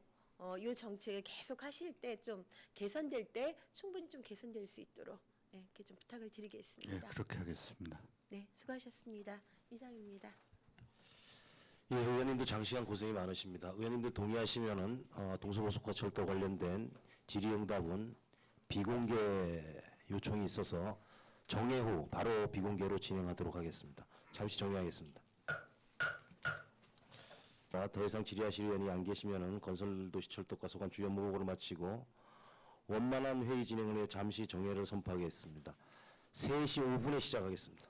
이 정책을 계속 하실 때 좀 개선될 때 충분히 좀 개선될 수 있도록 이렇게 좀 부탁을 예, 드리겠습니다. 그렇게 하겠습니다. 네, 수고하셨습니다. 이상입니다. 예, 의원님도 장시간 고생이 많으십니다. 의원님들 동의하시면은 동서고속화 철도 관련된 질의응답은 비공개 요청이 있어서 정회 후 바로 비공개로 진행하도록 하겠습니다. 잠시 정회하겠습니다. 더 이상 질의하실 의원이 안 계시면은 건설도시철도과 소관 주요 무국으로 마치고 원만한 회의 진행을 위해 잠시 정회를 선포하겠습니다. 3시 5분에 시작하겠습니다.